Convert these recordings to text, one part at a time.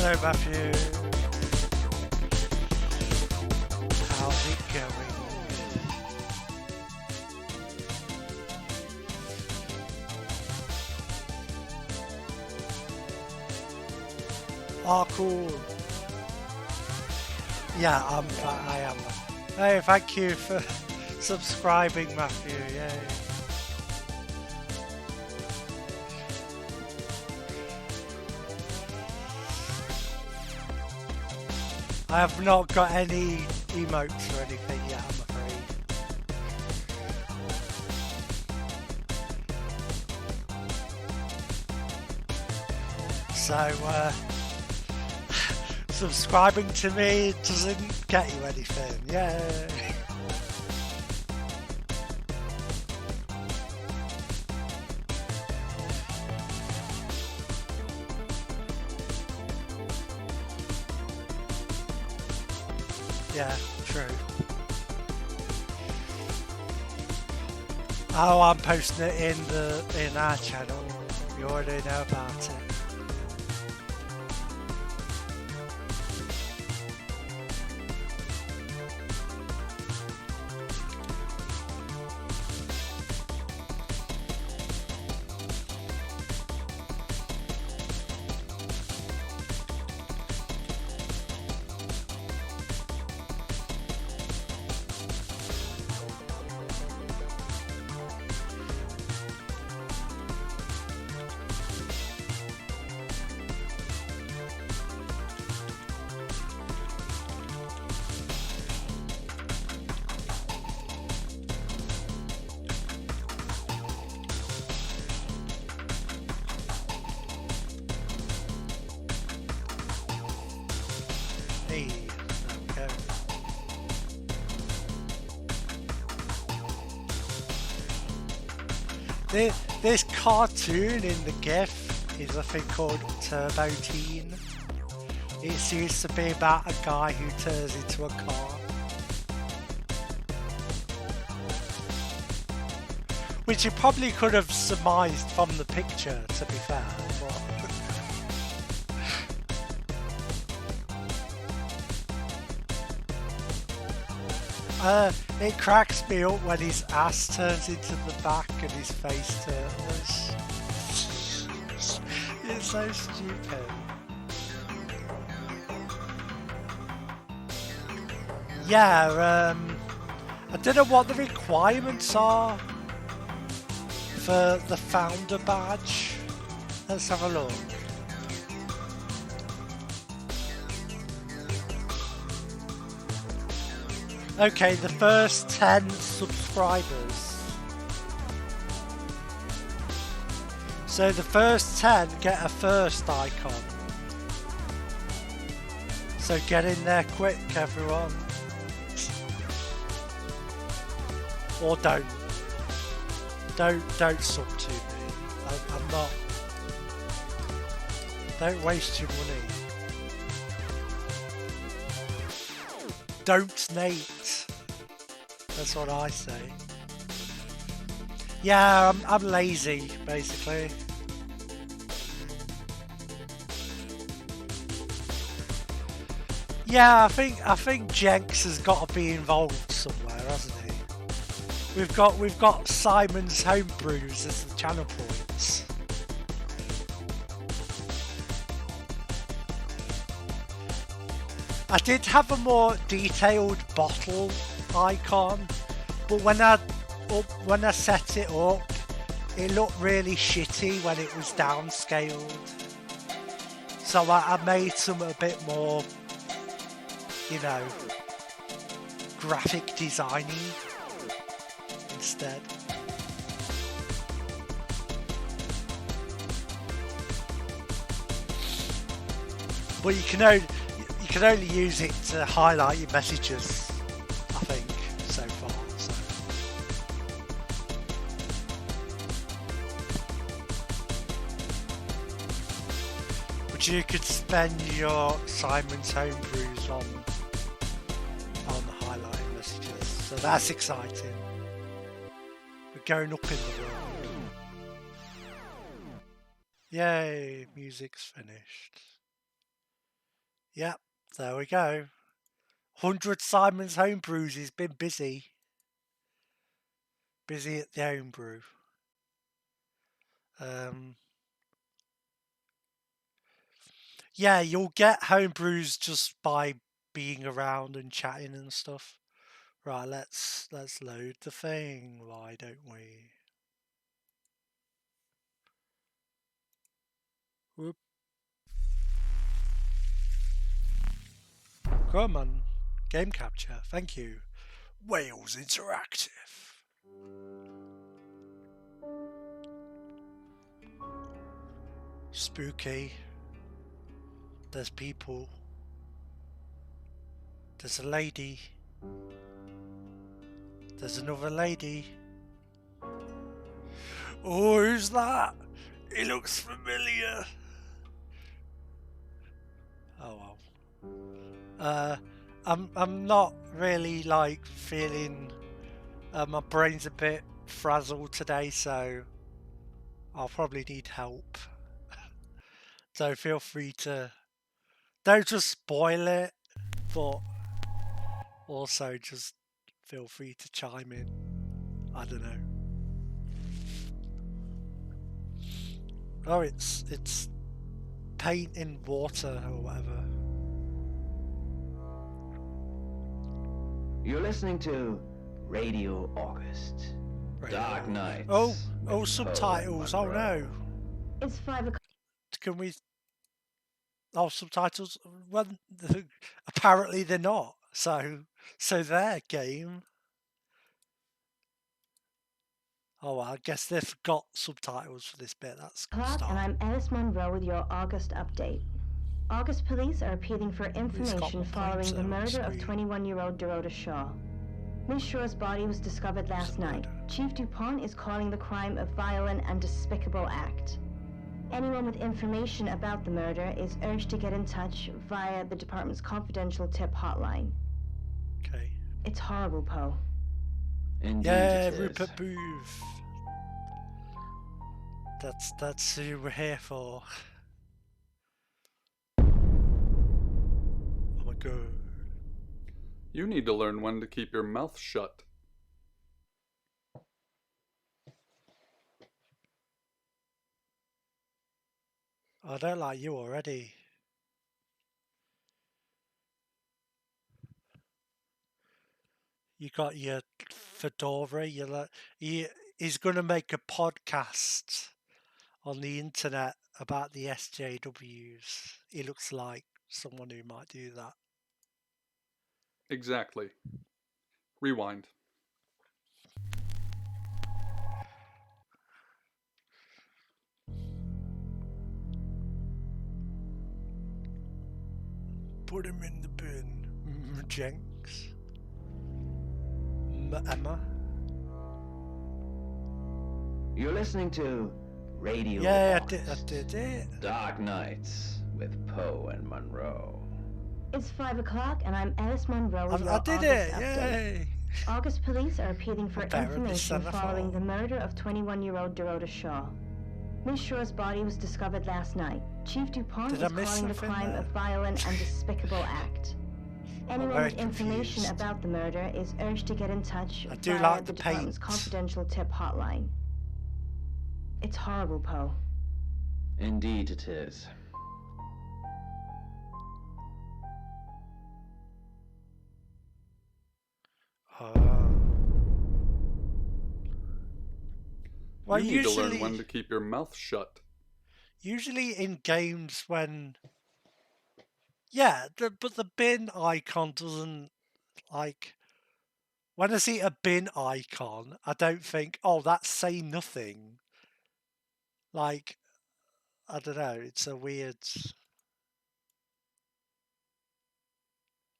Hello, Matthew. How's it going? Oh, cool. Yeah, I am. Hey, thank you for subscribing, Matthew. Yay. I have not got any emotes or anything yet, I'm afraid. So, subscribing to me doesn't get you anything. Yay! Yeah, true. Oh, I'm posting it in our channel. You already know about it. This cartoon in the GIF is a thing called Turbo Teen. It seems to be about a guy who turns into a car. Which you probably could have surmised from the picture, to be fair. It cracks me up when his ass turns into the back and his face turns. It's so stupid. Yeah, I don't know what the requirements are for the founder badge. Let's have a look. Okay, the first 10 subscribers. So the first 10 get a first icon. So get in there quick, everyone. Or don't. Don't sub to me. I'm not. Don't waste your money. Don't Nate. That's what I say. Yeah, I'm lazy, basically. Yeah, I think Jenks has got to be involved somewhere, hasn't he? We've got Simon's Homebrews as the channel points. I did have a more detailed bottle icon, but when I set it up, it looked really shitty when it was downscaled. So I made some a bit more, you know, graphic designing instead. But you can only use it to highlight your messages, I think, so far. But you could spend your Simon's Homebrews on the highlighting messages, so that's exciting. We're going up in the world. Yay, music's finished. Yep, there we go. 100 Simon's Homebrews. He's been busy. Busy at the homebrew. Yeah, you'll get homebrews just by being around and chatting and stuff. Right, let's load the thing, why don't we? Whoop. Come on. Game capture, thank you. Wales Interactive. Spooky. There's people. There's a lady. There's another lady. Oh, who's that? He looks familiar. Oh well. I'm not really like feeling. My brain's a bit frazzled today, so I'll probably need help. So feel free to don't just spoil it, but also just feel free to chime in. I don't know. Oh, it's paint in water or whatever. You're listening to Radio August. Radio. Dark Nights. Oh, subtitles. Oh no. It's 5 o'clock. Can we? Oh, subtitles. Well, apparently they're not. So their game. Oh, well, I guess they've got subtitles for this bit. That's good And start. I'm Alice Monroe with your August update. August police are appealing for information following the murder of 21-year-old Dorota Shaw. Miss Shaw's body was discovered last night. Chief DuPont is calling the crime a violent and despicable act. Anyone with information about the murder is urged to get in touch via the department's confidential tip hotline. Okay. It's horrible, Poe. Indeed Yeah, it is. Rupert Booth. That's who we're here for. Oh my god. You need to learn when to keep your mouth shut. I don't like you already. You got your fedora. He's going to make a podcast on the internet about the SJWs. He looks like someone who might do that. Exactly. Rewind. Put him in the bin, Jenks. Emma. You're listening to Radio Yeah, I August. did it. Dark Nights with Poe and Monroe. It's 5 o'clock, and I'm Alice Monroe with your I did August it! update. Yay! August police are appealing for Better than information Centerfold. following the murder of 21-year-old Dorota Shaw. Miss Shaw's body was discovered last night. Chief DuPont Did is I miss calling the something crime there? a violent and despicable act. Anyone very with information confused. about the murder is urged to get in touch I do via like the the department's paint. confidential tip hotline. It's horrible, Poe. Indeed it is. Well, you need to learn when to keep your mouth shut. Usually in games when... Yeah, but the bin icon doesn't, like... When I see a bin icon, I don't think, oh, that's saying nothing. Like, I don't know, it's a weird...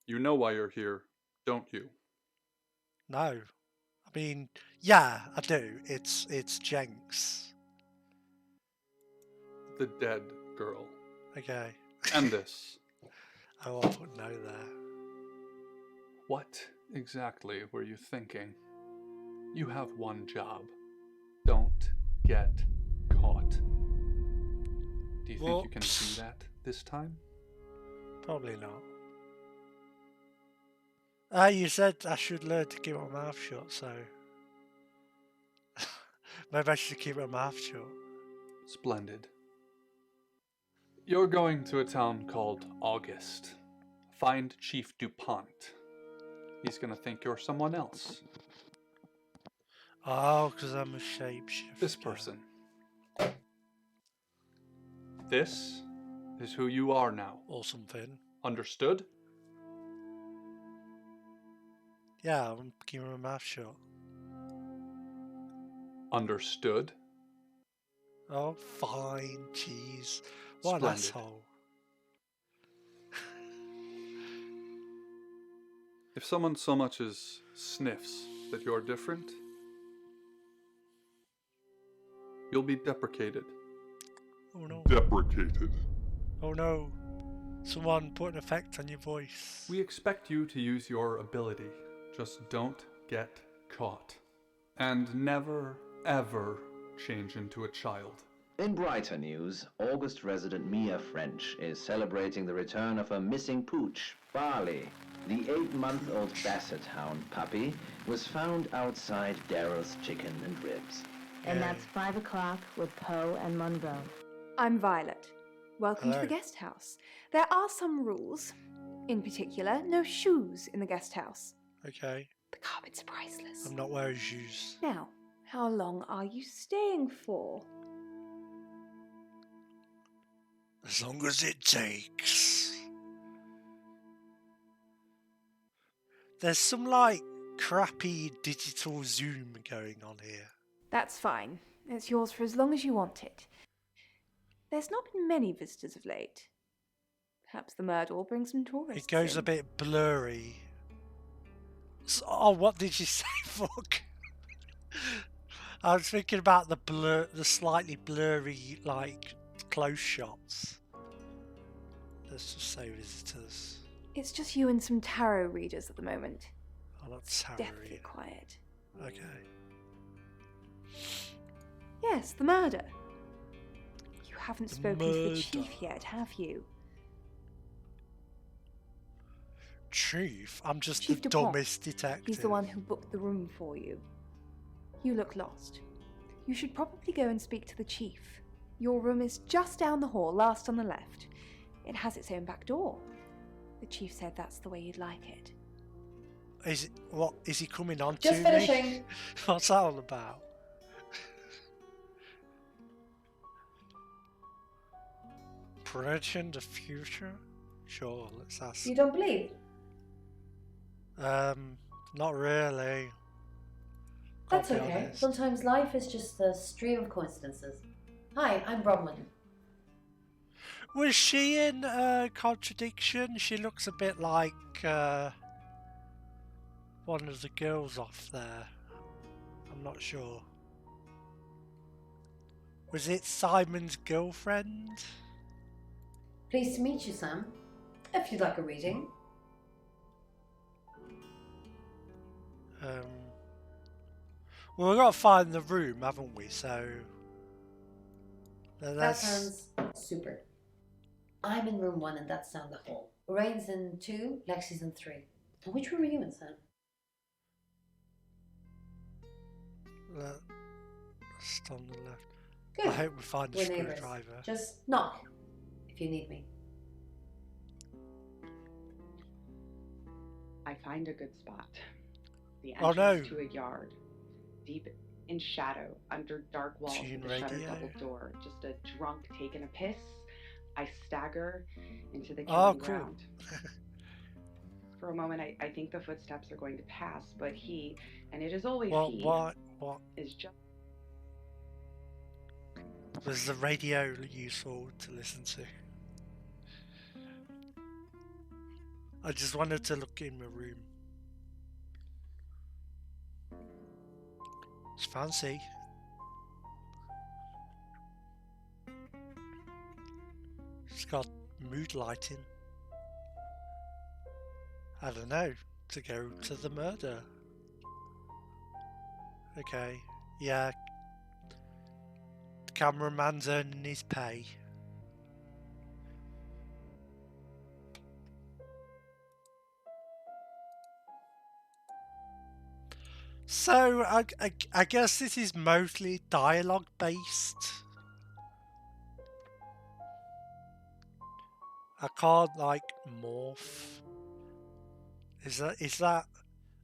You know why you're here, don't you? No. I mean, yeah, I do. It's Jenks. The dead girl. Okay. And this. Oh, I'll put no there. What exactly were you thinking? You have one job. Don't get caught. Do you think you can Whoops. do that this time? Probably not. You said I should learn to keep my mouth shut, so maybe I should keep my mouth shut. Splendid. You're going to a town called August. Find Chief DuPont. He's gonna think you're someone else. Oh, because I'm a shapeshifter. This person. This is who you are now. Or something. Understood? Yeah, I'm keeping my mouth shut. Understood? Oh, fine, jeez. What an Splendid. asshole. If someone so much as sniffs that you're different, you'll be deprecated. Oh no. Deprecated. Oh no. Someone put an effect on your voice. We expect you to use your ability. Just don't get caught. And never, ever change into a child. In brighter news, August resident Mia French is celebrating the return of her missing pooch, Barley. The 8-month-old Basset Hound puppy was found outside Daryl's Chicken and Ribs. And that's 5 o'clock with Poe and Monroe. I'm Violet. Welcome Hello. to the guest house. There are some rules. In particular, no shoes in the guest house. Okay. The carpets are priceless. I'm not wearing shoes. Now, how long are you staying for? As long as it takes. There's some like crappy digital zoom going on here. That's fine. It's yours for as long as you want it. There's not been many visitors of late. Perhaps the murder will bring some tourists It goes in. a bit blurry. Oh, what did you say? Fuck. I was thinking about the slightly blurry, like, close shots. Let's just say visitors. It's just you and some tarot readers at the moment. Oh, not tarot. Deathly quiet. Okay. Yes, the murder. You haven't The spoken to the murder. chief yet, have you? Chief? I'm just Chief the DuPont. dumbest detective. He's the one who booked the room for you. You look lost. You should probably go and speak to the chief. Your room is just down the hall, last on the left. It has its own back door. The chief said that's the way you'd like it. Is he coming on Just to me? finishing. What's that all about? Prediction the future? Sure, let's ask. You don't believe? Not really. That's Can't be okay. honest. Sometimes life is just a stream of coincidences. Hi, I'm Bronwyn. Was she in Contradiction? She looks a bit like one of the girls off there. I'm not sure. Was it Simon's girlfriend? Pleased to meet you, Sam. If you'd like a reading. Well, we've got to find the room, haven't we? So That sounds super. I'm in room 1 and that's down the hall. Lorraine's in 2, Lexi's in 3. And which room are you in, Sam? Just on the left. Good. I hope we find a We're neighbours. screwdriver. Just knock if you need me. I find a good spot. The Oh, entrance no. to a yard, deep in shadow, under dark walls Tune with a shuttered radio. double door. Just a drunk taking a piss. I stagger into the Oh, kitchen cool. ground. For a moment, I think the footsteps are going to pass, but he, and it is always What? he, What is just was the radio useful to listen to? I just wanted to look in my room. It's fancy. It's got mood lighting. I don't know, to go to the murder. Okay, yeah. The cameraman's earning his pay. So I guess this is mostly dialogue based. I can't like morph. Is that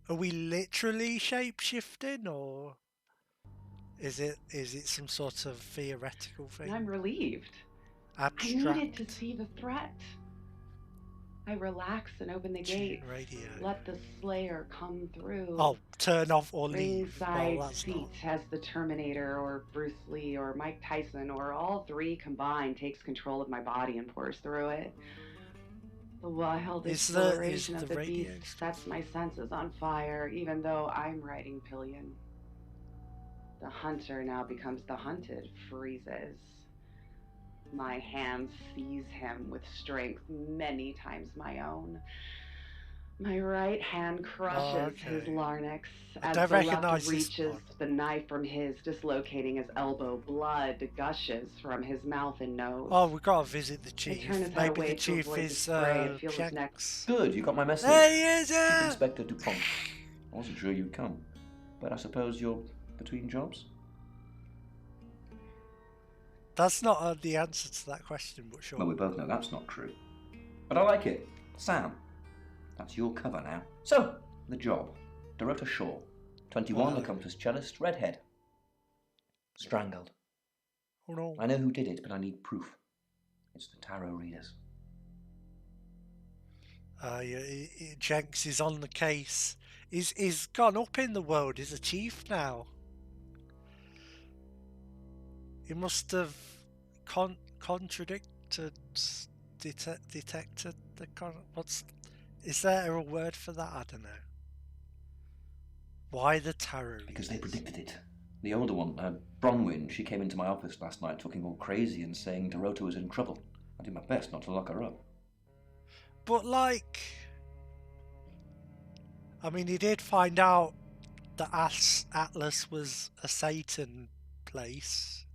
are we literally shape shifting, or is it some sort of theoretical thing? And I'm relieved. Abstract. I needed to see the threat. I relax and open the gate. Radio. Let the Slayer come through. Oh, turn off or leave. Ringside Well, that's seats has the Terminator or Bruce Lee or Mike Tyson or all three combined takes control of my body and pours through it. The wild exhilaration of the beast sets my senses on fire, even though I'm riding pillion. The hunter now becomes the hunted, freezes. My hand seize him with strength many times my own. My right hand crushes his larynx as the left reaches the knife from his, dislocating his elbow. Blood gushes from his mouth and nose. Oh, we've got to visit the chief. Maybe the chief is Jenks. Good, you got my message. There he is! Chief Inspector Dupont. I wasn't sure you'd come, but I suppose you're between jobs? That's not the answer to that question, but sure. Well, we both know that's not true. But I like it. Sam, that's your cover now. So, the job. Dorota Shaw, 21, accomplished cellist, redhead. Strangled. Oh no. I know who did it, but I need proof. It's the tarot readers. Jenks is on the case. He's gone up in the world. He's a chief now. He must have contradicted, detected the is there a word for that? I don't know. Why the tarot? Because they predicted it. The older one, Bronwyn, she came into my office last night talking all crazy and saying Dorota was in trouble. I did my best not to lock her up. But like, I mean, he did find out that Atlas was a Satan place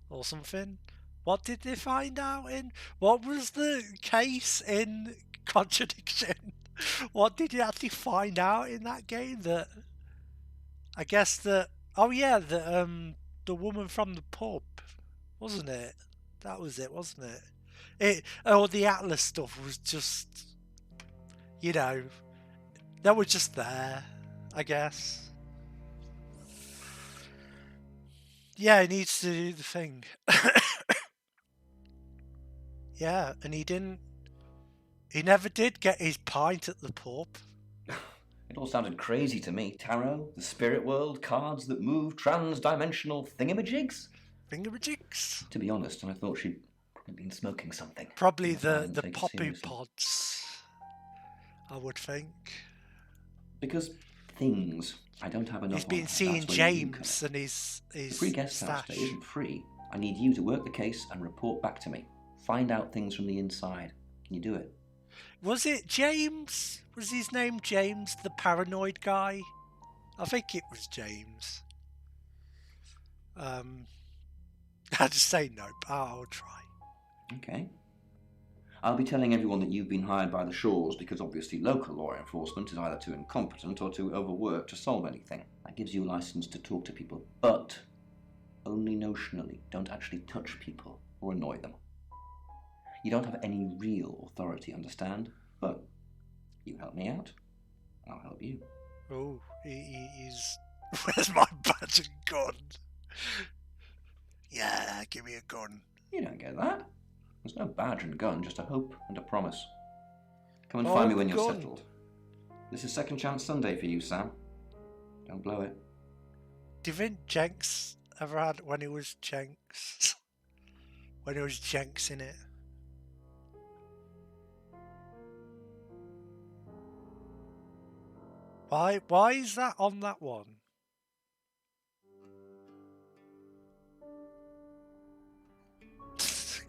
or something. What did they find out in? What was the case in Contradiction? What did you actually find out in that game? That I guess that the woman from the pub, wasn't it? That was it, wasn't it? The Atlas stuff was just, you know, they were just there, I guess. Yeah, he needs to do the thing. Yeah, and he never did get his pint at the pub. It all sounded crazy to me. Tarot, the spirit world, cards that move, trans-dimensional thingamajigs. Thingamajigs? To be honest, I thought she'd probably been smoking something. Probably the poppy pods, I would think. Because things, I don't have enough. He's been seeing James and his the free guest house stay isn't free. I need you to work the case and report back to me. Find out things from the inside. Can you do it? Was it James? Was his name James, the paranoid guy? I think it was James. I'd just say nope. I'll try. Okay. I'll be telling everyone that you've been hired by the Shaws because obviously local law enforcement is either too incompetent or too overworked to solve anything. That gives you a license to talk to people, but only notionally. Don't actually touch people or annoy them. You don't have any real authority, understand? But you help me out, I'll help you. Oh, he's... Where's my badge and gun? Yeah, give me a gun. You don't get that. There's no badge and gun, just a hope and a promise. Come and find me when you're settled. This is Second Chance Sunday for you, Sam. Don't blow it. Do you think Jenks ever had when he was Jenks? When he was Jenks in it? Why is that on that one?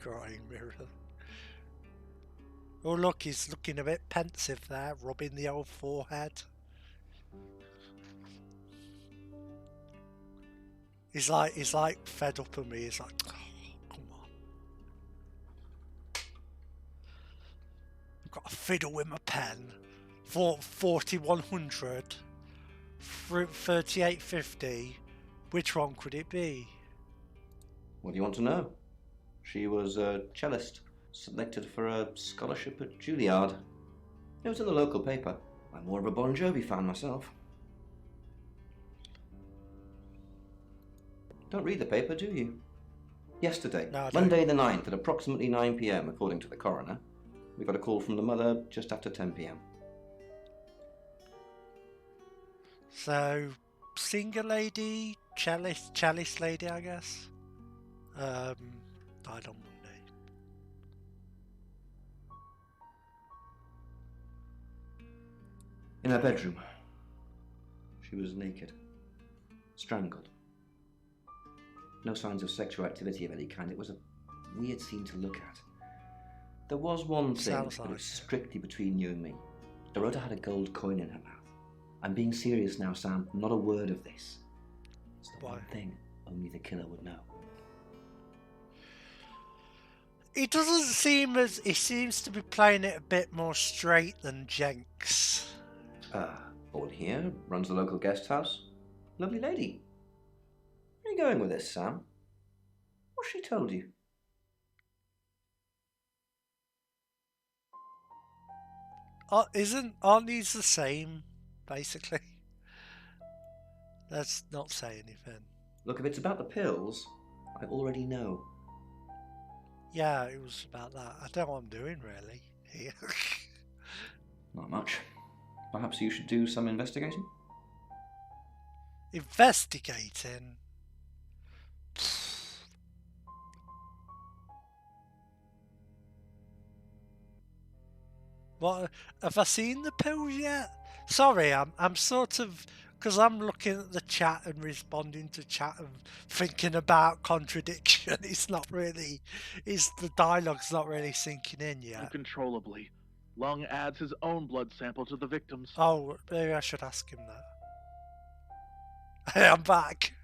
Crying mirror. Oh look, he's looking a bit pensive there, rubbing the old forehead. He's like fed up of me. He's like, oh, come on. I've got a fiddle with my pen for 4100. 3850. Which one could it be? What do you want to know? She was a cellist, selected for a scholarship at Juilliard. It was in the local paper. I'm more of a Bon Jovi fan myself. Don't read the paper, do you? Yesterday, No, Monday the 9th at approximately 9 p.m, according to the coroner, we got a call from the mother just after 10 p.m. So, singer lady, cellist lady, I guess. Died on Monday. In her bedroom. She was naked. Strangled. No signs of sexual activity of any kind. It was a weird scene to look at. There was one thing, but it's strictly between you and me. Dorota had a gold coin in her mouth. I'm being serious now, Sam. Not a word of this. It's the one thing only the killer would know. It doesn't seem as... He seems to be playing it a bit more straight than Jenks. Born here, runs the local guest house. Lovely lady. Where are you going with this, Sam? What's she told you? Aren't these the same, basically? Let's not say anything. Look, if it's about the pills, I already know. Yeah, it was about that. I don't know what I'm doing, really, here. Not much. Perhaps you should do some investigating? Investigating? What, have I seen the pills yet? Sorry, I'm sort of... Because I'm looking at the chat and responding to chat and thinking about Contradiction. It's not really... the dialogue's not really sinking in yet. Uncontrollably. Lung adds his own blood sample to the victim's. Oh, maybe I should ask him that. Hey, I'm back.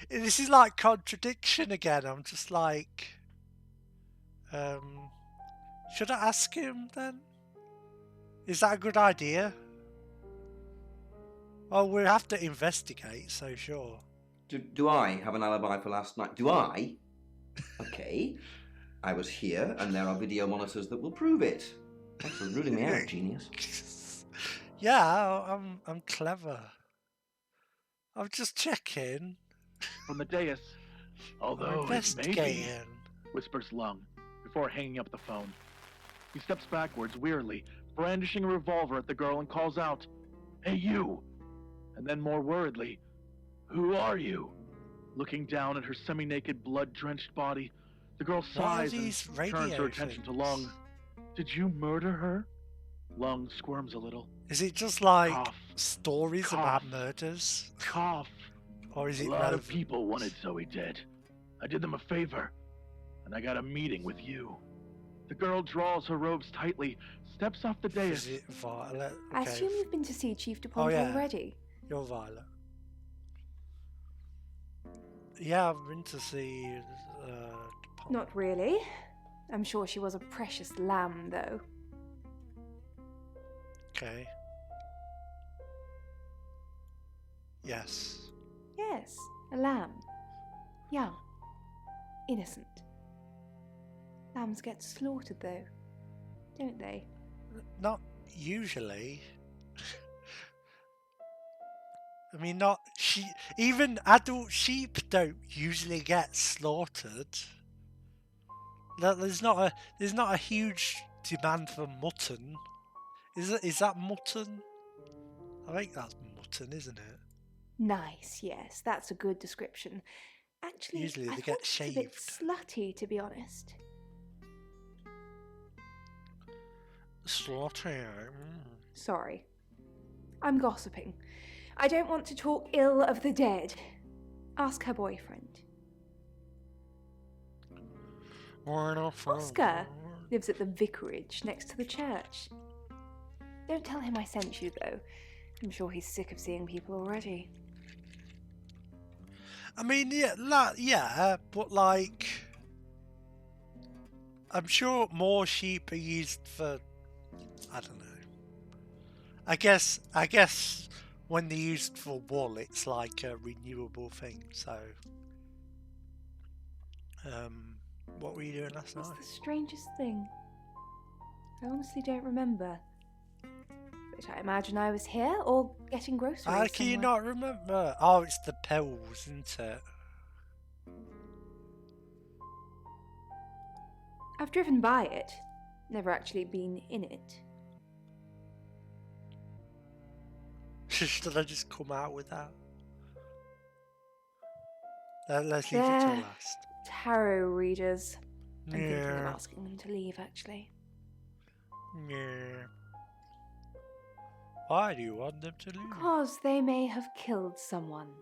This is like Contradiction again. I'm just like... should I ask him then? Is that a good idea? Well, we'll have to investigate, so sure. Do I have an alibi for last night? Do I? Okay. I was here, and there are video monitors that will prove it. Thanks for ruling me out, genius. Yeah, I'm clever. I'm just checking. From the dais. Although it may be, whispers Lung, before hanging up the phone. He steps backwards wearily, brandishing a revolver at the girl and calls out, "Hey, you!" And then more worriedly, "Who are you?" Looking down at her semi-naked, blood-drenched body, the girl sighs and turns her attention to Lung. "Did you murder her?" Lung squirms a little. Is it just like Cough. stories Cough. about murders? Cough. Or is it A lot relevant? of people wanted Zoe dead. I did them a favor, and I got a meeting with you. The girl draws her robes tightly, steps off the dais. Is it Violet? I Okay. assume you've been to see Chief DuPont yeah. already. You're Violet. Yeah, I've been to see... Not really. I'm sure she was a precious lamb, though. Okay. Yes. Yes, a lamb. Young. Innocent. Lambs get slaughtered, though, don't they? Not usually. I mean, not even adult sheep don't usually get slaughtered. There's not a huge demand for mutton. Is that mutton? I think that's mutton, isn't it? Nice, yes, that's a good description. Actually, Usually I they thought get it's a bit shaved. slutty, to be honest. Slaughter. Sorry. I'm gossiping. I don't want to talk ill of the dead. Ask her boyfriend. Oscar lives at the vicarage next to the church. Don't tell him I sent you, though. I'm sure he's sick of seeing people already. I mean, yeah, but like, I'm sure more sheep are used for, I don't know. I guess when they're used for wool, it's like a renewable thing. So, what were you doing last night? It's the strangest thing. I honestly don't remember. But I imagine I was here or getting groceries. How can you not remember? Oh, it's the pills, isn't it? I've driven by it, never actually been in it. Should I just come out with that? Let's leave it till last. Tarot readers. I'm thinking of Yeah. asking them to leave, actually. Yeah. Why do you want them to leave? Because they may have killed someone.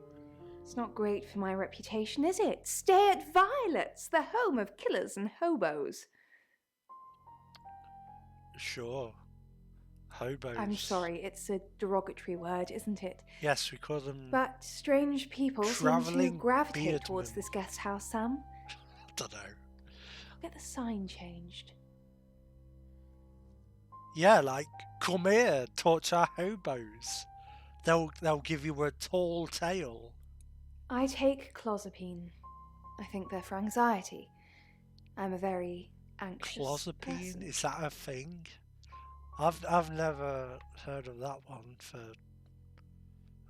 It's not great for my reputation, is it? Stay at Violet's, the home of killers and hobos. Sure. Hobos. I'm sorry, it's a derogatory word, isn't it? Yes, we call them... But strange people seem to Travelling gravitate towards beardmen. this guest house, Sam. I don't know. I'll get the sign changed. Yeah, like, come here, talk to our hobos. They'll give you a tall tale. I take clozapine. I think they're for anxiety. I'm a very anxious Clozapine? person. Is that a thing? I've never heard of that one for...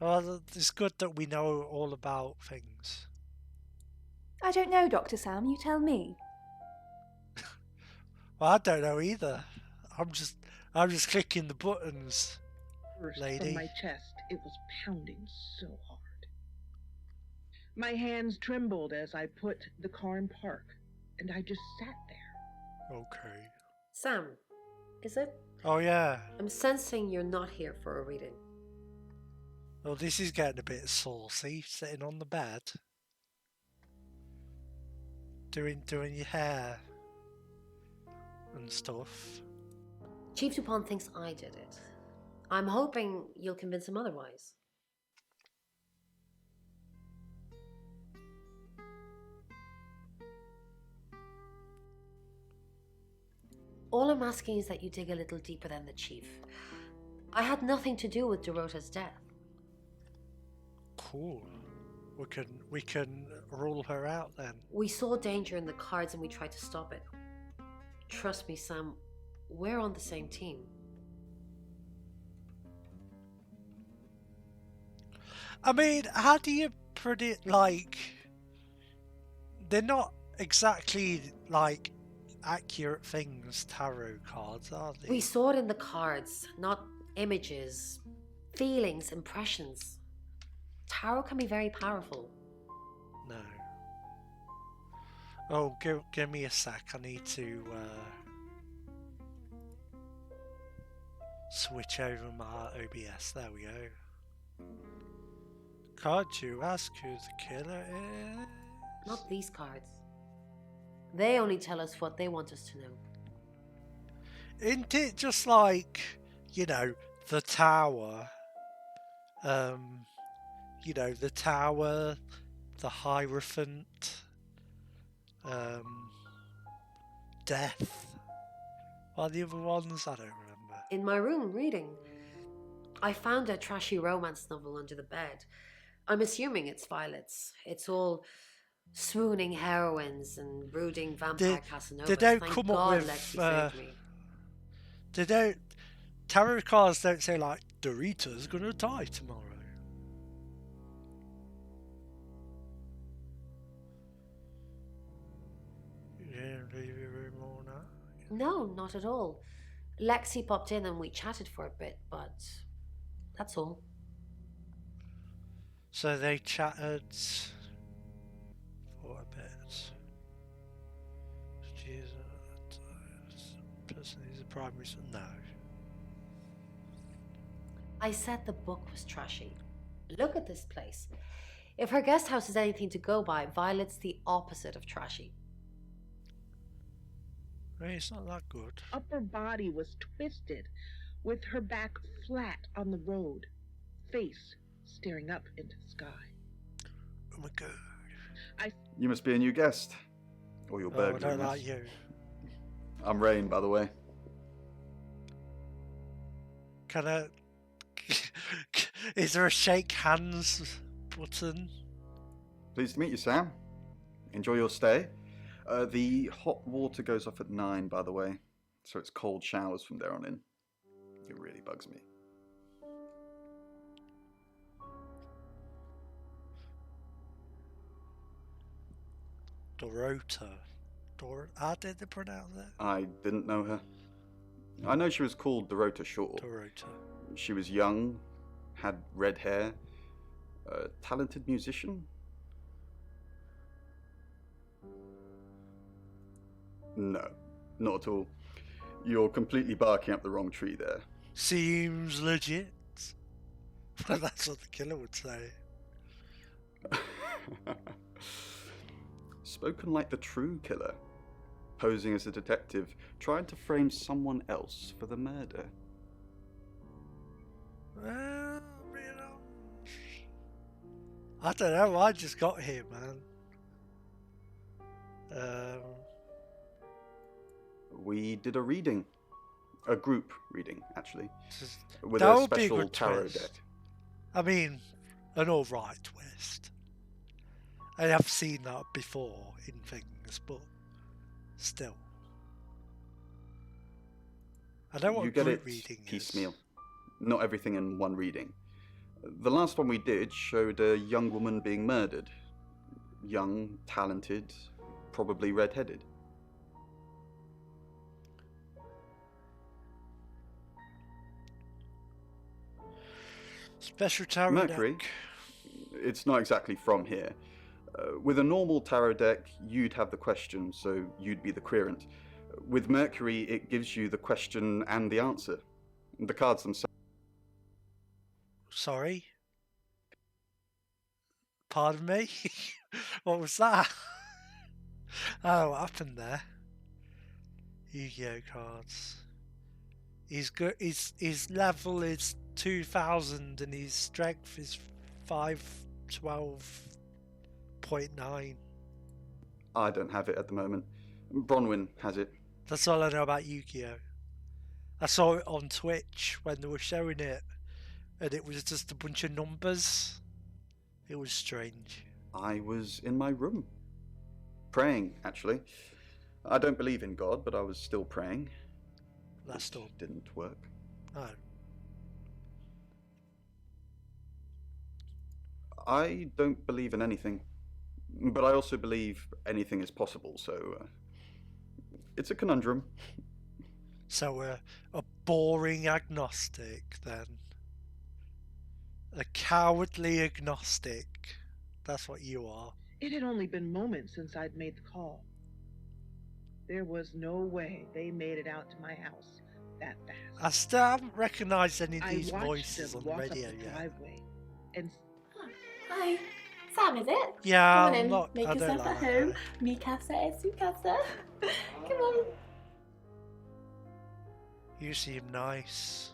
Well, it's good that we know all about things. I don't know, Dr. Sam, you tell me. Well, I don't know either. I'm just clicking the buttons, First lady. from my chest, it was pounding so hard. My hands trembled as I put the car in park, and I just sat there. Okay. Sam, is it? Oh, yeah. I'm sensing you're not here for a reading. Well, this is getting a bit saucy, sitting on the bed. Doing your hair and stuff. Chief DuPont thinks I did it. I'm hoping you'll convince him otherwise. All I'm asking is that you dig a little deeper than the chief. I had nothing to do with Dorota's death. Cool. We can rule her out then. We saw danger in the cards and we tried to stop it. Trust me, Sam, we're on the same team. I mean, how do you predict, like... They're not exactly, like, accurate things, tarot cards, are they? We saw it in the cards, not images, feelings, impressions. Tarot can be very powerful. No. Oh, give me a sec. I need to switch over my OBS. There we go. Can't you ask who the killer is? Not these cards. They only tell us what they want us to know. Isn't it just like, you know, the tower? You know, the tower, the Hierophant, death. What are the other ones? I don't remember. In my room reading, I found a trashy romance novel under the bed. I'm assuming it's Violet's. It's all swooning heroines and brooding vampire Casanovas. They don't Thank come God up with... Lexi saved me. They don't... Tarot cards don't say, like, Dorita's gonna die tomorrow. You didn't leave your room all night? No, not at all. Lexi popped in and we chatted for a bit, but that's all. So they chatted for a bit. She's a person who's a primary son. No. I said the book was trashy. Look at this place. If her guest house is anything to go by, Violet's the opposite of trashy. Hey, it's not that good. Upper body was twisted, with her back flat on the road, face staring up into the sky. Oh my god. You must be a new guest. Or your burglar. I don't like you. I'm Rain, by the way. Can I... Is there a shake hands button? Pleased to meet you, Sam. Enjoy your stay. The hot water goes off at 9, by the way, so it's cold showers from there on in. It really bugs me. Dorota. How did they pronounce that? I didn't know her. I know she was called Dorota Shaw. Dorota. She was young, had red hair, a talented musician. No, not at all. You're completely barking up the wrong tree there. Seems legit. Well, that's what the killer would say. Spoken like the true killer, posing as a detective, trying to frame someone else for the murder. Well, you know, I don't know. I just got here, man. We did a reading, a group reading, actually, with that a would be a special good tarot twist. deck. I mean, an alright twist. I have seen that before in things, but still. I don't know You what get group it reading piecemeal, is. not everything in one reading. The last one we did showed a young woman being murdered. Young, talented, probably red-headed. Special tarot Mercury, deck. it's not exactly from here. With a normal tarot deck, you'd have the question, so you'd be the querent. With Mercury, it gives you the question and the answer. The cards themselves. Sorry? Pardon me? What was that? Oh, what happened there? Yu-Gi-Oh cards. He's good. His level is 2000 and his strength is 512.9. I don't have it at the moment. Bronwyn has it. That's all I know about Yu-Gi-Oh. I saw it on Twitch when they were showing it, and it was just a bunch of numbers. It was strange. I was in my room. Praying, actually. I don't believe in God, but I was still praying. That still didn't work. Oh. I don't believe in anything, but I also believe anything is possible, so it's a conundrum. So a boring agnostic, then. A cowardly agnostic. That's what you are. It had only been moments since I'd made the call. There was no way they made it out to my house that fast. I still haven't recognised any of these I watched voices them on the walk radio up the yet. driveway and Hi, Sam, is it? Yeah, Come on I'm in, not- make I don't yourself like at home. that. Mi casa es su casa. Come on. You seem nice.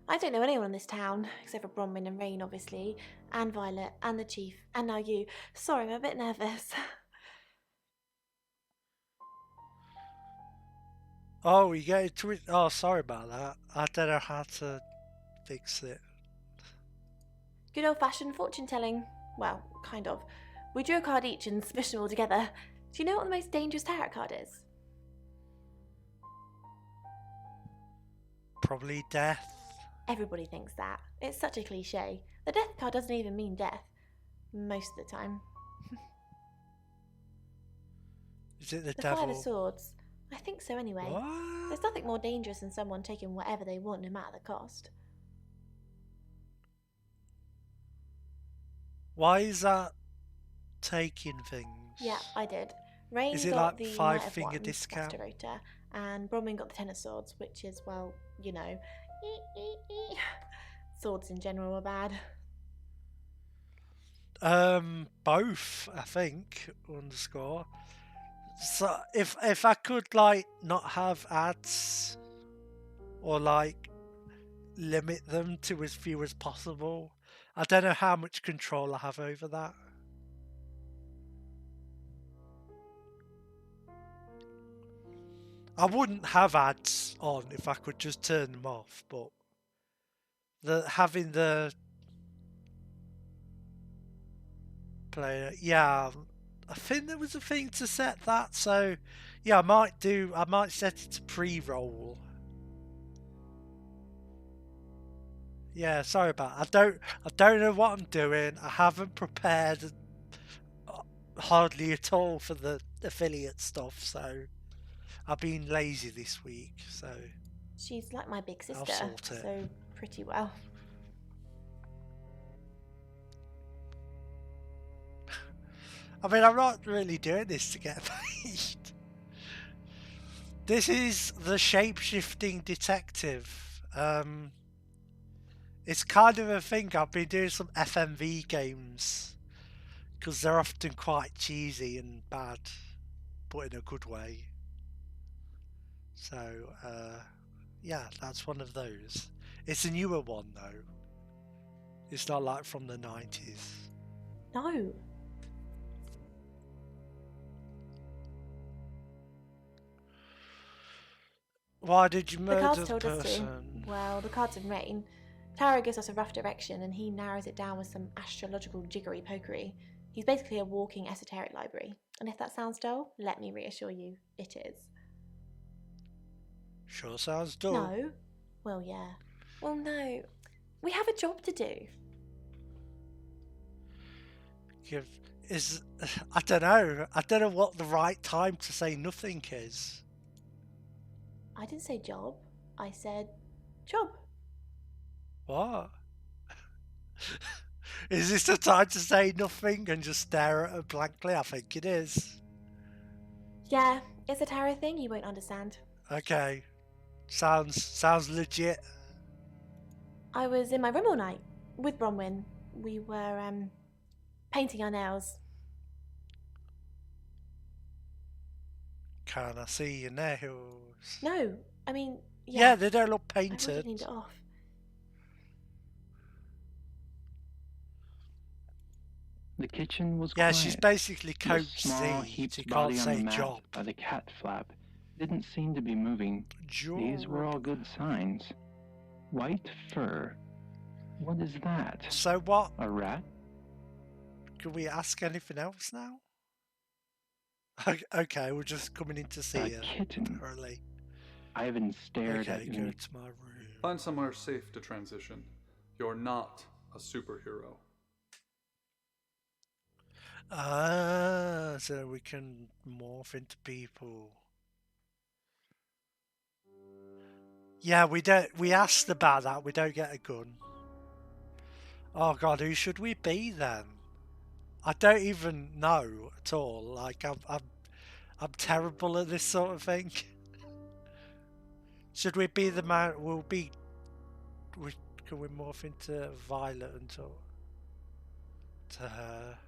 I don't know anyone in this town, except for Bronwyn and Rain, obviously, and Violet, and the Chief, and now you. Sorry, I'm a bit nervous. Oh, you get it to. Oh, sorry about that. I don't know how to fix it. Good old-fashioned fortune-telling. Well, kind of. We drew a card each and smushed them all together. Do you know what the most dangerous tarot card is? Probably death. Everybody thinks that. It's such a cliche. The death card doesn't even mean death. Most of the time. Is it the The devil? Five of Swords. I think so anyway. What? There's nothing more dangerous than someone taking whatever they want no matter the cost. Why is that taking things? Yeah, I did. Rain Is it got like the 5 Knight of finger Wands, discount? that's Dorota, and Bronwyn got the Ten of Swords, which is, well, you know, swords in general are bad. Both, I think. Underscore. So if I could like not have ads, or like limit them to as few as possible, I don't know how much control I have over that. I wouldn't have ads on if I could just turn them off, but having the player. Yeah, I think there was a thing to set that. So yeah, I might set it to pre-roll. Yeah, sorry about that. I don't know what I'm doing. I haven't prepared hardly at all for the affiliate stuff, so I've been lazy this week, so she's like my big sister, I'll sort it. So pretty well. I mean, I'm not really doing this to get paid. This is the Shapeshifting Detective. It's kind of a thing. I've been doing some FMV games because they're often quite cheesy and bad, but in a good way. So, yeah, that's one of those. It's a newer one, though. It's not like from the 90s. No. Why did you The murder cards the told us to. person? Well, the cards of rain. Tarot gives us a rough direction and he narrows it down with some astrological jiggery pokery. He's basically a walking esoteric library. And if that sounds dull, let me reassure you, it is. Sure sounds dull. No. Well, yeah. Well, no. We have a job to do. I don't know. I don't know what the right time to say nothing is. I didn't say job. I said job. What? Is this the time to say nothing and just stare at her blankly? I think it is. Yeah, it's a tarot thing you won't understand. Okay. Sounds legit. I was in my room all night with Bronwyn. We were painting our nails. Can I see your nails? No, I mean, yeah, they don't look I painted. would have cleaned it off. The kitchen was yeah, quiet. She's basically The Coach small, Z. heaped You body can't on say the mat job. by the cat flap didn't seem to be moving. Job. These were all good signs. White fur. What is that? So what? A rat? Can we ask anything else now? Okay, we're just coming in to see her. Kitten. Apparently. Ivan stared at Okay, me. go to my room. Find somewhere safe to transition. You're not a superhero. Ah, so we can morph into people. Yeah, we asked about that. We don't get a gun. Oh god, who should we be then? I don't even know at all. Like I'm terrible at this sort of thing. Should we be the man? Can we morph into Violet and talk to her?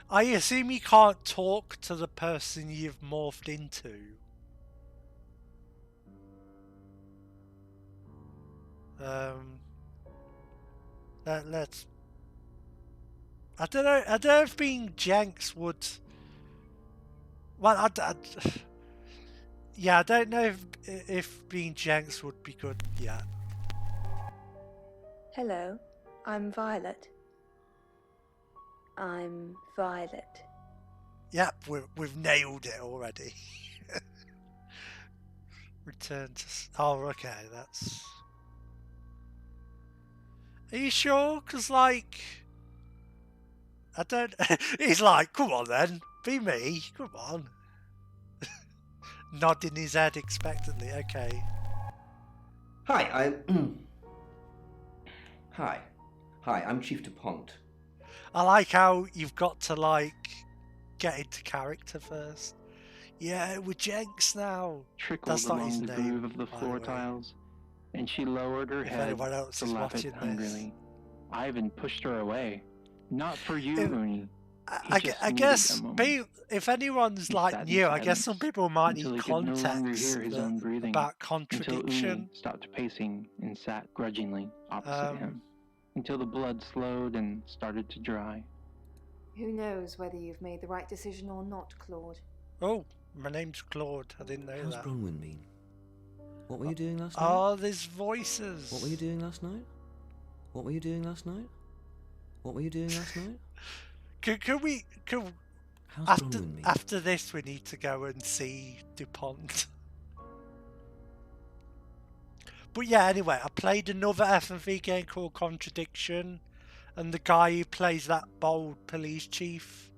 I assume you can't talk to the person you've morphed into. Let's. I don't know if being Jenks would. Well, yeah, I don't know if being Jenks would be good. Yeah. Hello, I'm Violet. I'm Violet. Yep, we've nailed it already. Return to. Oh, okay, that's. Are you sure? Because, like. I don't. He's like, come on then, be me, come on. Nodding his head expectantly, okay. Hi, I'm Chief DuPont. I like how you've got to, like, get into character first. Yeah, we're Jenks now. Trickled That's not along his the name, groove of the by floor way. tiles, and she lowered her If head anyone else to is lap it watching this. hungrily. Ivan pushed her away. Not for you, Uni. I guess if anyone's like new, I guess some people might need he could no longer hear his own context breathing, about until contradiction. Uni stopped pacing and sat grudgingly opposite him, until the blood slowed and started to dry. Who knows whether you've made the right decision or not, Claude? Oh, My name's Claude. I didn't know How's that. Bronwyn been? What were you doing last night? Oh, there's voices. What were you doing last night? What were you doing last night? What were you doing last night? After this, we need to go and see DuPont. But yeah, anyway, I played another FFV game called Contradiction, and the guy who plays that bold police chief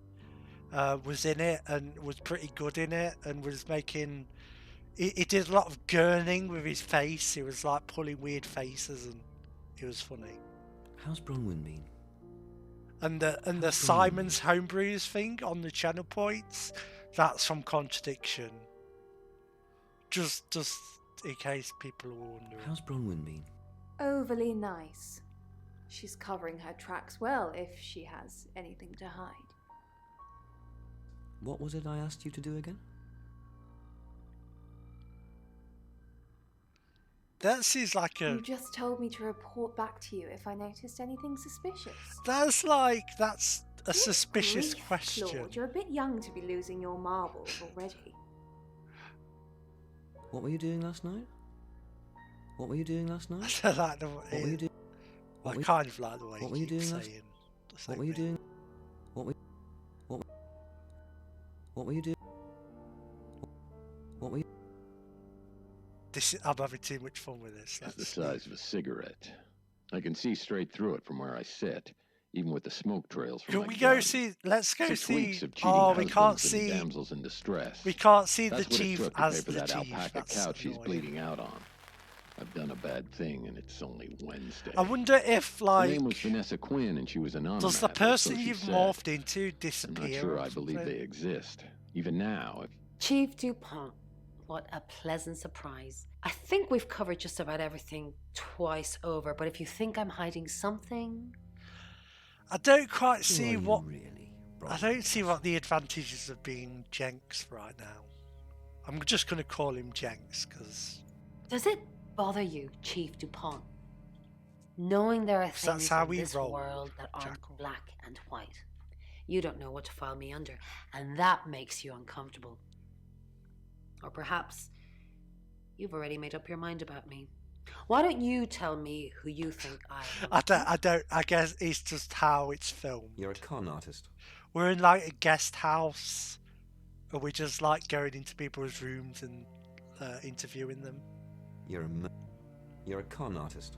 was in it and was pretty good in it, and was making... He did a lot of gurning with his face. He was like pulling weird faces, and it was funny. How's Bronwyn been? And the Simon's Homebrews thing on the channel points, that's from Contradiction. Just in case people are wondering. How's Bronwyn been? Overly nice. She's covering her tracks well if she has anything to hide. What was it I asked you to do again? That seems like a... You just told me to report back to you if I noticed anything suspicious. That's a suspicious question. Claude, you're a bit young to be losing your marbles already. What were you doing last night? What were you doing last night? I like the way... What were you doing? I kind of like the way what were you doing saying last... What were you doing? What were you doing? What were you... I'm having too much fun with this. It's the size of a cigarette. I can see straight through it from where I sit, even with the smoke trails from Can my we gun. go see... Let's go 6 see... weeks of cheating Oh, we can't husbands see... and damsels in distress. We can't see That's the what it chief took to as pay for the that chief. alpaca That's couch she's annoying. bleeding out on. I've done a bad thing, and it's only Wednesday. I wonder if, like... Her name was Vanessa Quinn, and she was anonymous. Does the person so she you've said. morphed into disappear? I'm not sure or I believe something? they exist. Even now, if Chief DuPont, what a pleasant surprise. I think we've covered just about everything twice over, but if you think I'm hiding something... I don't quite see you what... really, I don't see what the advantages of being Jenks right now. I'm just going to call him Jenks, because... Does it bother you, Chief DuPont, knowing there are things how in we this roll, world that aren't Jackal. black and white? You don't know what to file me under, and that makes you uncomfortable. Or perhaps you've already made up your mind about me. Why don't you tell me who you think I am? I guess it's just how it's filmed. You're a con artist. We're in like a guest house, or we're just like going into people's rooms and interviewing them. You're a con artist.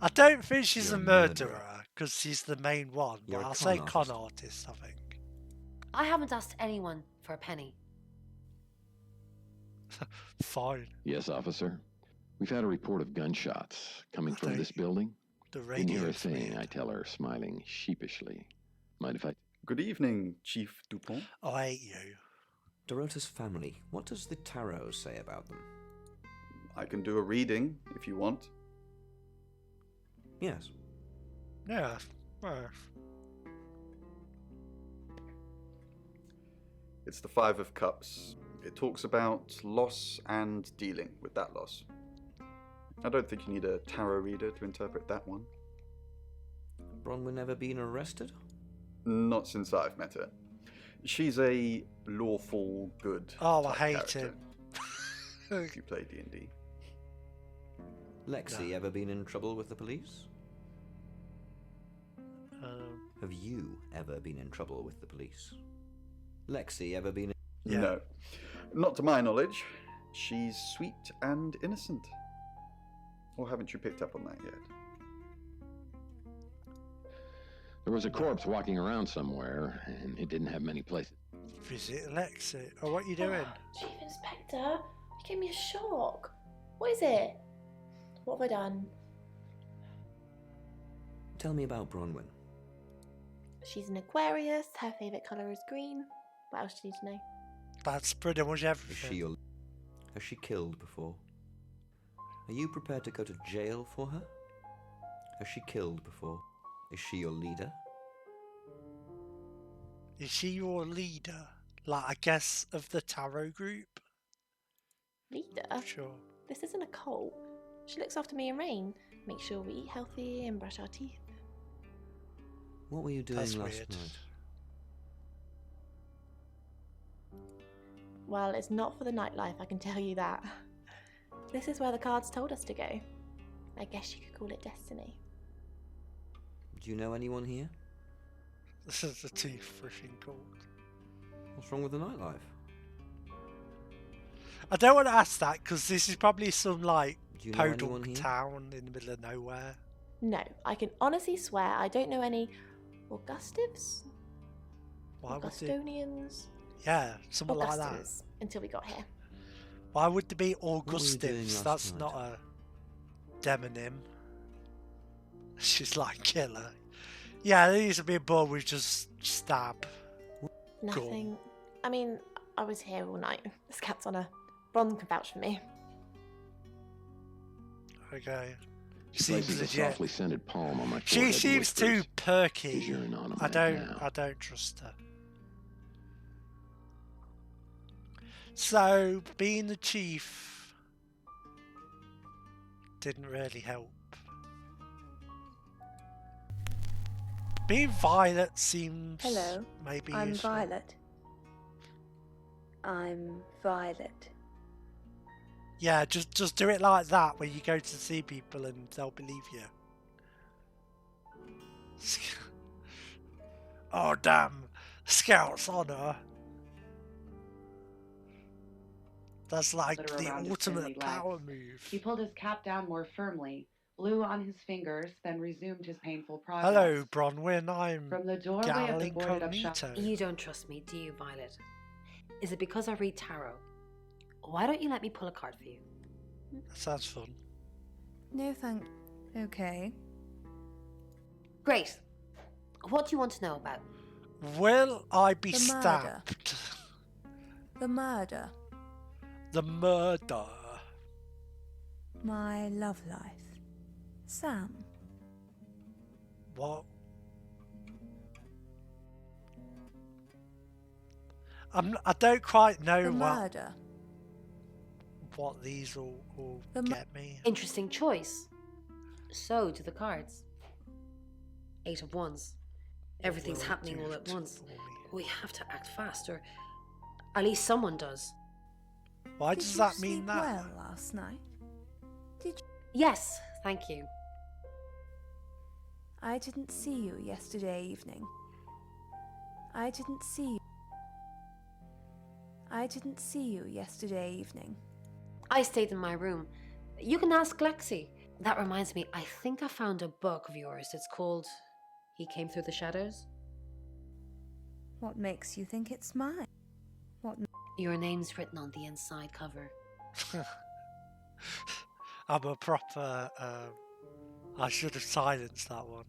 I don't think she's You're a a murderer, because she's the main one. You're But a I'll con say con artist, I think. I haven't asked anyone for a penny. Fine. Yes, officer. We've had a report of gunshots coming from this building. The Didn't hear a radio's thing, weird. I tell her, smiling sheepishly. Mind if I... Good evening, Chief DuPont. Oh, I hate you. Dorota's family. What does the tarot say about them? I can do a reading if you want. Yes. Yeah. It's the Five of Cups. It talks about loss and dealing with that loss. I don't think you need a tarot reader to interpret that one. Bronwyn never been arrested? Not since I've met her. She's a lawful good. Oh, I type hate character. him. You play D&D. Lexi ever been in trouble with the police? Have you ever been in trouble with the police? Lexi ever been in... Yeah. No. Not to my knowledge. She's sweet and innocent. Or haven't you picked up on that yet? There was a corpse walking around somewhere, and it didn't have many places. Visit Alexi. Oh, what are you doing? Chief Inspector, you gave me a shock. What is it? What have I done? Tell me about Bronwyn. She's an Aquarius. Her favourite colour is green. What else do you need to know? That's pretty much Is she everything. your... Has she killed before? Are you prepared to go to jail for her? Has she killed before? Is she your leader? Is she your leader? Like, I guess, of the tarot group? Leader? Sure. This isn't a cult. She looks after me and Rain. Make sure we eat healthy and brush our teeth. What were you doing That's last weird. night? Well, it's not for the nightlife, I can tell you that. This is where the cards told us to go. I guess you could call it destiny. Do you know anyone here? This is a teeth freaking cold. What's wrong with the nightlife? I don't want to ask that because this is probably some like podunk here? town in the middle of nowhere. No, I can honestly swear I don't know any Augustivs? Why would Augustonians? Yeah, something like that. Until we got here. Why would there be Augustives? That's night? not a demonym. She's like killer. Yeah, there used to be a board with just stab. Nothing. Gun. I mean, I was here all night. This cat's on a Bron can vouch for me. Okay. She Seems places legit. a softly scented palm on my She forehead seems and too whispers, perky. "Is urine on him I right don't. now?" I don't trust her. So being the chief didn't really help. Being Violet seems Hello, maybe I'm useful. Violet. I'm Violet. Yeah, just do it like that where you go to see people and they'll believe you. Oh damn, Scout's honor. That's like the ultimate power move. He pulled his cap down more firmly, blew on his fingers, then resumed his painful progress. Hello, Bronwyn. I'm From the doorway Gal of the boarded up shop. Incognito. You don't trust me, do you, Violet? Is it because I read tarot? Why don't you let me pull a card for you? That sounds fun. No, thank. Okay. Great. What do you want to know about? Will I be The stabbed? The murder. The murder. My love life. Sam. What? I don't quite know The murder. what these all The get me. Interesting choice. So do the cards. 8 of Wands. Everything's will happening do all at it once. for me. We have to act fast, or at least someone does. Why Did does you that sleep mean that? well last night? Did you? Yes, thank you. I didn't see you yesterday evening. I didn't see you yesterday evening. I stayed in my room. You can ask Lexi. That reminds me, I think I found a book of yours. It's called He Came Through the Shadows. What makes you think it's mine? Your name's written on the inside cover. I'm a proper. I should have silenced that one.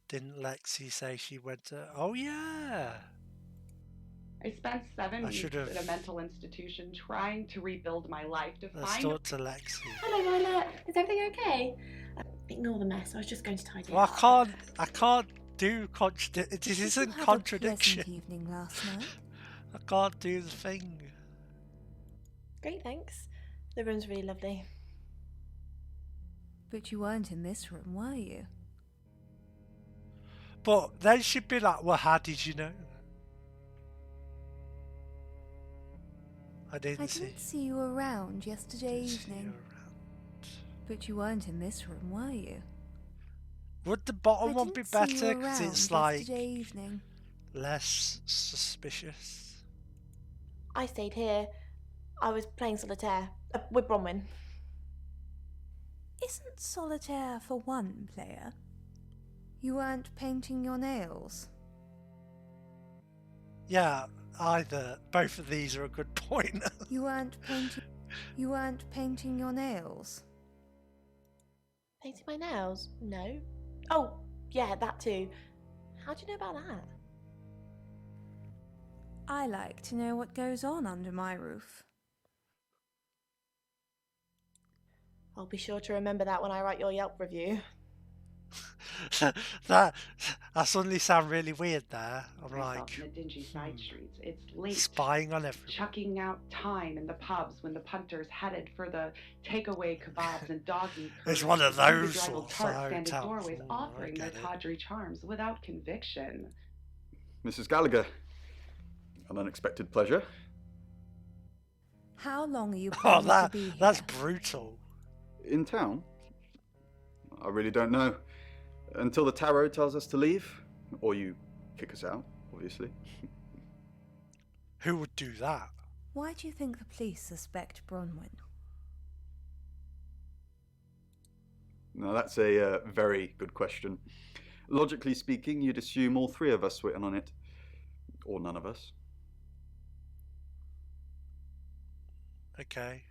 Didn't Lexi say she went to? Oh yeah. I spent 7 weeks should've- at a mental institution trying to rebuild my life to Let's find. talk to Lexi. Hello, Violet. Is everything okay? Ignore the mess. I was just going to tidy Well, it up. I can't do contradiction. This Did you isn't have a contradiction. pleasant evening last night? I can't do the thing. Great, thanks. The room's really lovely. But you weren't in this room, were you? But then she'd be like, "Well, how did you know?" I didn't see you around yesterday see evening. you around. But you weren't in this room, were you? Would the bottom one be better because because it's like yesterday evening. less suspicious? I stayed here. I was playing solitaire with Bronwyn. Isn't solitaire for one player? You weren't painting your nails. Yeah, either. Both of these are a good point. You weren't painting your nails. Painting my nails? No. Oh, yeah, that too. How do you know about that? I like to know what goes on under my roof. I'll be sure to remember that when I write your Yelp review. that I suddenly sound really weird there. I'm myself like in the dingy side streets. It's late. spying on everyone. Chucking out time in the pubs when the punters headed for the takeaway kebabs and doggy. It's one of those bedraggled sorts of tarts stand in hotels. doorways I offering their get it. tawdry charms without conviction. Mrs. Gallagher, An unexpected pleasure. How long are you planning to be here? That's brutal. In town? I really don't know. Until the tarot tells us to leave. Or you kick us out, obviously. Who would do that? Why do you think the police suspect Bronwyn? Now that's a very good question. Logically speaking, you'd assume all three of us were in on it. Or none of us. Okay.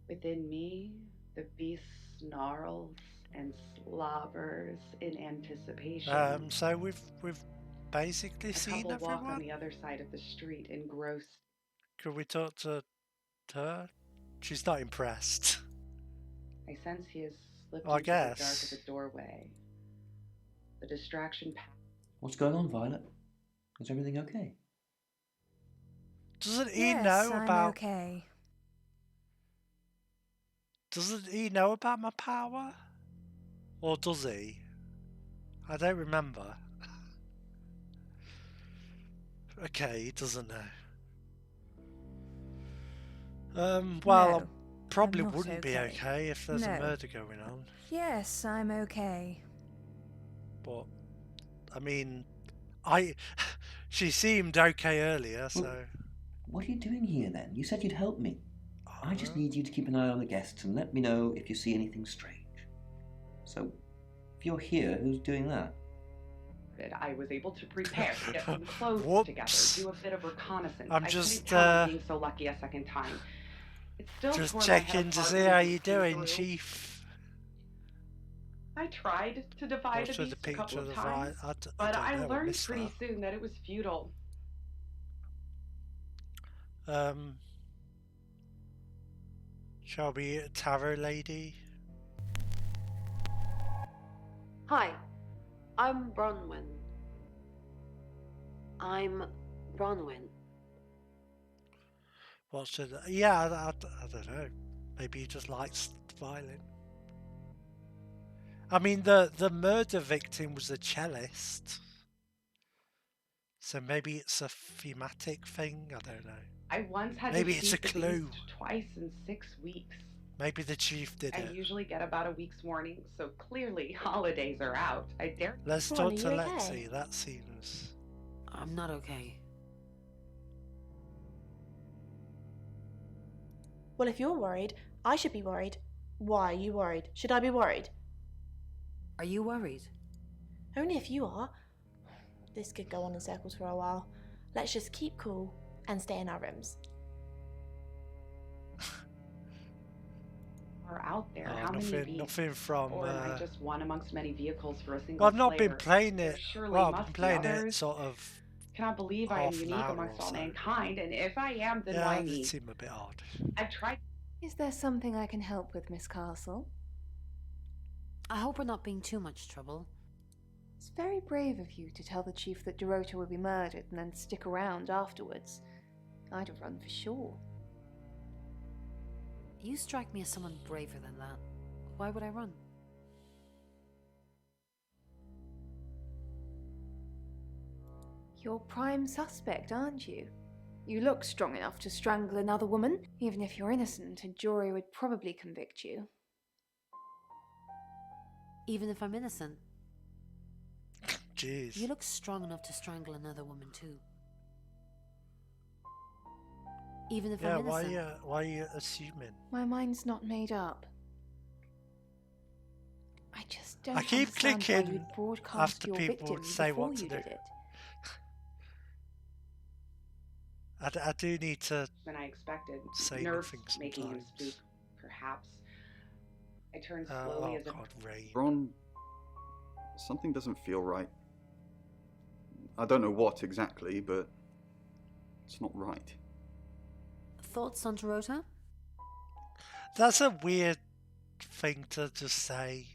Within me, the beast snarls and slobbers in anticipation. So we've basically seen couple everyone. Walk on the other side of the street, engrossed. Could we talk to her? She's not impressed. I sense he has slipped I into guess. the dark of the doorway. The distraction. What's going on, Violet? Is everything okay? Doesn't he Yes, know I'm about? okay. Doesn't he know about my power? Or does he? I don't remember. Okay, he doesn't know. Well, No, I probably I'm not wouldn't be okay if there's a No. murder going on. Yes, I'm okay. But, I mean, she seemed okay earlier, so... Well, what are you doing here then? You said you'd help me. I just need you to keep an eye on the guests and let me know if you see anything strange. So, if you're here, who's doing that? I was able to prepare, get some clothes together, do a bit of reconnaissance. I'm I just, couldn't count on being so lucky a second time. It's still just tore my head checking to apart see when how it you came doing, through. Chief. I tried to divide What's the with the beast a couple picture of of the times, but don't I know, learned missed pretty soon that it was futile. that. Shall we, tarot lady? Hi, I'm Bronwyn. What should? Yeah, I don't know. Maybe he just likes violin. I mean, the murder victim was a cellist, so maybe it's a thematic thing. I don't know. I once had Maybe to it's a shoot the clue. beast twice in 6 weeks. Maybe the chief did I it. usually get about a week's warning, so clearly holidays are out. I dare. Let's Ron, talk are to you Lexi. okay? That seems. I'm not okay. Well, if you're worried, I should be worried. Why are you worried? Should I be worried? Are you worried? Only if you are. This could go on in circles for a while. Let's just keep cool and stay in our rooms. Are out there. Oh, How many nothing, beasts? nothing from. Or am I just one amongst many vehicles for a single Well, I've not been slayer? playing There it. surely Well, I've must been be playing it others. sort of. Cannot believe I am half an unique hour amongst or all so. mankind, and if I am, then Yeah, why it me? seemed a bit odd. I've tried. Is there something I can help with, Miss Castle? I hope we're not being too much trouble. It's very brave of you to tell the chief that Dorota will be murdered and then stick around afterwards. I'd have run for sure. You strike me as someone braver than that. Why would I run? You're prime suspect, aren't you? You look strong enough to strangle another woman. Even if you're innocent, a jury would probably convict you. Even if I'm innocent? Jeez. You look strong enough to strangle another woman too. Even if Yeah, I'm innocent. why are you assuming? My mind's not made up. I just don't I keep understand why clicking you'd broadcast after your people victims say before what to you do. did it. I do need to Than I expected. say Nerves nothing making him sometimes. speak, perhaps. I turned slowly Oh as if God, Rain. Ron, something doesn't feel right. I don't know what exactly, but it's not right. Thoughts on Dorota? That's a weird thing to just say.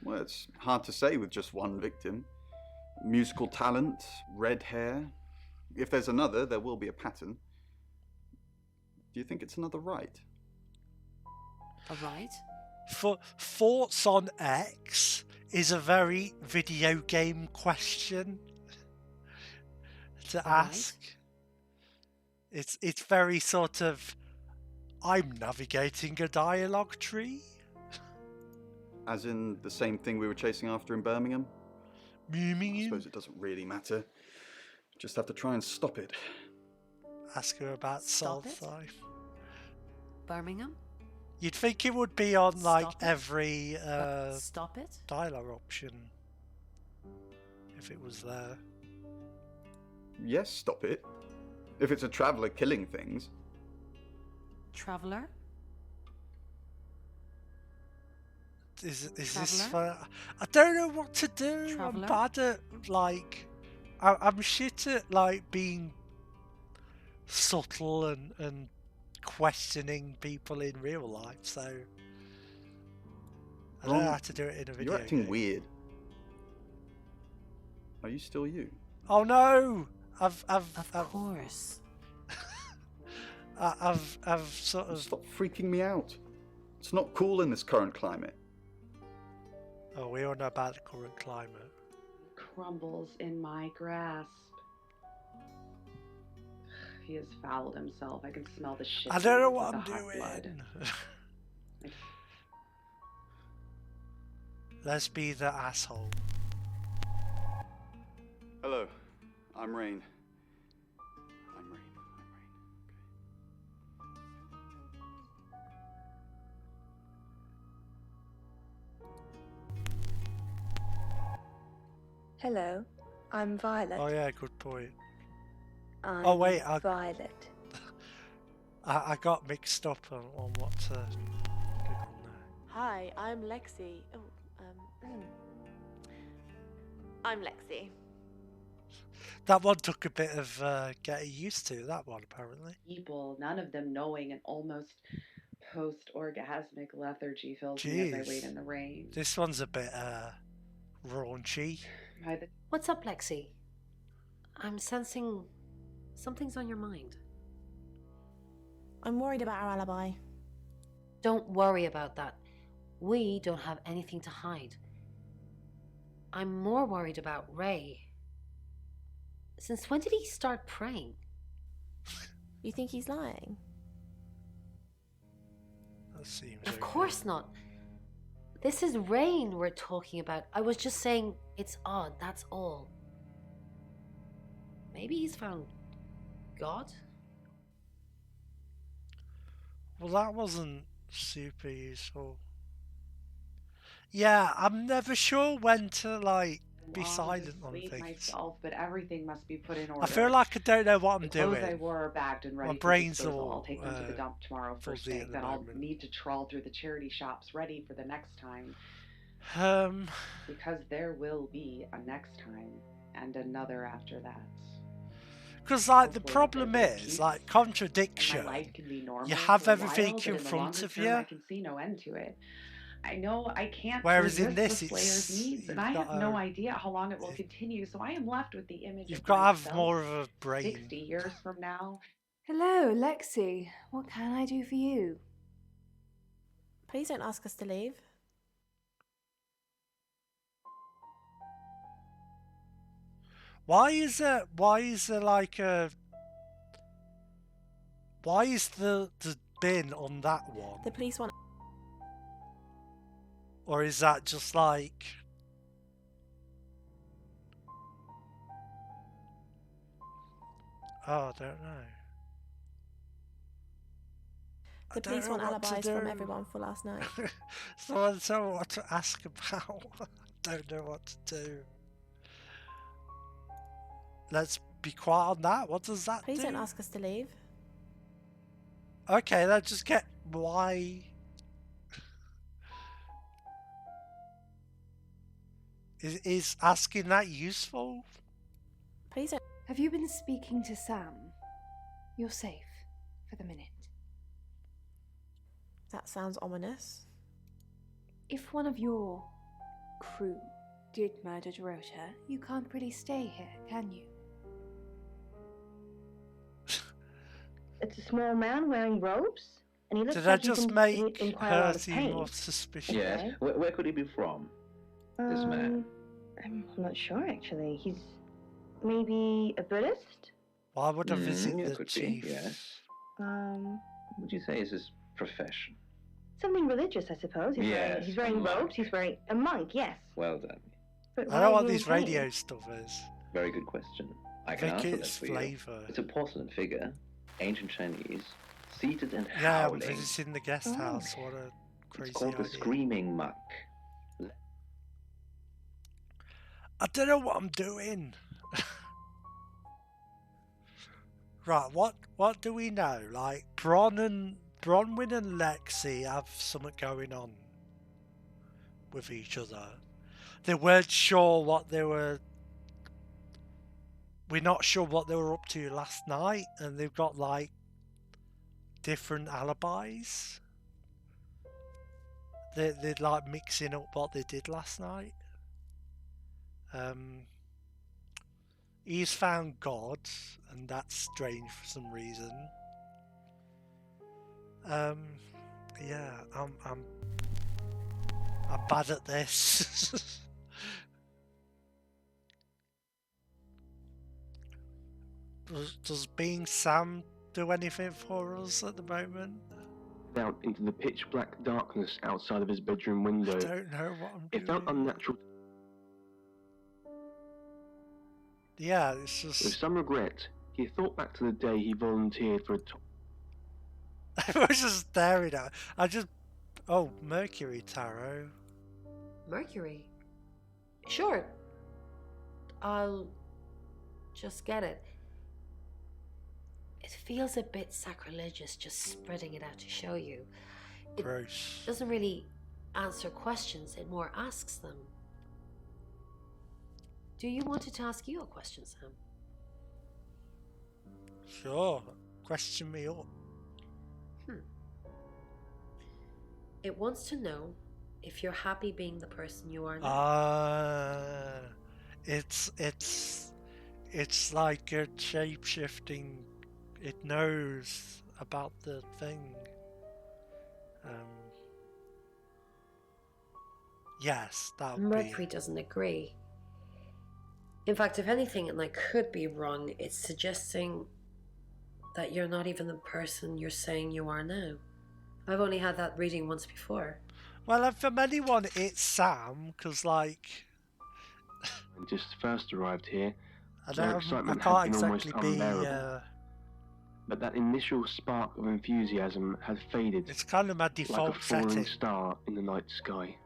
Well, it's hard to say with just one victim. Musical talent, red hair. If there's another, there will be a pattern. Do you think it's another right? A right? For thoughts on X is a very video game question. to ask. It's very sort of, I'm navigating a dialogue tree. As in the same thing we were chasing after in Birmingham? I suppose it doesn't really matter. Just have to try and stop it. Ask her about Salsai. Birmingham? You'd think it would be on like every Stop it? dialogue option if it was there. Yes, stop it. If it's a traveller killing things. Traveller? Is this for... I don't know what to do. Traveller? I'm bad at, like... I'm shit at, like, being subtle and questioning people in real life, so... I don't know how to do it in a video You're acting game. weird. Are you still you? Oh no! Of course. I've sort of... Stop freaking me out. It's not cool in this current climate. Oh, we all know about the current climate. Crumbles in my grasp. He has fouled himself. I can smell the shit. I don't know with what the I'm hot doing. blood. Let's be the asshole. Hello, I'm Rain. I'm Rain. Hello, I'm Violet. Oh yeah, good point. I'm Oh wait, Violet. I got mixed up on what to click on there. Hi, I'm Lexi. I'm Lexi. That one took a bit of getting used to, that one, apparently. People, none of them knowing an almost post-orgasmic lethargy fills me as I wait in the rain. This one's a bit raunchy. What's up, Lexi? I'm sensing something's on your mind. I'm worried about our alibi. Don't worry about that. We don't have anything to hide. I'm more worried about Ray. Since when did he start praying? You think he's lying? That seems Of course not. This is Rain we're talking about. I was just saying it's odd, that's all. Maybe he's found God? Well, that wasn't super useful. Yeah, I'm never sure when to, like, be silent on things. Myself, but everything must be put in order. I feel like I don't know what I'm doing. The clothes I wore are bagged and ready My for brain's disposal. all I'll take them to the dump tomorrow first thing. Then I'll need to trawl through the charity shops ready for the next time. Because there will be a next time and another after that. Because, like, the problem is, like, Contradiction, you have everything in front of you. I can see no end to it. I know I can't Whereas in resist this, the Slayer's needs, and I have no idea how long it will continue, so I am left with the image You've of got to have myself more of a brain. 60 years from now. Hello, Lexi. What can I do for you? Please don't ask us to leave. Why is there like a... Why is the bin on that one? The police want... Or is that just like... Oh, I don't know. The police want alibis from everyone for last night. So I don't know what to ask about. I don't know what to do. Let's be quiet on that. What does that do? Please don't ask us to leave. Okay, let's just get... Why... Is asking that useful? Please don't... Have you been speaking to Sam? You're safe for the minute. That sounds ominous. If one of your crew did murder Dorota, you can't really stay here, can you? It's a small man wearing robes, and he looks Did like I just make her seem more suspicious? Yes. Where could he be from? This man. I'm not sure actually. He's Maybe a Buddhist? Why would I visit the could chief? Be, yes. What would you say is his profession? Something religious, I suppose. He's wearing robes. He's wearing a monk. Yes. Well done. But I don't know what these radio stuff is. Very good question. I can answer that for you. It's a porcelain figure, ancient Chinese, seated and howling. Yeah, I'm visiting the guest house. What a crazy It's called idea. the Screaming Monk. I don't know what I'm doing. Right, what do we know? Like Bronwyn and Lexi have something going on with each other. They weren't sure what they were. We're not sure what they were up to last night, and they've got like different alibis. They're like mixing up what they did last night. He's found God, and that's strange for some reason. Yeah, I'm bad at this. Does being Sam do anything for us at the moment? Out into the pitch black darkness outside of his bedroom window. I don't know what I'm doing. It felt unnatural. Yeah, it's just... With some regret, he thought back to the day he volunteered for a I was just staring at it. Oh, Mercury Tarot. Mercury? Sure. I'll just get it. It feels a bit sacrilegious just spreading it out to show you. It Gross. doesn't really answer questions, it more asks them. Do you want it to ask you a question, Sam? Sure. Question me up. It wants to know if you're happy being the person you are now. It's like a shape-shifting. It knows about the thing. Yes, that would be. Mercury doesn't agree. In fact, if anything, and I could be wrong, it's suggesting that you're not even the person you're saying you are now. I've only had that reading once before. Well, from anyone, it's Sam, because, like... When just first arrived here, I their excitement can't had been almost exactly be... unbearable. But that initial spark of enthusiasm had faded. It's kind of my default like a falling setting. star in the night sky.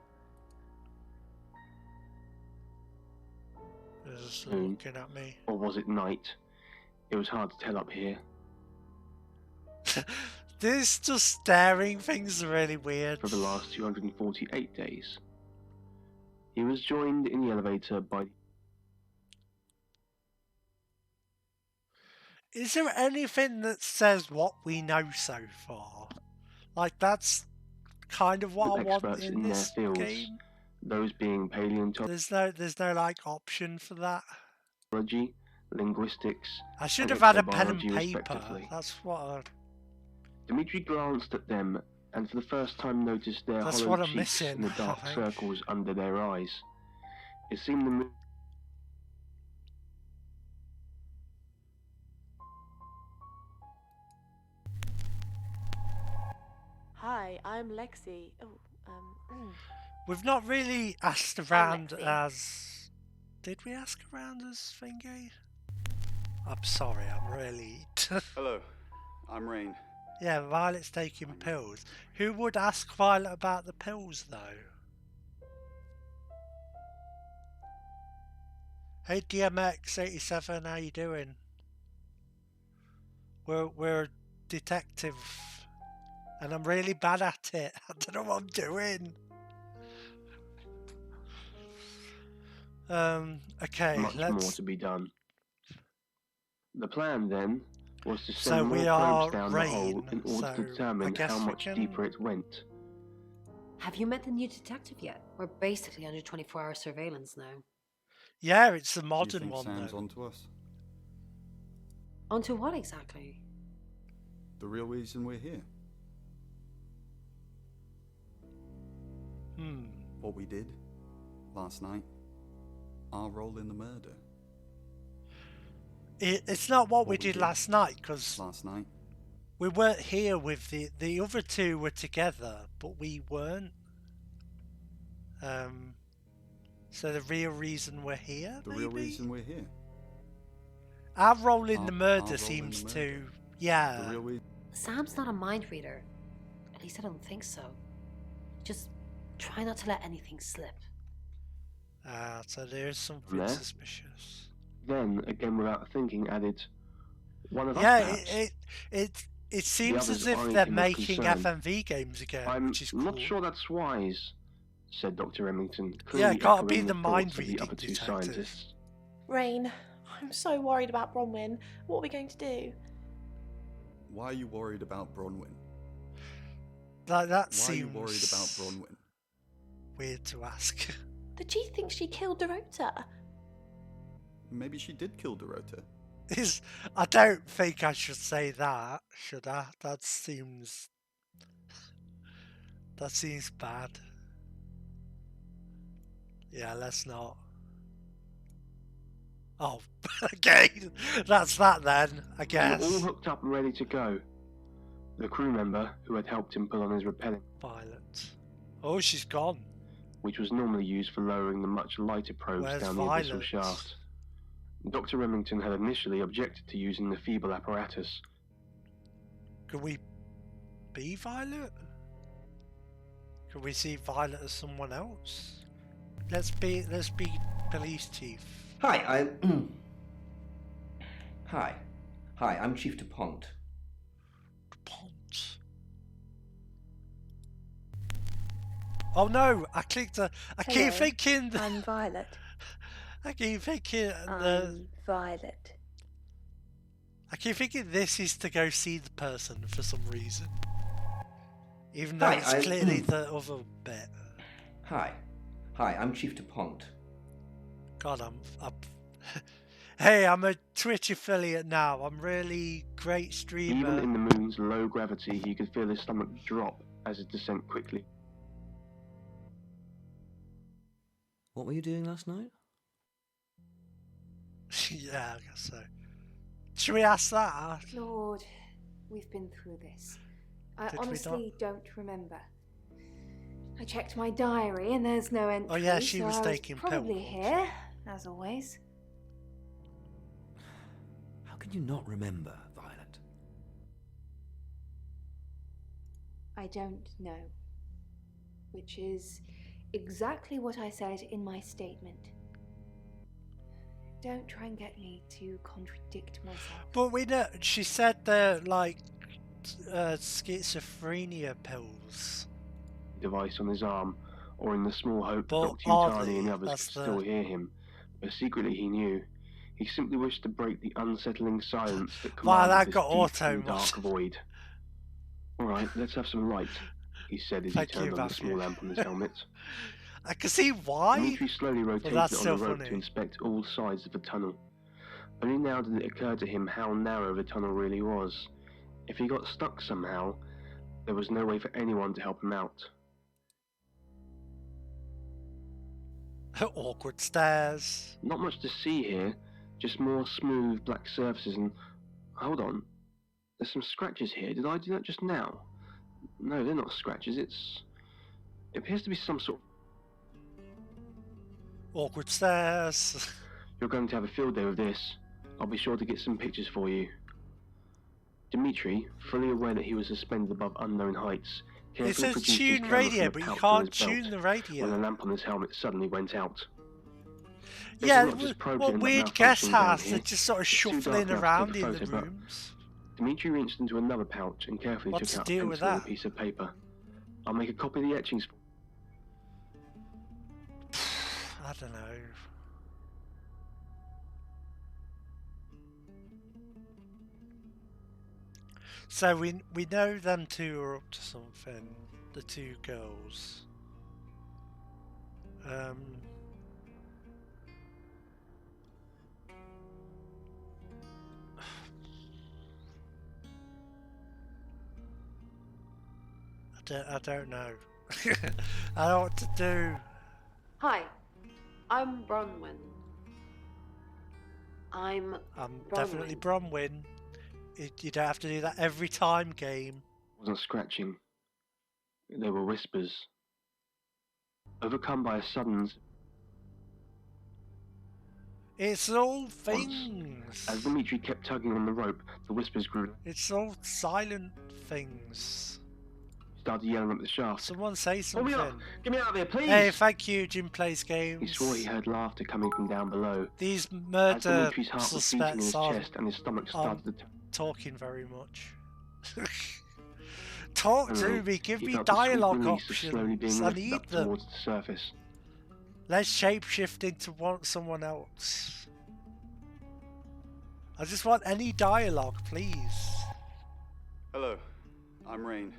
Just looking at me. Or was it night? It was hard to tell up here. This just staring things are really weird. For the last 248 days. He was joined in the elevator by... Is there anything that says what we know so far? Like, that's kind of what I want in this game. Those being paleontology, there's no like option for that. Linguistics. I should have had a pen and paper. That's what I... Dimitri glanced at them and for the first time noticed their hollow cheeks and the dark circles under their eyes. It seemed the Hi, I'm Lexi. We've not really asked around as... Did we ask around as Thingy? I'm sorry, I'm really... Hello, I'm Rain. Yeah, Violet's taking pills. Who would ask Violet about the pills, though? Hey, DMX87, how you doing? We're a detective, and I'm really bad at it. I don't know what I'm doing. Okay, much more to be done. The plan then was to So send we more are probes down the hole in order to I determine guess how we much can- deeper it went. Have you met the new detective yet? We're basically under 24-hour surveillance now. Yeah, it's the Do you modern think one, Sam's though. onto us? Onto what exactly? The real reason we're here. What we did last night. Our role in the murder. It's not what we did last night, because last night we weren't here with the other two were together, but we weren't. So the real reason we're here, the real reason we're here. Our role in the murder seems to, yeah. The real Sam's not a mind reader. At least I don't think so. Just try not to let anything slip. So there is something suspicious. Then, again without thinking, added, one of us Yeah, perhaps. it seems as if they're making FMV games again, which is cool. I'm not sure that's wise, said Dr. Remington. Yeah, it can't be the thoughts mind of the reading other two detective. scientists. Rain, I'm so worried about Bronwyn. What are we going to do? Why are you worried about Bronwyn? That Why seems are you worried about Bronwyn? Weird to ask. The chief thinks she killed Dorota. Maybe she did kill Dorota. I don't think I should say that, should I? That seems bad. Yeah, let's not. Oh, again, that's that then, I guess. They were all hooked up and ready to go. The crew member who had helped him put on his repelling, Violet. Oh, she's gone. which was normally used for lowering the much lighter probes Where's down the Violet? abyssal shaft. Dr. Remington had initially objected to using the feeble apparatus. Could we be Violet? Could we see Violet as someone else? Let's be police chief. Hi, Hi, I'm Chief DuPont. DuPont. Oh no! I clicked. I keep thinking. I'm Violet. I keep thinking. I'm Violet. I keep thinking this is to go see the person for some reason, even though Hi, it's clearly the other bit. Hi, I'm Chief DuPont. God, I'm Hey, I'm a Twitch affiliate now. I'm really great streamer. Even in the moon's low gravity, he could feel his stomach drop as his descent quickly. What were you doing last night? Yeah, I guess so. Should we ask that? Lord, we've been through this. I Did we honestly don't remember. I checked my diary and there's no entry. Oh yeah, she so was I taking probably pills. here, as always. How can you not remember, Violet? I don't know. Which is exactly what I said in my statement. Don't try and get me to contradict myself. But we know she said they're like schizophrenia pills. Device on his arm, or in the small hope that But Dr. are Utani they? and others That's could still hear him. But secretly he knew. He simply wished to break the unsettling silence that Wow, commanded that this got deep auto and dark void. Alright, let's have some light, he said as Thank he turned you, on the small Matthew. lamp on his helmet. I can see why. Dimitri slowly rotated that's it on so the rope funny. to inspect all sides of the tunnel. Only now did it occur to him how narrow the tunnel really was. If he got stuck somehow, there was no way for anyone to help him out. Awkward stairs. Not much to see here, just more smooth black surfaces and... Hold on, there's some scratches here. Did I do that just now? No, they're not scratches, it appears to be some sort of... Awkward stairs. You're going to have a field day with this. I'll be sure to get some pictures for you. Dimitri, fully aware that he was suspended above unknown heights, It carefully says produced his tune camera radio, from a but you pouch in can't his belt tune the when the radio. lamp on his helmet suddenly went out. Yeah, Not just probes what end up weird guest malfunctioning down house? here. They're just sort of It's too shuffling dark enough to around take a in the photo, but rooms. Dimitri reached into another pouch and carefully What's took the out a deal with pencil and a that? piece of paper. I'll make a copy of the etchings. I don't know. So we know them two are up to something. The two girls. I don't know. I don't know what to do. Hi, I'm Bronwyn. I'm definitely Bronwyn. You don't have to do that every time, game. It wasn't scratching. There were whispers. Overcome by a sudden... It's all things. As Dimitri kept tugging on the rope, the whispers grew. It's all silent things. He started yelling up the shaft. Someone say something. Get me out of here, please! Hey, thank you, Jim Plays Games. He swore he heard laughter coming from down below. These murder Dimitri's heart was beating in his chest and his stomach started to... talking very much. Talk to me, give me dialogue options. I need them. Towards the surface. Let's shapeshift into someone else. I just want any dialogue, please. Hello, I'm Rain.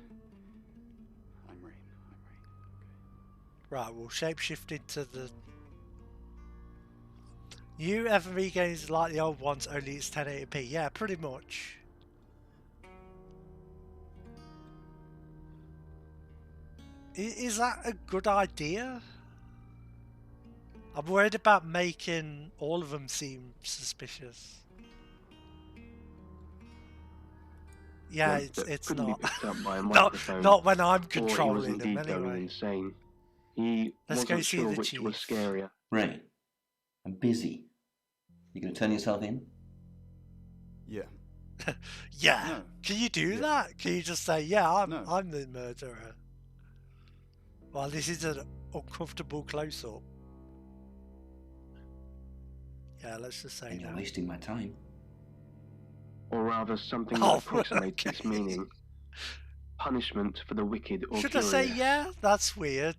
Right, we'll shapeshift into the... New FMV games like the old ones, only it's 1080p. Yeah, pretty much. Is that a good idea? I'm worried about making all of them seem suspicious. Yeah, it's not. Not when I'm controlling them anyway. Insane. He Let's go see sure the which chief. was scarier. Ray, I'm busy. You gonna turn yourself in? Yeah. Yeah. No. Can you do that? Can you just say, yeah, I'm the murderer? Well, this is an uncomfortable close-up. Yeah, let's just say And you're that. wasting my time. Or rather, something that approximates its meaning. Punishment for the wicked or Should curious. I say yeah? That's weird.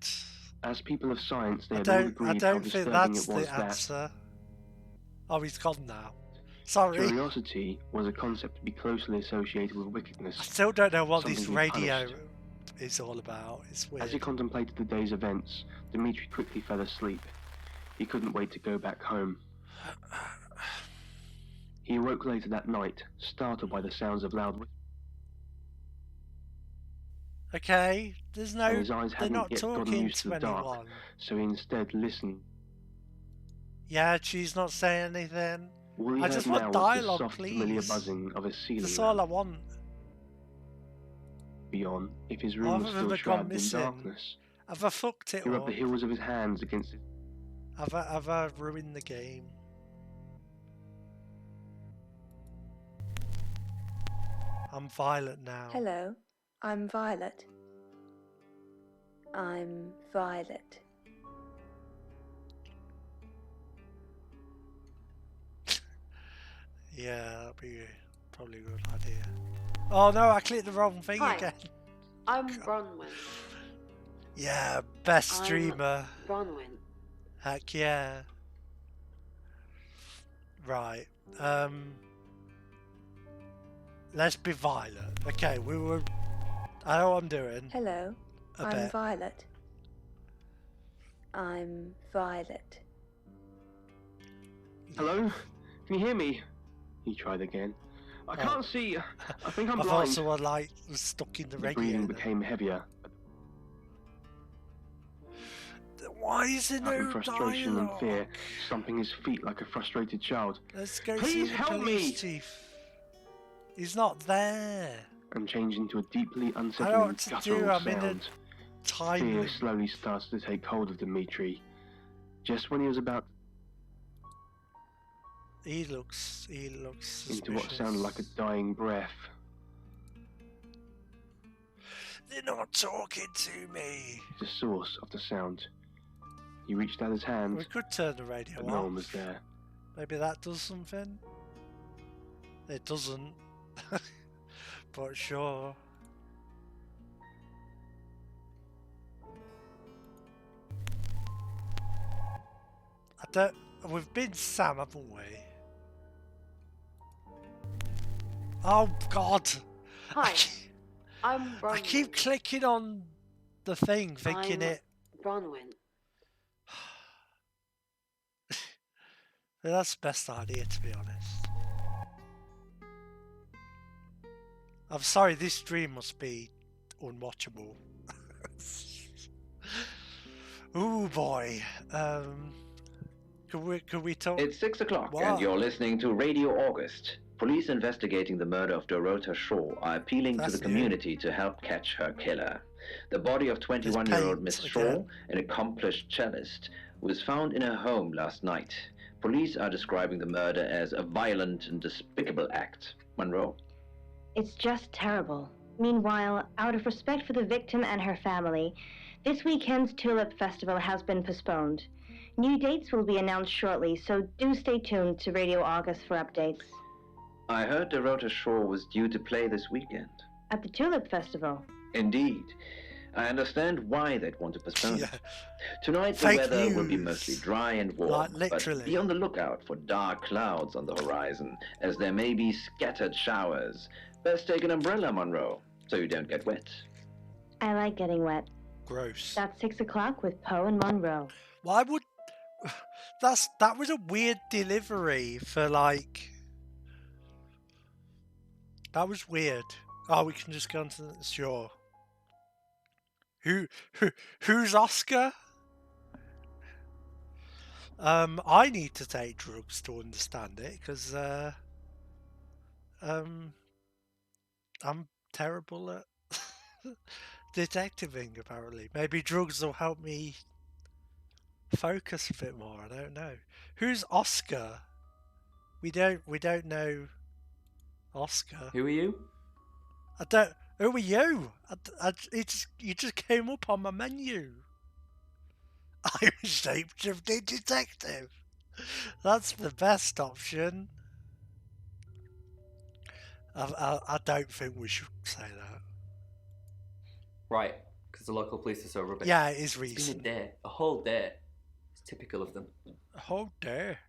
As people of science, they I had all don't agreed how think disturbing that's it was the that answer. Oh, he's gone now. Sorry. curiosity was a concept to be closely associated with wickedness. I still don't know what this something to be radio punished. is all about. It's weird. As he contemplated the day's events, Dimitri quickly fell asleep. He couldn't wait to go back home. He awoke later that night, startled by the sounds of loud whispers. Okay, there's no. And his eyes They're hadn't not yet gotten talking used to to the dark, anyone. so he instead listened. Yeah, she's not saying anything. All he I heard just now want was the dialogue, soft, familiar please. buzzing of a ceiling That's all I lamp. want. Beyond, if his room All was of them still have gone shrouded in missing. darkness. Have I fucked it He rubbed up? the heels of his hands against it. Have I ruined the game? I'm Violet now. Hello, I'm Violet. I'm Violet. Yeah, that'd be probably a good idea. Oh no, I clicked the wrong thing Hi. again. I'm Bronwyn. Yeah, best I'm streamer. Bronwyn. Heck yeah. Right. Let's be Violet. Okay, we were. I know what I'm doing. Hello, A I'm bit. Violet. I'm Violet. Hello? Can you hear me? He tried again. I can't see. I think I'm I thought blind. someone like was stuck in the The radio. breathing became heavier. Why is there In no frustration and dialogue? fear, stomping his feet like a frustrated child. Let's go Please see the help police me! chief. He's not there. And changed into a deeply I don't know unsettling what to do. guttural I'm in a sound. time. Fear slowly started to take hold of Dimitri. Just when he was about He looks suspicious. into what sounded like a dying breath, They're not talking to me. the source of the sound. He reached out his hand, We could turn the radio but off. no one was there. Maybe that does something. It doesn't. But sure. I don't. We've been Sam, haven't we? Oh God! Hi, I'm Bronwyn. I keep clicking on the thing, thinking I'm it. Bronwyn. That's the best idea, to be honest. I'm sorry, this stream must be unwatchable. Ooh boy. Could we talk? It's 6 o'clock, What? and you're listening to Radio August. Police investigating the murder of Dorota Shaw are appealing to the community to help catch her killer. The body of 21-year-old Miss Shaw, an accomplished cellist, was found in her home last night. Police are describing the murder as a violent and despicable act. Monroe? It's just terrible. Meanwhile, out of respect for the victim and her family, this weekend's Tulip Festival has been postponed. New dates will be announced shortly, so do stay tuned to Radio August for updates. I heard Dorota Shaw was due to play this weekend. At the Tulip Festival? Indeed. I understand why they'd want to postpone it. Tonight the weather will be mostly dry and warm, but be on the lookout for dark clouds on the horizon, as there may be scattered showers. Best take an umbrella, Monroe, so you don't get wet. I like getting wet. Gross. That's 6 o'clock with Poe and Monroe. Why would... That was a weird delivery for, like... That was weird. Oh, we can just go into the... Sure. Who's Oscar? I need to take drugs to understand it, because I'm terrible at detectiving, apparently. Maybe drugs will help me focus a bit more. I don't know. Who's Oscar? We don't know Oscar. Who are you? I don't. Who are you? You just came up on my menu. I'm a shapeshifting detective. That's the best option. I don't think we should say that. Right, because the local police are so rubbish. Yeah, it is It's recent. been a whole day. It's typical of them. A whole day?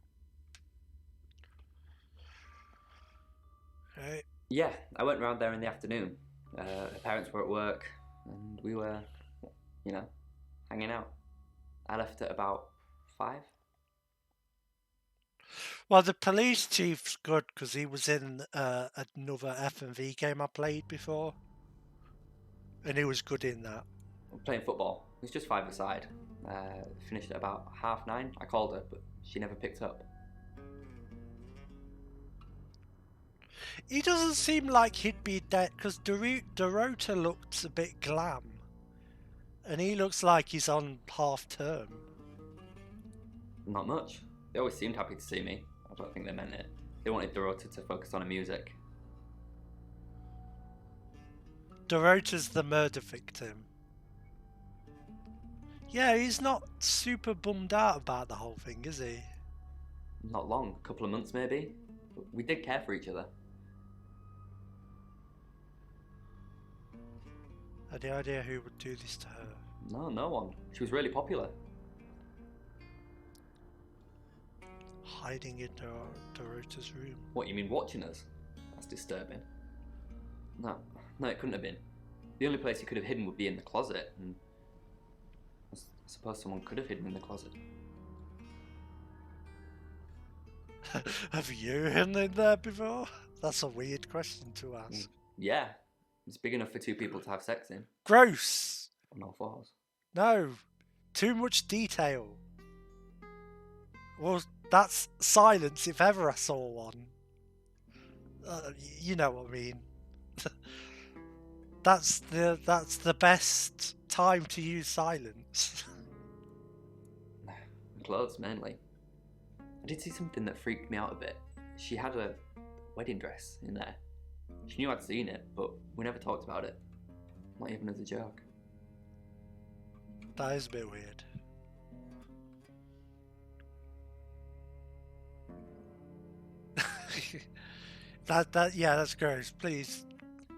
Right. Yeah, I went round there in the afternoon. Her parents were at work, and we were, hanging out. I left at about 5. Well, the police chief's good because he was in another F&V game I played before, and he was good in that. I'm playing football. It was just 5-a-side. Finished at about 9:30. I called her, but she never picked up. He doesn't seem like he'd be dead because Dorota looks a bit glam, and he looks like he's on half term. Not much. They always seemed happy to see me. I don't think they meant it. They wanted Dorota to focus on her music. Dorota's the murder victim. Yeah, he's not super bummed out about the whole thing, is he? Not long, a couple of months maybe. But we did care for each other. Any idea who would do this to her? No one. She was really popular. Hiding in Dorota's room. What, you mean watching us? That's disturbing. No, it couldn't have been. The only place he could have hidden would be in the closet, and I suppose someone could have hidden in the closet. Have you hidden in there before? That's a weird question to ask. Yeah, it's big enough for 2 people to have sex in. Gross! On all 4s. No, too much detail. Well, that's silence if ever I saw one. You know what I mean. That's the best time to use silence. Clothes, mainly. I did see something that freaked me out a bit. She had a wedding dress in there. She knew I'd seen it, but we never talked about it. Not even as a joke. That is a bit weird. Yeah, that's gross. Please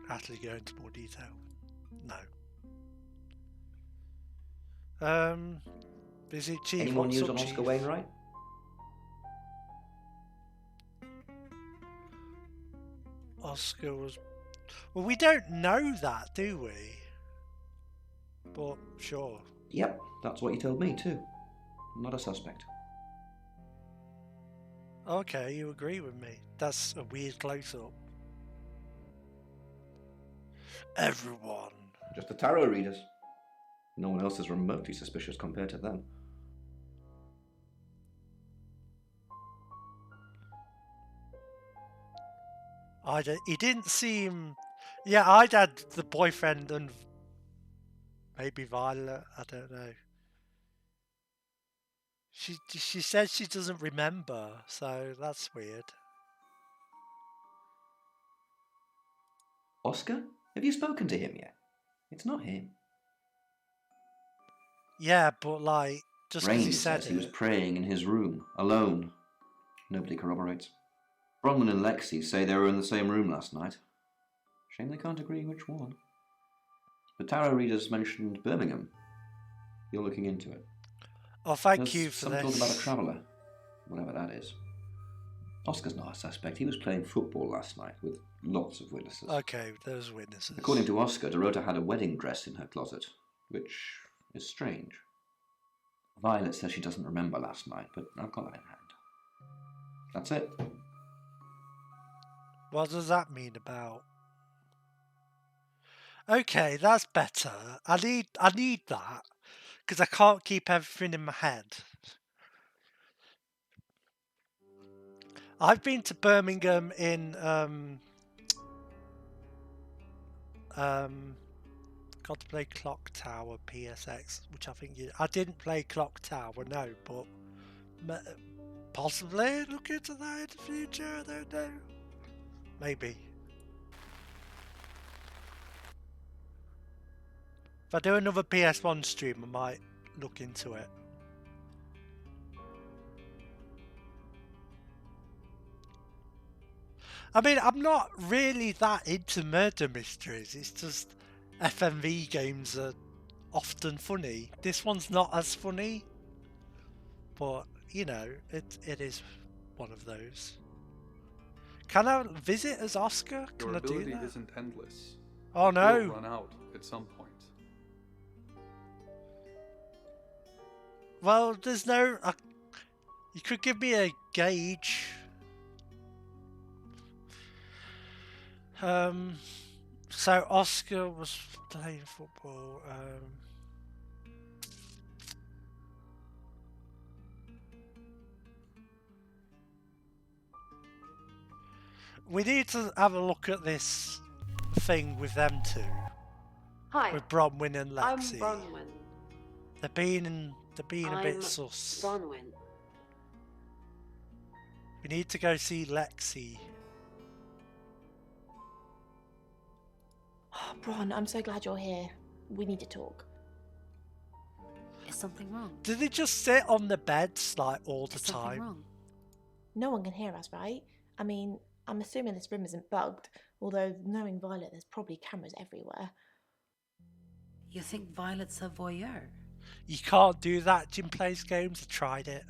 actually go into more detail. No. Is it Chief? Any more news on Oscar Wainwright? Oscar was... Well, we don't know that, do we? But, sure. Yep, that's what you told me too. Not a suspect. Okay, you agree with me. That's a weird close-up. Everyone. Just the tarot readers. No one else is remotely suspicious compared to them. He didn't seem... Yeah, I'd had the boyfriend and maybe Violet, I don't know. She said she doesn't remember, so that's weird. Oscar? Have you spoken to him yet? It's not him. Yeah, but like, just because he said says he was praying in his room, alone. Nobody corroborates. Bronwyn and Lexi say they were in the same room last night. Shame they can't agree which one. The tarot readers mentioned Birmingham. You're looking into it. Oh, thank you for this. Some talk about a traveller, whatever that is. Oscar's not a suspect. He was playing football last night with lots of witnesses. Okay, there's witnesses. According to Oscar, Dorota had a wedding dress in her closet, which is strange. Violet says she doesn't remember last night, but I've got that in hand. That's it. What does that mean about... Okay, that's better. I need that, because I can't keep everything in my head. I've been to Birmingham in got to play Clock Tower PSX, which I think I didn't play Clock Tower, no, but possibly look into that in the future. I don't know. Maybe. If I do another PS1 stream, I might look into it. I mean, I'm not really that into murder mysteries. It's just FMV games are often funny. This one's not as funny, but you know, it is one of those. Can I visit as Oscar? Can Your I do that? ability isn't endless. Oh no! It will run out at some point. Well, there's no... you could give me a gauge. So Oscar was playing football. We need to have a look at this thing with them two. Hi. With Bronwyn and Lexi. I'm Bronwyn. They're being a bit sus. Bronwyn. We need to go see Lexi. Oh, Bron, I'm so glad you're here. We need to talk. Is something wrong? Do they just sit on the beds like all the time? Wrong? No one can hear us, right? I mean, I'm assuming this room isn't bugged, although knowing Violet, there's probably cameras everywhere. You think Violet's a voyeur? You can't do that. Jim plays games. I tried it.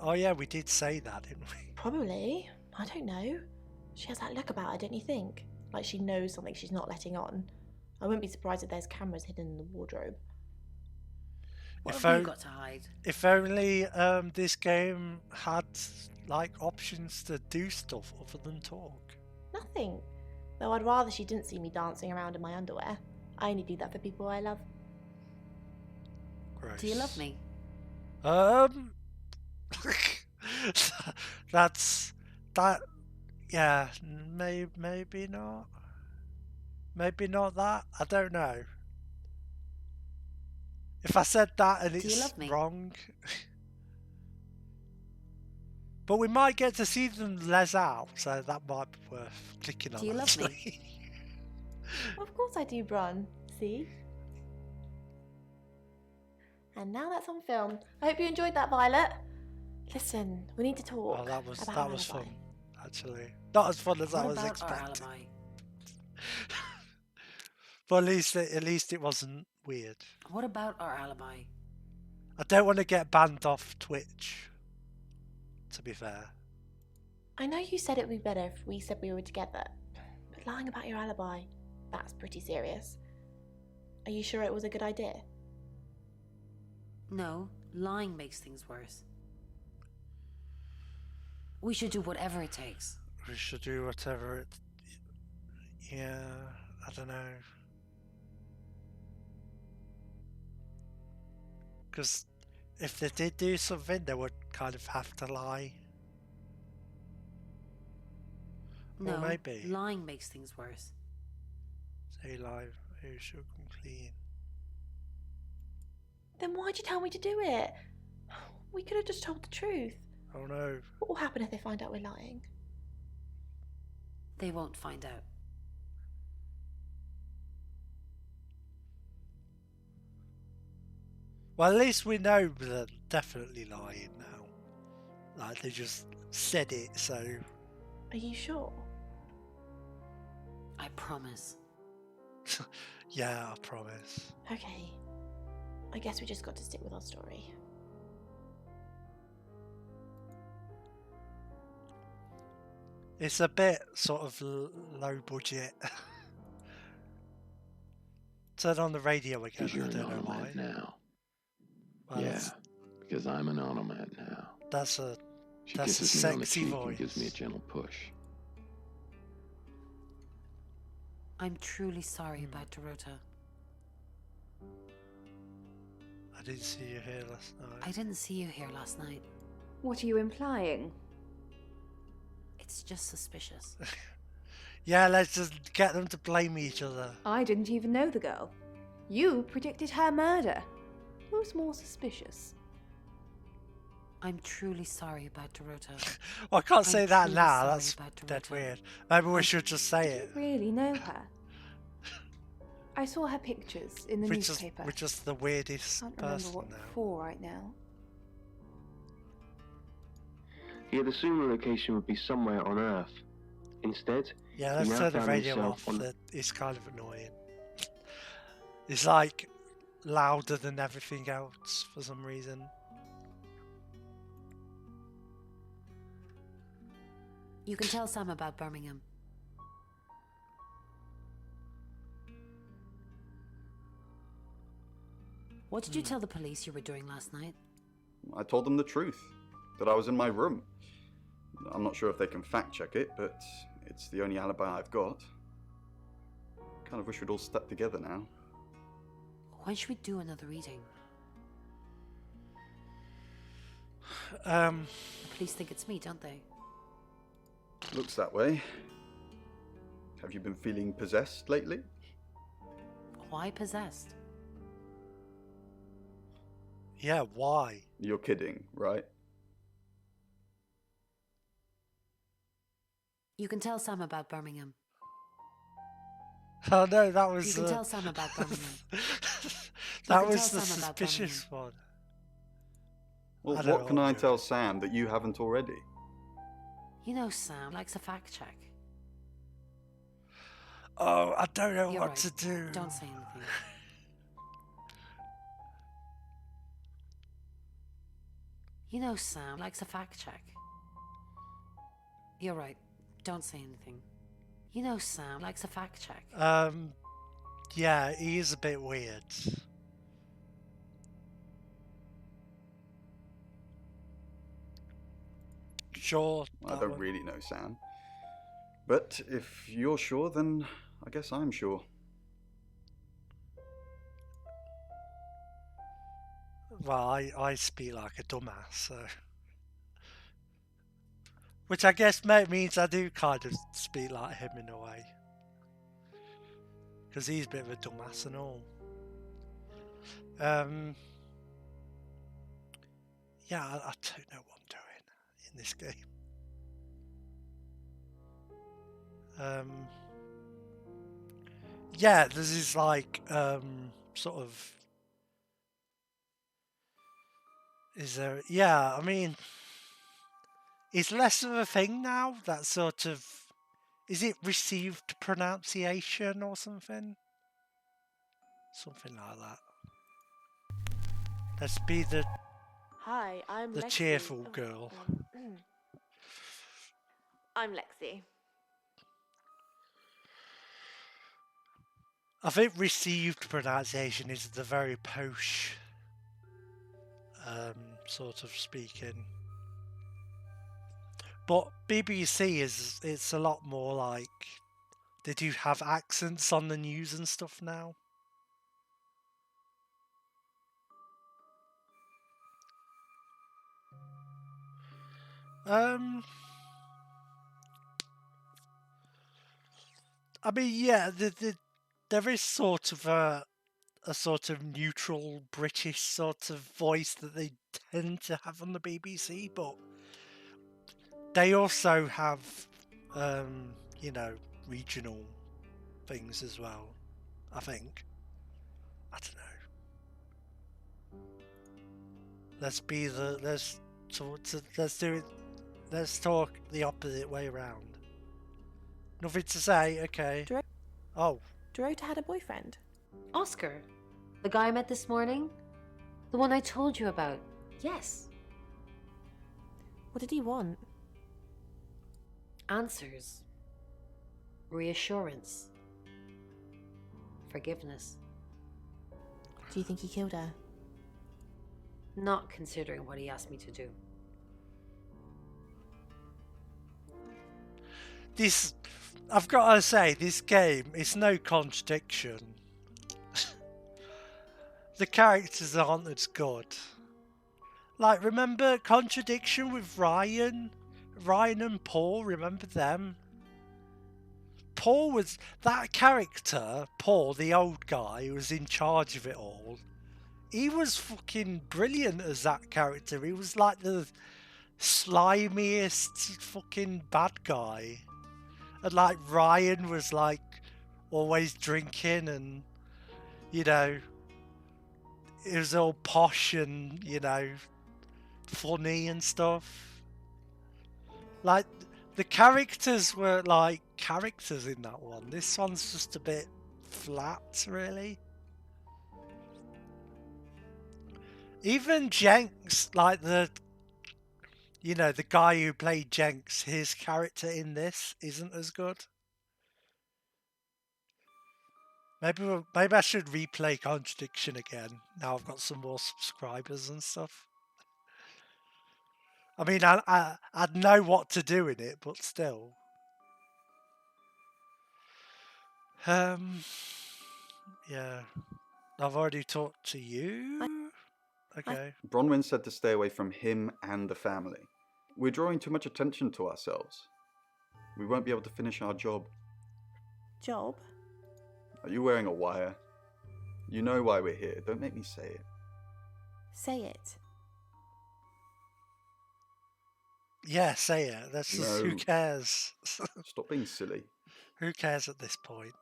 Oh yeah, we did say that, didn't we? Probably. I don't know. She has that look about her, don't you think? Like she knows something she's not letting on. I wouldn't be surprised if there's cameras hidden in the wardrobe. What have we got to hide? If only this game had like options to do stuff other than talk. Nothing. Though I'd rather she didn't see me dancing around in my underwear. I only do that for people I love. Gross. Do you love me? That. Yeah, maybe not. Maybe not that. I don't know. If I said that and it's wrong. But we might get to see them les out, so that might be worth clicking on. Do you love me? Of course I do, Bron. See? And now that's on film. I hope you enjoyed that, Violet. Listen, we need to talk. Oh, that was about fun, actually. Not as fun as I was expecting. Alibi? But at least it wasn't weird. What about our alibi? I don't want to get banned off Twitch, to be fair. I know you said it would be better if we said we were together, but lying about your alibi, that's pretty serious. Are you sure it was a good idea? No, lying makes things worse. We should do whatever it takes. We should do whatever it... Yeah, I don't know. Because if they did do something, they would kind of have to lie. No, or maybe lying makes things worse. say lie, who should come clean. Then why'd you tell me to do it? We could have just told the truth. Oh no. What will happen if they find out we're lying? They won't find out. Well, at least we know they're definitely lying now. Like, they just said it, so... Are you sure? I promise. Yeah, I promise. Okay. I guess we just got to stick with our story. It's a bit sort of low budget. Turn on the radio again. Because you're I an don't know why. automat now. Well, Yeah, because I'm an automat now. That's a She that's a kisses me on the sexy cheek voice. and gives me a gentle push. I'm truly sorry about Dorota. I didn't see you here last night. I didn't see you here last night. What are you implying? It's just suspicious. Yeah, let's just get them to blame each other. I didn't even know the girl. You predicted her murder. Who's more suspicious? I'm truly sorry about Dorota. Well, I can't say that truly now. sorry That's about dead Dorota. weird. Maybe we should just say Did it. you really know her? I saw her pictures in the newspaper. We're just the weirdest Can't remember person what now. for right now. He had assumed the location would be somewhere on Earth. Instead, Yeah, he let's now turn the found radio himself off. on It's kind of annoying. It's like louder than everything else for some reason. You can tell Sam about Birmingham. What did you tell the police you were doing last night? I told them the truth, that I was in my room. I'm not sure if they can fact check it, but it's the only alibi I've got. Kind of wish we'd all stuck together now. When should we do another reading? The police think it's me, don't they? Looks that way. Have you been feeling possessed lately? Why possessed? Yeah, why? You're kidding, right? You can tell Sam about Birmingham. Oh no, that was. You can tell Sam about Birmingham. That can was tell the Sam about suspicious one. Well, I don't what can know I what to tell Sam that you haven't already? You know Sam likes a fact check. Oh, I don't know You're what right. to do. Don't say anything. You know Sam likes a fact check. You're right. Don't say anything. You know Sam likes a fact check. Yeah, he is a bit weird. Sure. I that don't one. really know Sam. But if you're sure, then I guess I'm sure. Well, I speak like a dumbass, so. Which I guess means I do kind of speak like him in a way. Because he's a bit of a dumbass and all. Yeah, I don't know what I'm doing in this game. Yeah, this is like, sort of... Is there... Yeah, I mean... It's less of a thing now, that sort of... Is it received pronunciation or something? Something like that. Let's be the Hi, I'm the Lexi. cheerful girl. I'm Lexi. I think received pronunciation is the very posh sort of speaking. But BBC it's a lot more like they do have accents on the news and stuff now. I mean, yeah, there is sort of a sort of neutral British sort of voice that they tend to have on the BBC, but they also have, you know, regional things as well, I think. I don't know. Let's talk the opposite way around. Nothing to say, okay. Oh. Dorota had a boyfriend? Oscar. The guy I met this morning? The one I told you about. Yes. What did he want? Answers. Reassurance. Forgiveness. Do you think he killed her? Not considering what he asked me to do. I've got to say, this game is no contradiction. The characters aren't as good. Like, remember Contradiction with Ryan? Ryan and Paul, remember them? Paul was... That character, Paul, the old guy who was in charge of it all, he was fucking brilliant as that character. He was like the slimiest fucking bad guy. And like Ryan was like always drinking and, you know, it was all posh and, you know, funny and stuff. Like, the characters were like characters in that one. This one's just a bit flat, really. Even Jenks, like the, you know, the guy who played Jenks, his character in this isn't as good. Maybe I should replay Contradiction again. Now I've got some more subscribers and stuff. I mean, I'd know what to do in it, but still. Yeah. I've already talked to you. Okay. Bronwyn said to stay away from him and the family. We're drawing too much attention to ourselves. We won't be able to finish our job. Job? Are you wearing a wire? You know why we're here. Don't make me say it. Say it. Yeah, say it. That's just, who cares? Stop being silly. Who cares at this point?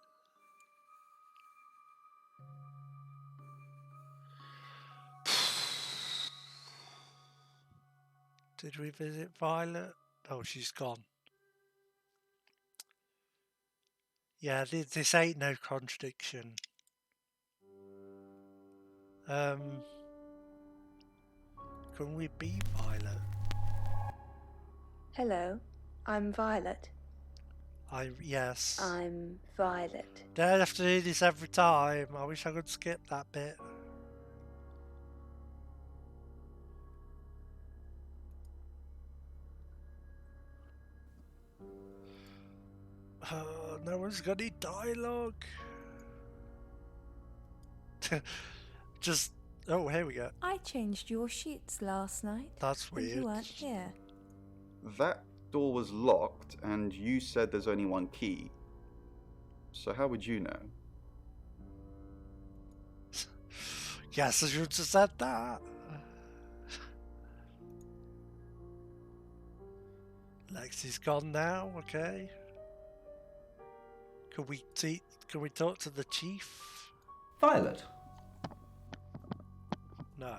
Did we visit Violet? Oh, she's gone. Yeah, this ain't no contradiction. Can we be Violet? Hello, I'm Violet. Yes. I'm Violet. Don't have to do this every time. I wish I could skip that bit. No one's got any dialogue. Just... Oh, here we go. I changed your sheets last night. That's weird. You weren't here. That door was locked, and you said there's only one key. So how would you know? Guess I should have said that. Lexi's gone now, okay. Can we talk to the chief? Violet. No.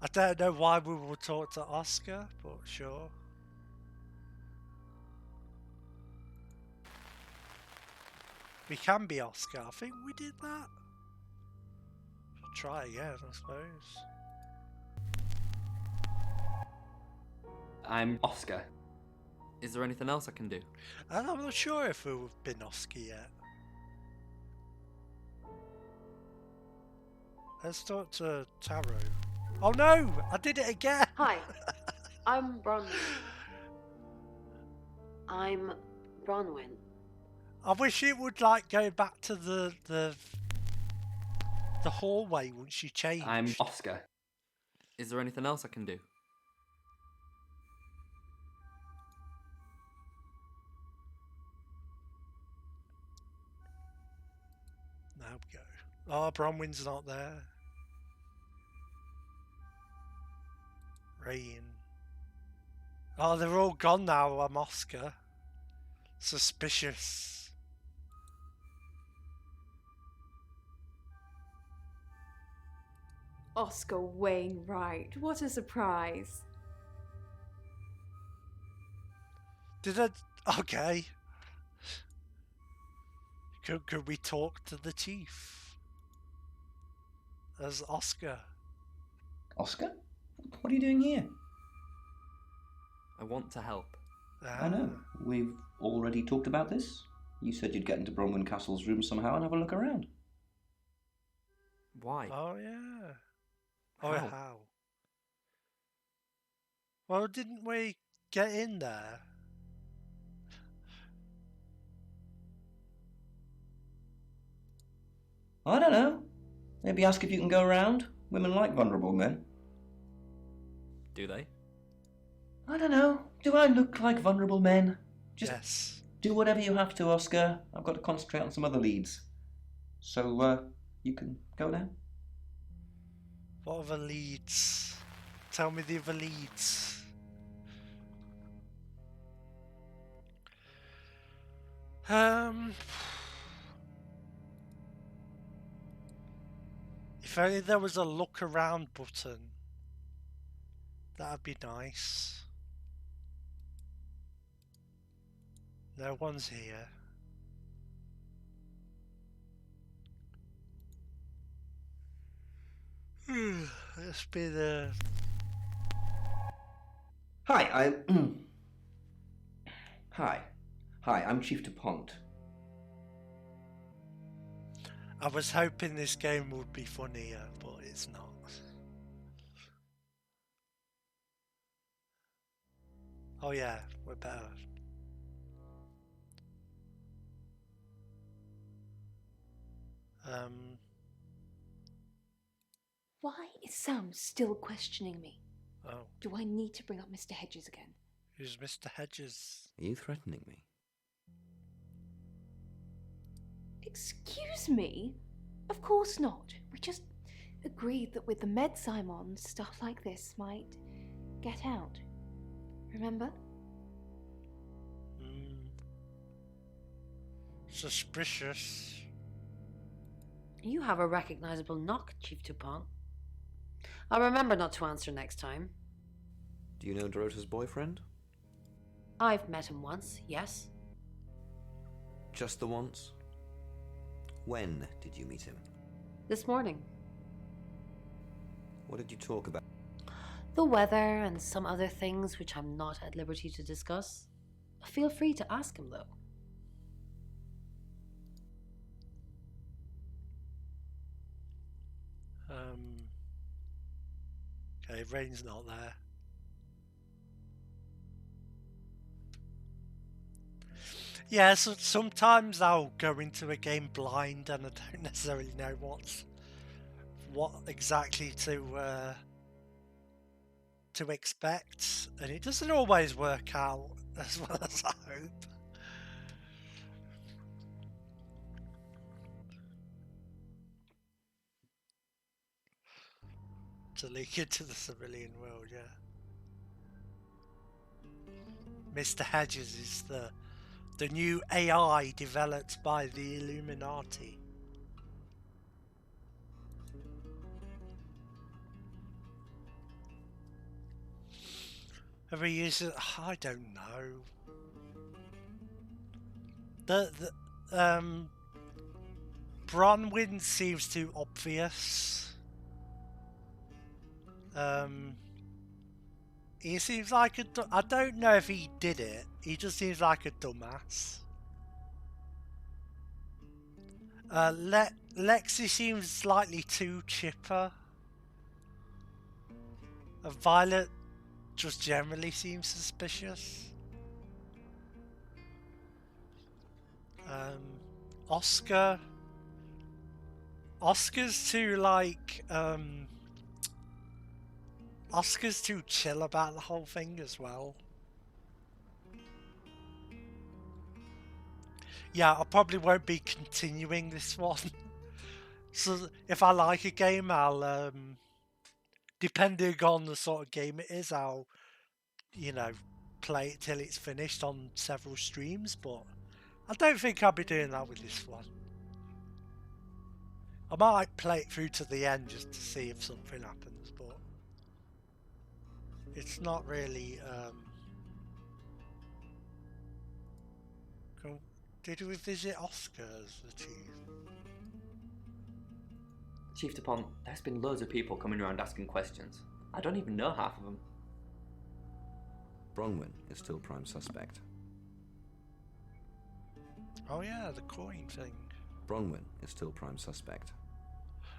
I don't know why we would talk to Oscar, but sure. We can be Oscar. I think we did that. Try again, I suppose. I'm Oscar. Is there anything else I can do? I'm not sure if we've been Oscar yet. Let's talk to Taro. Oh no! I did it again! Hi, I'm Bronwyn. I wish it would like go back to the hallway once you change. I'm Oscar. Is there anything else I can do? Now we go. Oh, Bronwyn's not there. Rain. Oh, they're all gone now, Oscar. Suspicious. Oscar Wainwright, what a surprise. Did I... Okay. Could we talk to the chief? As Oscar. Oscar? What are you doing here? I want to help. I know. We've already talked about this. You said you'd get into Bronwyn Castle's room somehow and have a look around. Why? Oh, yeah. Oh, How? how? Well, didn't we get in there? I don't know. Maybe ask if you can go around. Women like vulnerable men. Do they? I don't know. Do I look like vulnerable men? Just yes. Do whatever you have to, Oscar. I've got to concentrate on some other leads. So, you can go now. What other leads? Tell me the other leads. If only there was a look around button. That'd be nice. No one's here. Let's be the... Hi, Hi, I'm Chief DuPont. I was hoping this game would be funnier, but it's not. Oh yeah, we're better. Why is Sam still questioning me? Oh. Do I need to bring up Mr. Hedges again? Who's Mr. Hedges? Are you threatening me? Excuse me? Of course not. We just agreed that with the meds I'm on, stuff like this might get out. Remember? Suspicious. You have a recognizable knock, Chief DuPont. I'll remember not to answer next time. Do you know Dorota's boyfriend? I've met him once, yes. Just the once? When did you meet him? This morning. What did you talk about? The weather and some other things which I'm not at liberty to discuss. Feel free to ask him, though. Okay, Rain's not there. Yeah, so sometimes I'll go into a game blind and I don't necessarily know what exactly to expect, and it doesn't always work out as well as I hope. To leak into the civilian world, yeah. Mr. Hedges is the new AI developed by the Illuminati. Ever use it? I don't know. The Bronwyn seems too obvious. He seems like I don't know if he did it. He just seems like a dumbass. Lexi seems slightly too chipper. Violet just generally seems suspicious. Oscar's too like Oscar's too chill about the whole thing as well. Yeah, I probably won't be continuing this one. So if I like a game, I'll, depending on the sort of game it is, I'll, you know, play it till it's finished on several streams, but I don't think I'll be doing that with this one. I might play it through to the end just to see if something happens, but it's not really, Did we visit Oscar's, the chief? Chief DuPont, there's been loads of people coming around asking questions. I don't even know half of them. Bronwyn is still prime suspect. Oh yeah, the coin thing. Bronwyn is still prime suspect.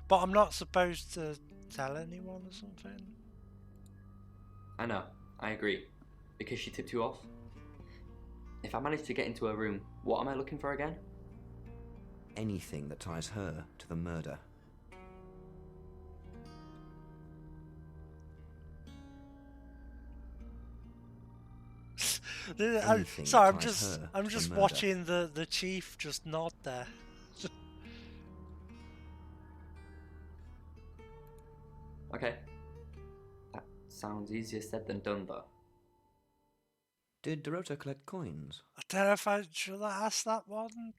But I'm not supposed to tell anyone or something? I know, I agree. Because she tipped you off. If I manage to get into her room, what am I looking for again? Anything that ties her to the murder. Sorry, I'm just watching the chief just nod there. Okay. That sounds easier said than done, though. Did Dorota collect coins? I don't know if I should ask that one.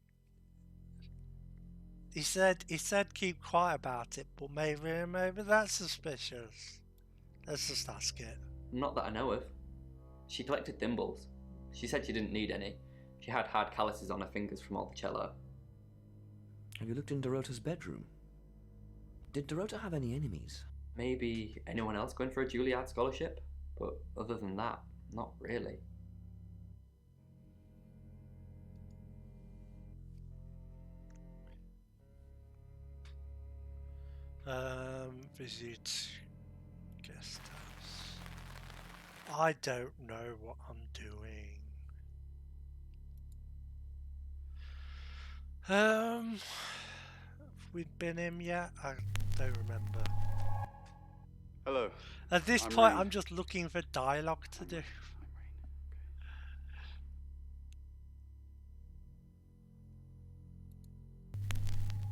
He said keep quiet about it, but maybe that's suspicious. Let's just ask it. Not that I know of. She collected thimbles. She said she didn't need any. She had hard calluses on her fingers from all the cello. Have you looked in Dorota's bedroom? Did Dorota have any enemies? Maybe anyone else going for a Juilliard scholarship? But other than that, not really. Visit guest house. I don't know what I'm doing. Have we been in yet? I don't remember. Hello. At this point, I'm just looking for dialogue to do.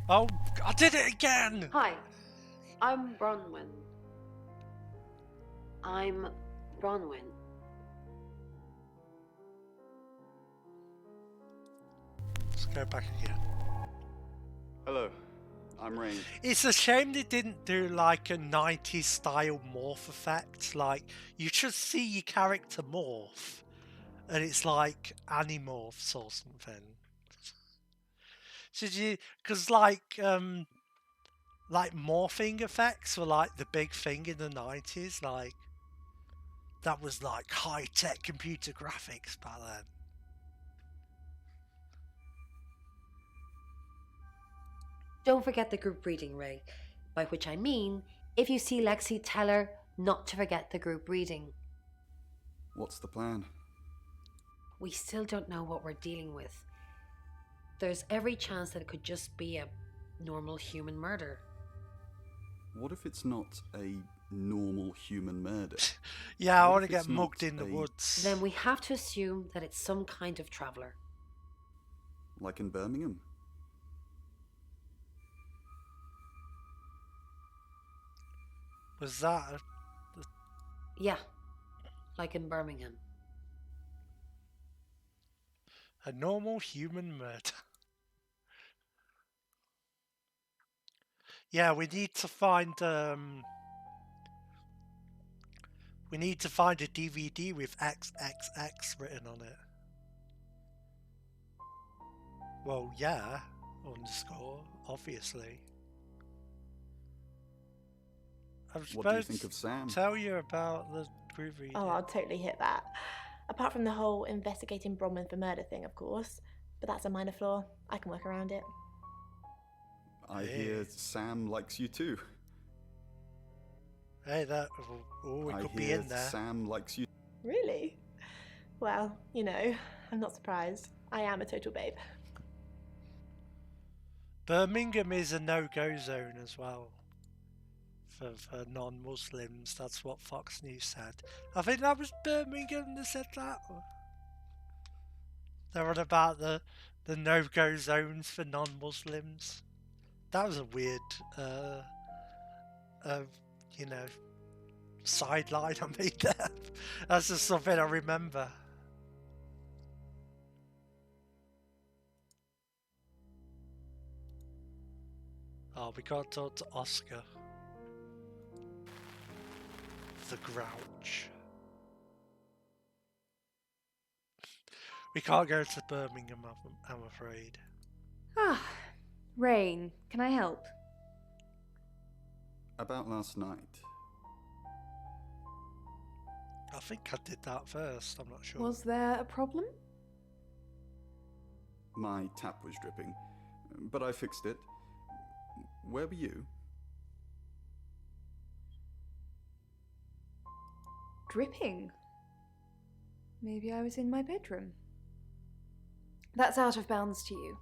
Oh, I did it again! Hi, I'm Bronwyn. I'm Bronwyn. Let's go back again. Hello, I'm Rain. It's a shame they didn't do like a 90s style morph effect. Like, you should see your character morph, and it's like Animorphs or something. Should you? Because like morphing effects were like the big thing in the 90s. Like, that was like high-tech computer graphics back then. Don't forget the group reading, Ray. By which I mean, if you see Lexi, tell her not to forget the group reading. What's the plan? We still don't know what we're dealing with. There's every chance that it could just be a normal human murder. What if it's not a normal human murder? Yeah, I want to get mugged in the woods. Then we have to assume that it's some kind of traveller. Like in Birmingham? Was that Yeah, like in Birmingham. a normal human murder? Yeah, we need to find a DVD with XXX written on it. Well, yeah, underscore, obviously. What do you think of Sam? Tell you about the group reading. Oh, I'll totally hit that. Apart from the whole investigating Bronwyn for murder thing, of course. But that's a minor flaw. I can work around it. I hear Sam likes you too. Hey, that... Oh, it could be in there. Sam likes you. Really? Well, you know, I'm not surprised. I am a total babe. Birmingham is a no-go zone as well. for non-Muslims. That's what Fox News said. I think that was Birmingham that said that. They were on about the no-go zones for non-Muslims. That was a weird, you know, sideline I made there. That's just something I remember. Oh, we got to talk to Oscar. The Grouch. We can't go to Birmingham, I'm afraid. Ah, Rain, can I help? About last night. I think I did that first, I'm not sure. Was there a problem? My tap was dripping, but I fixed it. Where were you? Dripping? Maybe I was in my bedroom. That's out of bounds to you.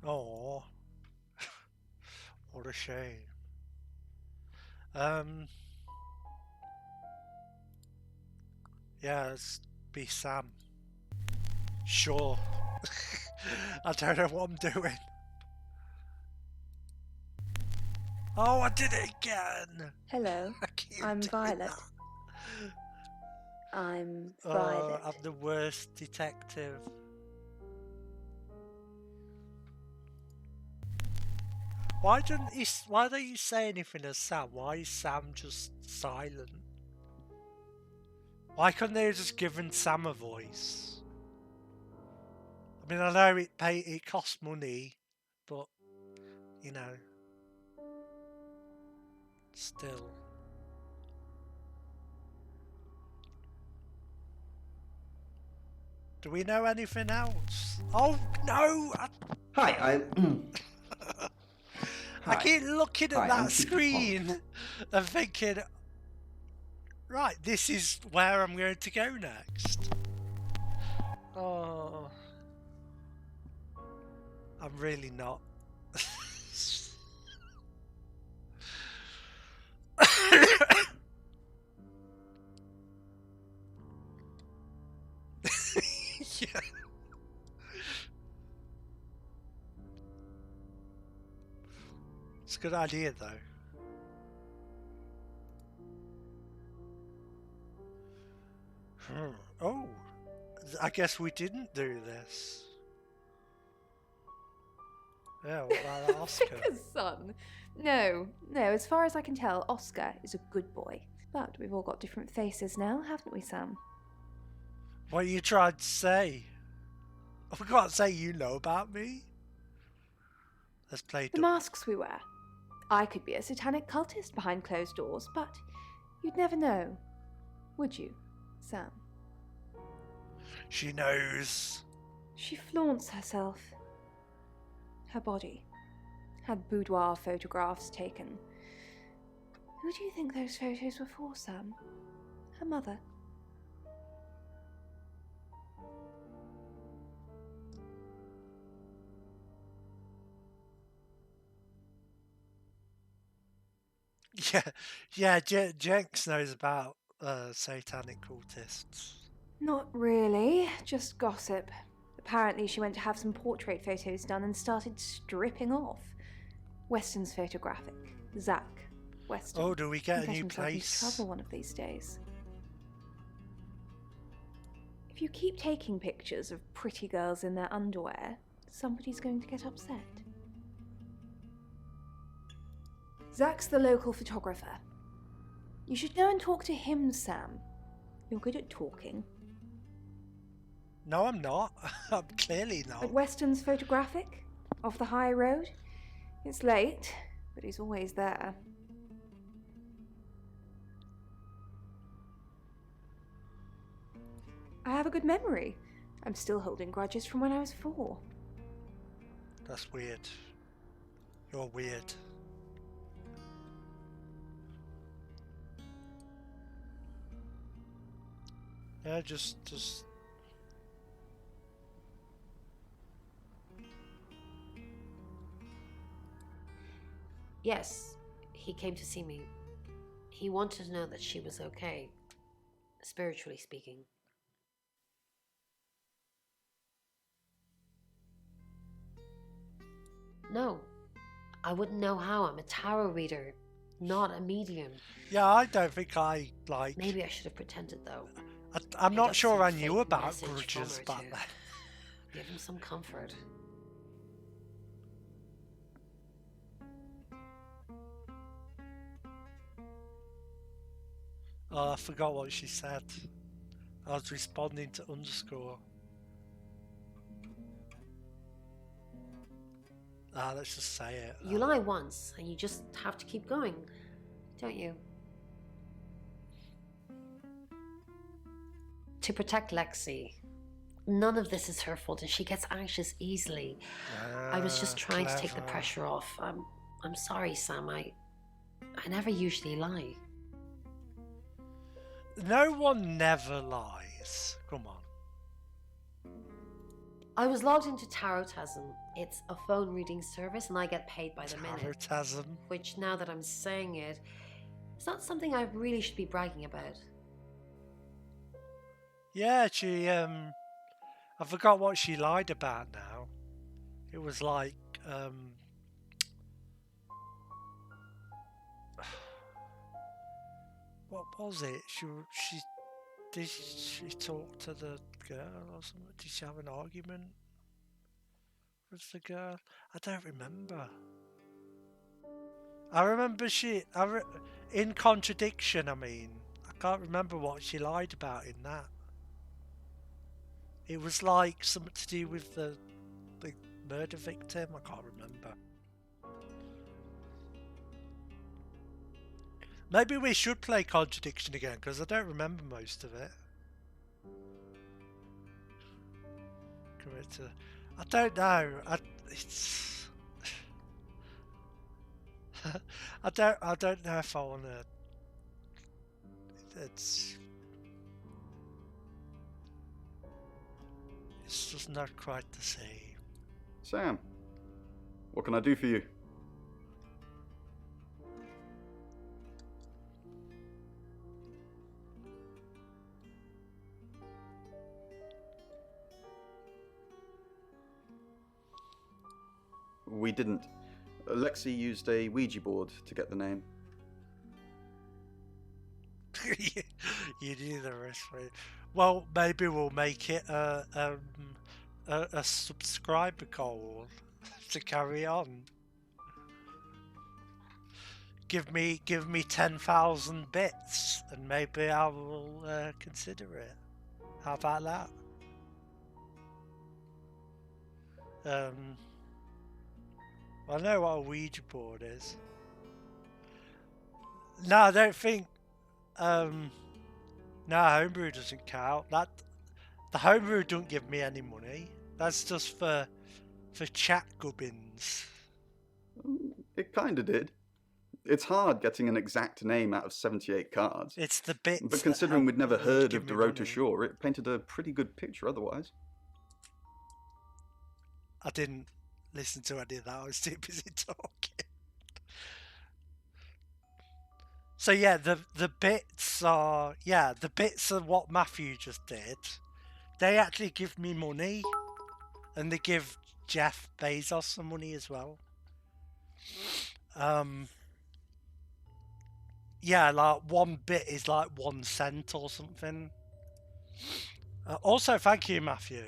Oh, what a shame. Yeah, let's be Sam. Sure. I don't know what I'm doing. Oh, I did it again! Hello, I'm Violet. I'm Violet. I'm the worst detective. Why don't you say anything as Sam? Why is Sam just silent? Why couldn't they have just given Sam a voice? I mean, I know it costs money, but you know, still. Do we know anything else? Oh no! Hi, I keep looking at that screen and thinking, right, this is where I'm going to go next. Oh, I'm really not. Yeah. It's a good idea, though. Oh, I guess we didn't do this. Yeah, what about Oscar? Son. No, as far as I can tell, Oscar is a good boy. But we've all got different faces now, haven't we, Sam? What are you trying to say? I can't say you know about me. Let's play the masks we wear. I could be a satanic cultist behind closed doors, but you'd never know, would you, Sam? She knows. She flaunts herself. Her body. Had boudoir photographs taken. Who do you think those photos were for, Sam? Her mother? Yeah, Jenks knows about satanic cultists. Not really, just gossip. Apparently she went to have some portrait photos done and started stripping off. Weston's photographic. Zach Weston. Oh, do we get a new himself into place? trouble one of these days. If you keep taking pictures of pretty girls in their underwear, somebody's going to get upset. Zach's the local photographer. You should go and talk to him, Sam. You're good at talking. No, I'm not. I'm clearly not. At Weston's photographic? Off the high road? It's late, but he's always there. I have a good memory. I'm still holding grudges from when I was 4. That's weird. You're weird. Yeah, just Yes, he came to see me. He wanted to know that she was okay, spiritually speaking. No, I wouldn't know how. I'm a tarot reader, not a medium. Yeah, I don't think I, like... Maybe I should have pretended, though. I'm not sure I knew about grudges back then. Give him some comfort. Oh, I forgot what she said. I was responding to underscore. Let's just say it. You lie once, and you just have to keep going, don't you? To protect Lexi. None of this is her fault, and she gets anxious easily. I was just trying to take the pressure off. I'm sorry, Sam. I never usually lie. No one never lies. Come on. I was logged into Tarotasm. It's a phone reading service, and I get paid by the minute. Tarotasm. Which, now that I'm saying it, it's not something I really should be bragging about. Yeah, she, I forgot what she lied about now. It was like, what was it? Did she talk to the girl or something? Did she have an argument with the girl? I don't remember. I remember in Contradiction, I mean. I can't remember what she lied about in that. It was like something to do with the murder victim. I can't remember. Maybe we should play Contradiction again, because I don't remember most of it. I don't know. It's... I don't know if I want to... It's just not quite the same. Sam, what can I do for you? We didn't. Lexi used a Ouija board to get the name. You do the rest for it. Well, maybe we'll make it a subscriber goal to carry on. Give me 10,000 bits, and maybe I will consider it. How about that? I know what a Ouija board is. No, I don't think. No, homebrew doesn't count. The homebrew don't give me any money. That's just for chat gubbins. It kinda did. It's hard getting an exact name out of 78 cards. It's the bits. But considering we'd never heard of Dorota Shaw, it painted a pretty good picture otherwise. I didn't listen to any of that. I was too busy talking. So yeah, the bits are what Matthew just did. They actually give me money, and they give Jeff Bezos some money as well. Yeah, like 1 bit is like 1 cent or something. Also, thank you, Matthew.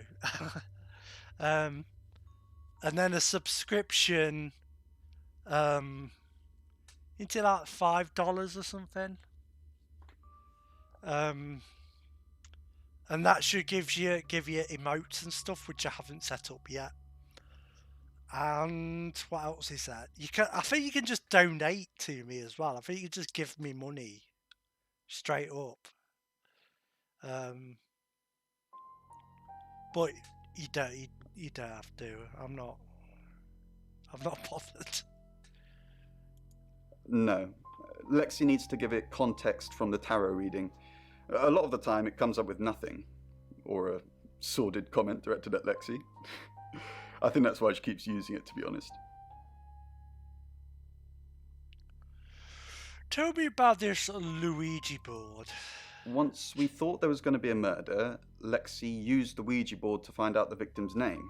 And then a subscription into like $5 or something. And that should give you emotes and stuff, which I haven't set up yet. And what else is that? I think you can just donate to me as well. I think you can just give me money straight up. But you don't have to. I'm not bothered. No. Lexi needs to give it context from the tarot reading. A lot of the time it comes up with nothing. Or a sordid comment directed at Lexi. I think that's why she keeps using it, to be honest. Tell me about this Luigi board. Once we thought there was going to be a murder, Lexi used the Ouija board to find out the victim's name.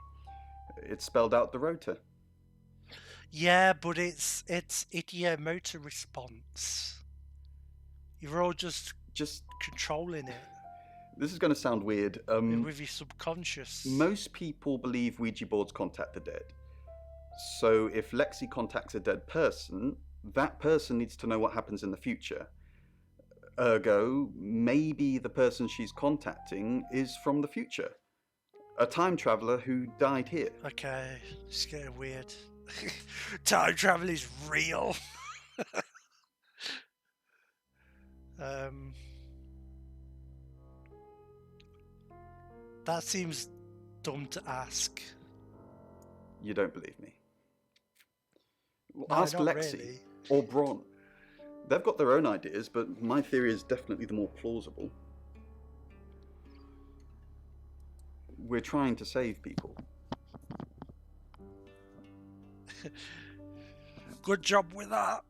It spelled out Dorota. Yeah, but it's idiomotor response. You're all just controlling it. This is going to sound weird. With your subconscious. Most people believe Ouija boards contact the dead. So if Lexi contacts a dead person, that person needs to know what happens in the future. Ergo, maybe the person she's contacting is from the future. A time traveller who died here. Okay, it's getting weird. Time travel is real. That seems dumb to ask. You don't believe me? No, ask not Lexi really. or Bron. They've got their own ideas, but my theory is definitely the more plausible. We're trying to save people. Good job with that.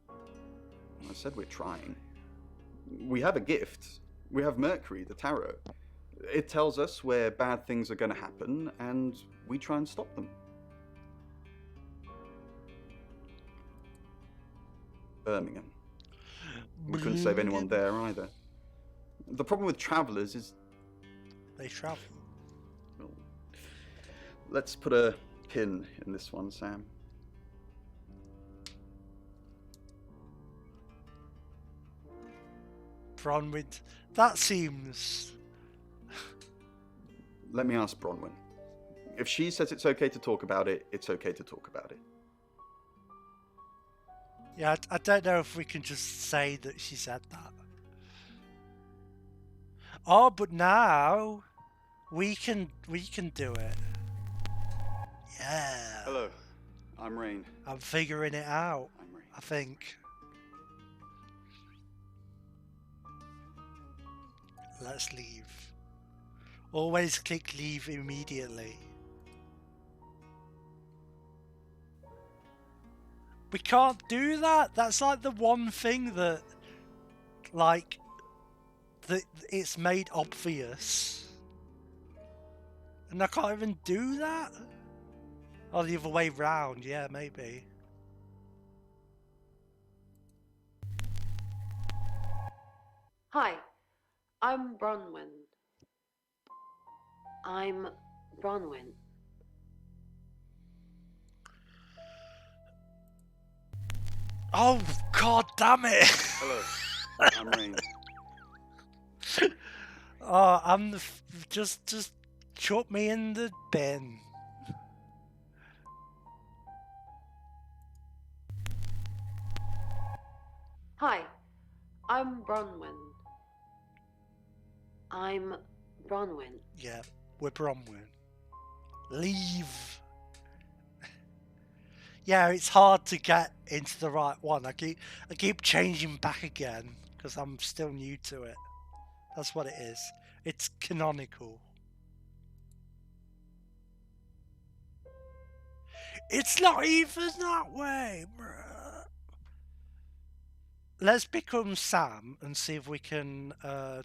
I said we're trying. We have a gift. We have Mercury, the tarot. It tells us where bad things are going to happen, and we try and stop them. Birmingham. We couldn't save anyone there either. The problem with travellers is... They travel. Well, let's put a pin in this one, Sam. Bronwyn. That seems... Let me ask Bronwyn. If she says it's okay to talk about it, it's okay to talk about it. Yeah, I don't know if we can just say that she said that. Oh, but now we can do it. Yeah. Hello, I'm Rain. I'm figuring it out. I'm Rain. I think. Let's leave. Always click leave immediately. We can't do that. That's like the one thing that, like, that it's made obvious. And I can't even do that? Or the other way round, yeah, maybe. Hi, I'm Bronwyn. I'm Bronwyn. Oh, god damn it! Hello, I'm Rain. Oh, I'm the just chuck me in the bin. Hi, I'm Bronwyn. I'm Bronwyn. Yeah, we're Bronwyn. Leave. Yeah, it's hard to get into the right one. I keep changing back again because I'm still new to it. That's what it is. It's canonical. It's not even that way, bruh. Let's become Sam and see if we can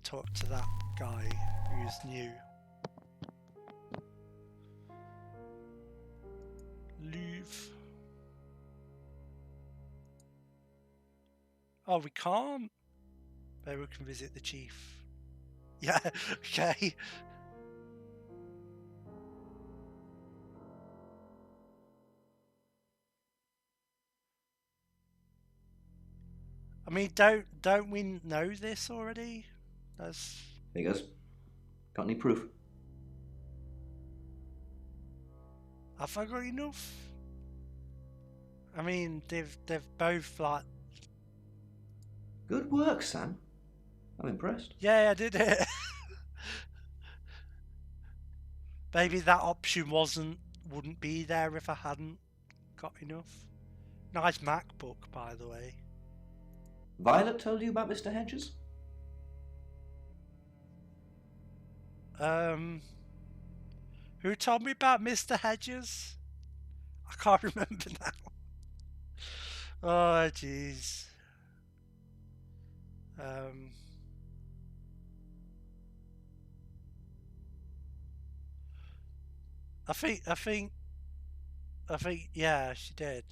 talk to that guy who's new. Leave. Oh, we can't? Maybe we can visit the chief. Yeah, okay. I mean, don't we know this already? That's... There he goes. Got any proof? Have I got enough? I mean, they've both like... Good work, Sam. I'm impressed. Yeah, I did it. Maybe that option wouldn't be there if I hadn't got enough. Nice MacBook, by the way. Violet told you about Mr. Hedges? Who told me about Mr. Hedges? I can't remember now. Oh, jeez. I think, yeah, she did.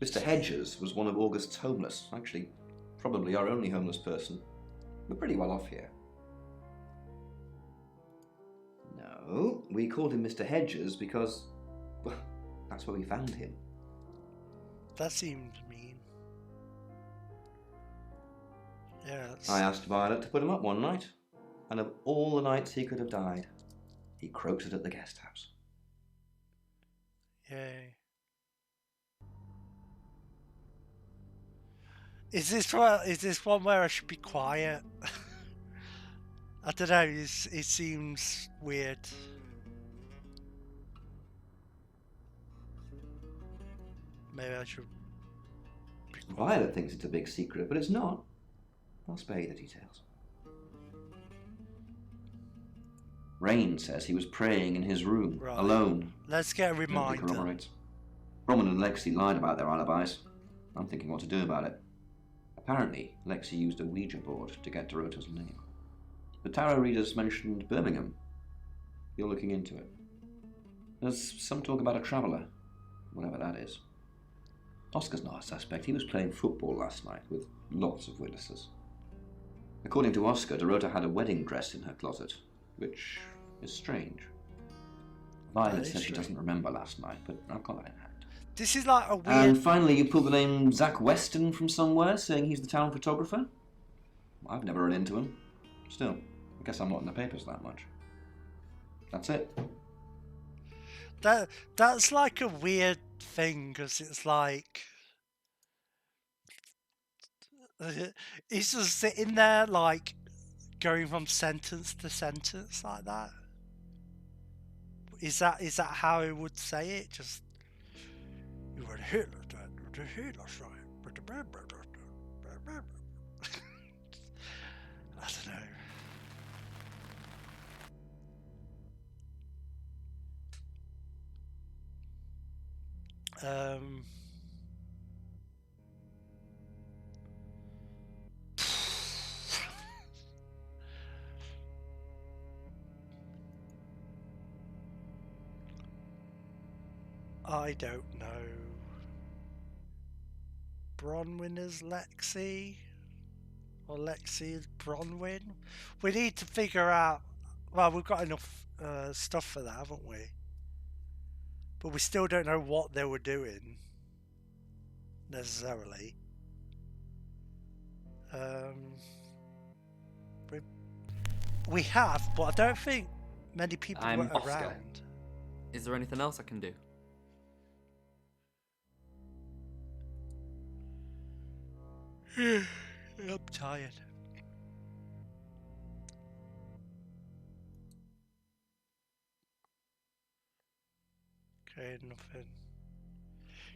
Mr. Hedges was one of August's homeless. Actually, probably our only homeless person. We're pretty well off here. No, we called him Mr. Hedges because, well, that's where we found him. That seemed mean. Yeah. I asked Violet to put him up one night, and of all the nights he could have died, he croaked it at the guest house. Yay. Is this one where I should be quiet? I don't know, it seems weird. Maybe I should be quiet. Violet thinks it's a big secret, but it's not. I'll spare you the details. Rain says he was praying in his room, alone. Let's get a reminder. Nobody corroborates. Roman and Lexi lied about their alibis. I'm thinking what to do about it. Apparently, Lexi used a Ouija board to get Dorota's name. The tarot readers mentioned Birmingham. You're looking into it. There's some talk about a traveller, whatever that is. Oscar's not a suspect. He was playing football last night with lots of witnesses. According to Oscar, Dorota had a wedding dress in her closet, which is strange. Violet says she doesn't remember last night, but I've got that in hand. This is like a weird... And finally, you pulled the name Zach Weston from somewhere, saying he's the town photographer? I've never run into him. Still, I guess I'm not in the papers that much. That's it. That's like a weird thing, because it's like... He's just sitting there, like, going from sentence to sentence like that. Is that how he would say it? Just... You were Hitler, Hitler's right. I don't know. I don't know. Bronwyn as Lexi? Or Lexi as Bronwyn? We need to figure out... Well, we've got enough stuff for that, haven't we? But we still don't know what they were doing. Necessarily. We have, but I don't think many people were Oscar. around. Is there anything else I can do? I'm tired. Okay, nothing.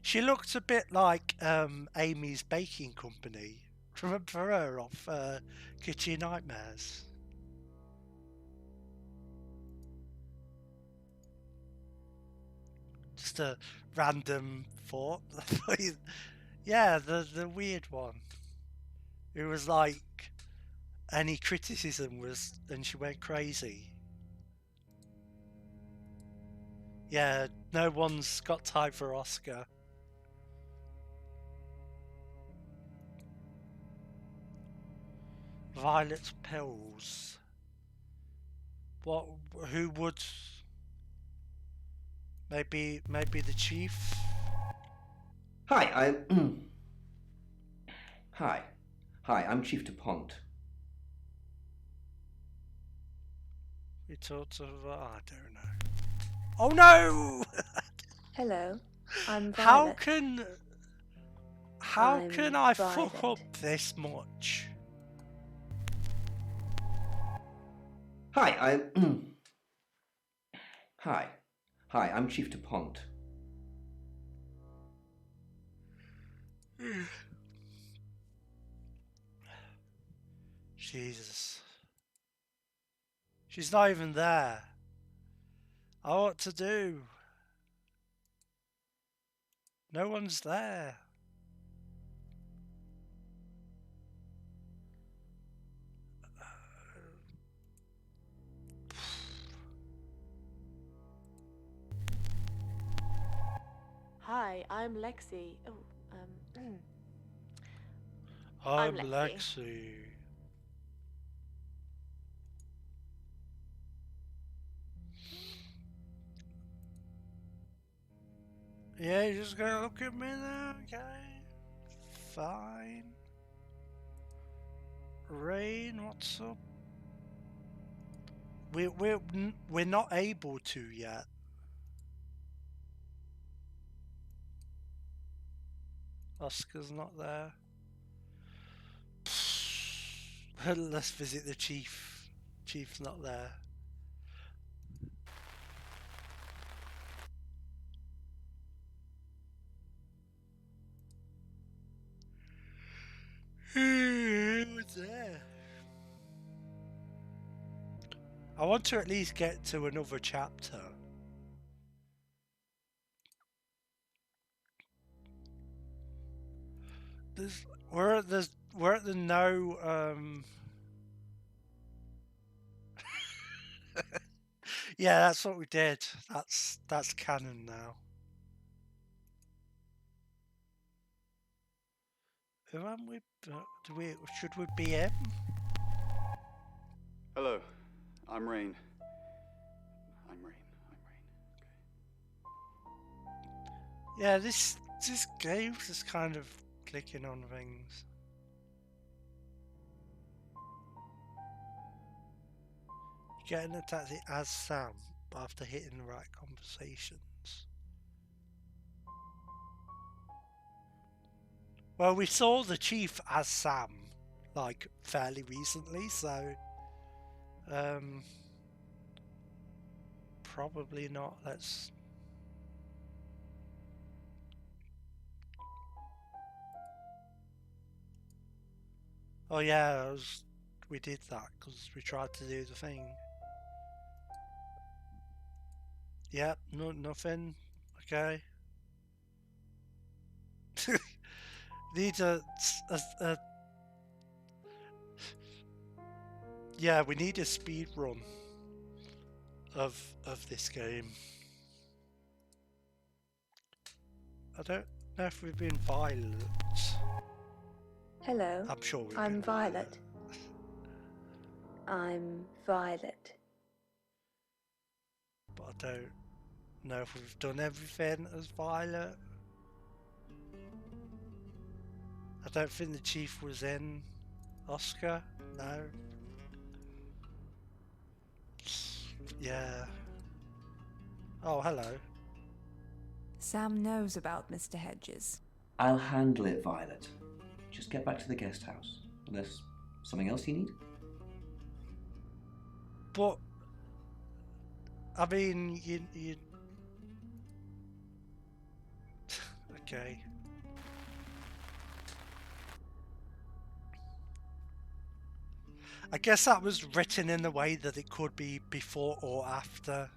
She looks a bit like Amy's Baking Company. Remember her off Kitchen Nightmares? Just a random thought. Yeah, the weird one. It was like any criticism was, and she went crazy. Yeah, no one's got time for Oscar. Violet pills. What? Who would? Maybe the chief. Hi, Hi, I'm Chief DuPont. We talked of... I don't know. Oh no! Hello, I'm Violet. How can I Violet. fuck up this much? Hi, I'm Chief DuPont. Jesus. She's not even there. I know what to do. No one's there. Hi, I'm Lexi. I'm Lexi. Yeah, you're just gonna look at me now, okay? Fine. Rain, what's up? We're not able to yet. Oscar's not there. Let's visit the chief. Chief's not there. Who's there? I want to at least get to another chapter. We're at the no yeah, that's what we did. That's canon now. Who am we? Should we be him? Hello, I'm Rain. I'm Rain. Yeah, this game's just kind of clicking on things. Getting a taxi as Sam after hitting the right conversations. Well, we saw the chief as Sam, like, fairly recently, so probably not. Let's oh yeah, we did that because we tried to do the thing. Yep, nothing. Okay. Need a yeah, we need a speed run of this game. I don't know if we've been violent. Hello. I'm sure we've I'm been Violet. I'm Violet. But I don't know if we've done everything as Violet. I don't think the chief was in Oscar. No. Yeah. Oh, hello. Sam knows about Mr. Hedges. I'll handle it, Violet. Just get back to the guest house. Unless something else you need? But I mean, you okay. I guess that was written in the way that it could be before or after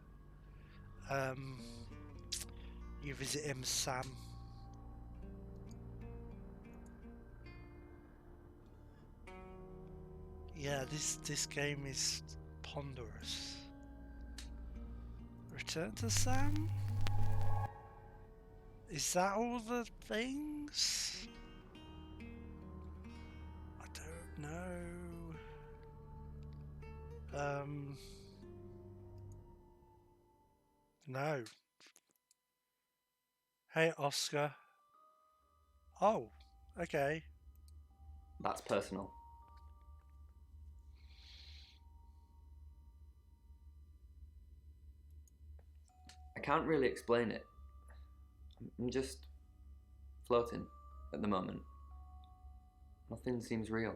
you visit him, Sam. Yeah, this game is ponderous. Return to Sam? Is that all the things? I don't know. No. Hey, Oscar. Oh, okay. That's personal. I can't really explain it. I'm just floating at the moment. Nothing seems real.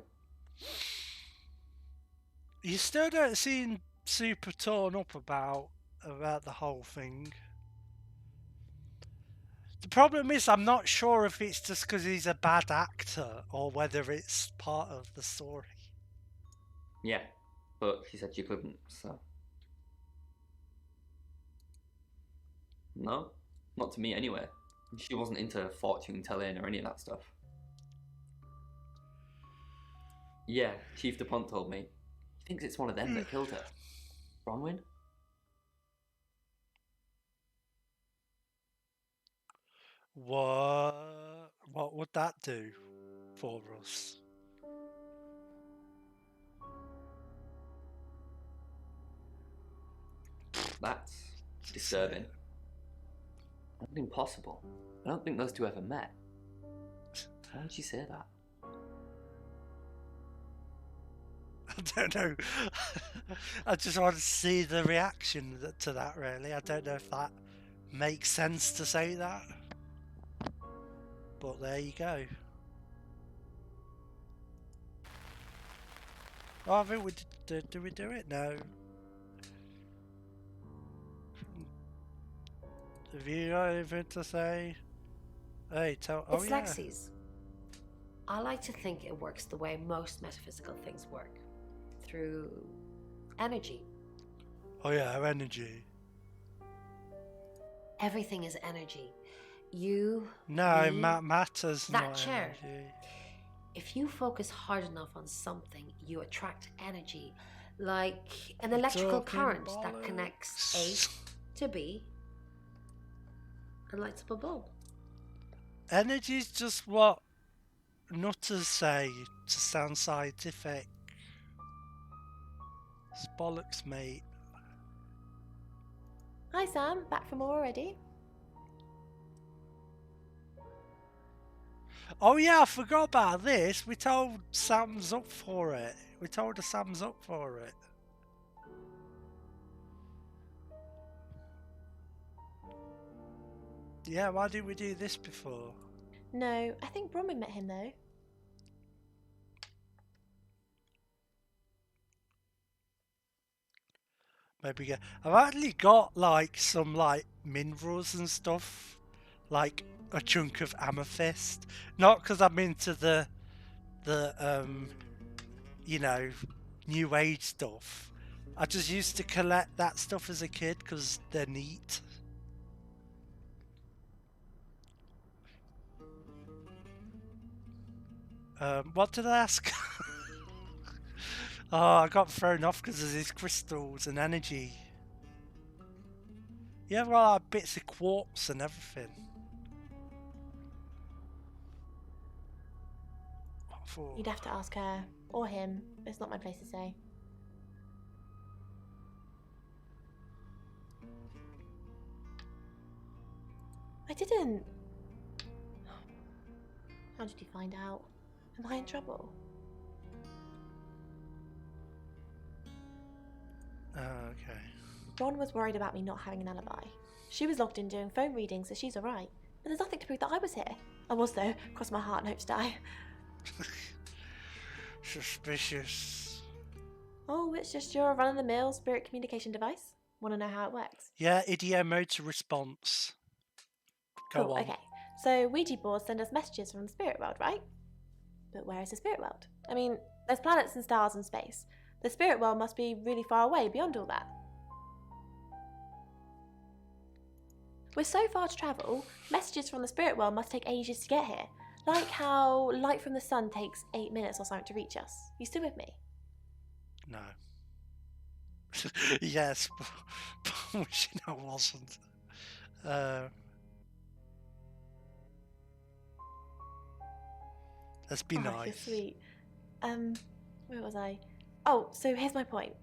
You still don't seem super torn up about the whole thing. The problem is I'm not sure if it's just because he's a bad actor or whether it's part of the story. Yeah, but she said you couldn't, so... No, not to me anyway. She wasn't into fortune telling or any of that stuff. Yeah, Chief DuPont told me. He thinks it's one of them that killed her. Bronwyn? What would that do for us? That's disturbing. I don't think possible. I don't think those two ever met. Why would she say that? I don't know. I just want to see the reaction to that, really. I don't know if that makes sense to say that. But there you go. Oh, I think do we do it? No. Have you got anything to say? Hey, tell. It's Oh, yeah. Lexi's. I like to think it works the way most metaphysical things work. Through energy. Oh, yeah, energy. Everything is energy. You. No, me, matter's that not chair. energy. If you focus hard enough on something, you attract energy. Like an electrical current that connects A to B and lights up a bulb. Energy's just what nutters say to sound scientific. It's bollocks, mate. Hi Sam, back from more already? Oh yeah, I forgot about this. We told Sam's up for it. We told her Sam's up for it. Yeah, why didn't we do this before? No, I think Bronwyn met him though. Maybe get. I've actually got like some like minerals and stuff, like a chunk of amethyst. Not because I'm into the you know, new age stuff. I just used to collect that stuff as a kid because they're neat. What did I ask? Oh, I got thrown off because of these crystals and energy. Yeah, well, like bits of quartz and everything. What for? You'd have to ask her, or him. It's not my place to say. I didn't. How did you find out? Am I in trouble? Oh, okay. Ron was worried about me not having an alibi. She was logged in doing phone readings, so she's alright. But there's nothing to prove that I was here. I was though, cross my heart and hope to die. Suspicious. Oh, it's just your run-of-the-mill spirit communication device. Want to know how it works? Yeah, idiomotor response. Go cool, on. Okay. So Ouija boards send us messages from the spirit world, right? But where is the spirit world? I mean, there's planets and stars and space. The spirit world must be really far away beyond all that. We're so far to travel, messages from the spirit world must take ages to get here. Like how light from the sun takes 8 minutes or something to reach us. You still with me? No. Yes, but wishing I wasn't. Let's be nice. You're sweet. Where was I? Oh, so here's my point.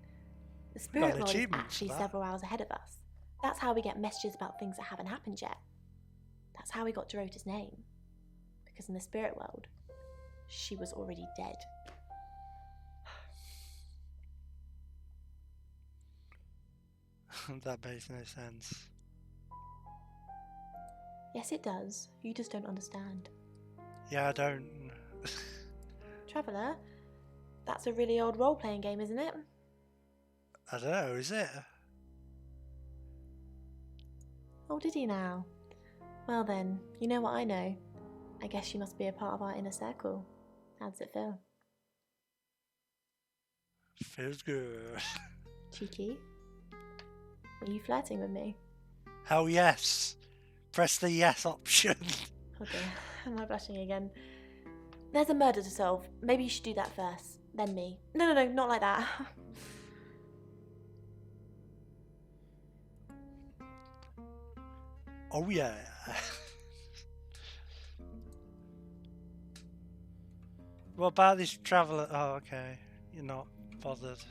The spirit world is actually several hours ahead of us. That's how we get messages about things that haven't happened yet. That's how we got Dorota's name. Because in the spirit world, she was already dead. That makes no sense. Yes, it does. You just don't understand. Yeah, I don't. Traveller, that's a really old role-playing game, isn't it? I don't know, is it? Oh, did he now? Well then, you know what I know. I guess you must be a part of our inner circle. How does it feel? Feels good. Cheeky? Are you flirting with me? Hell yes. Press the yes option. Oh dear, am I blushing again? There's a murder to solve. Maybe you should do that first, then me. No, not like that. Oh yeah. What about this traveller? Oh, okay. You're not bothered.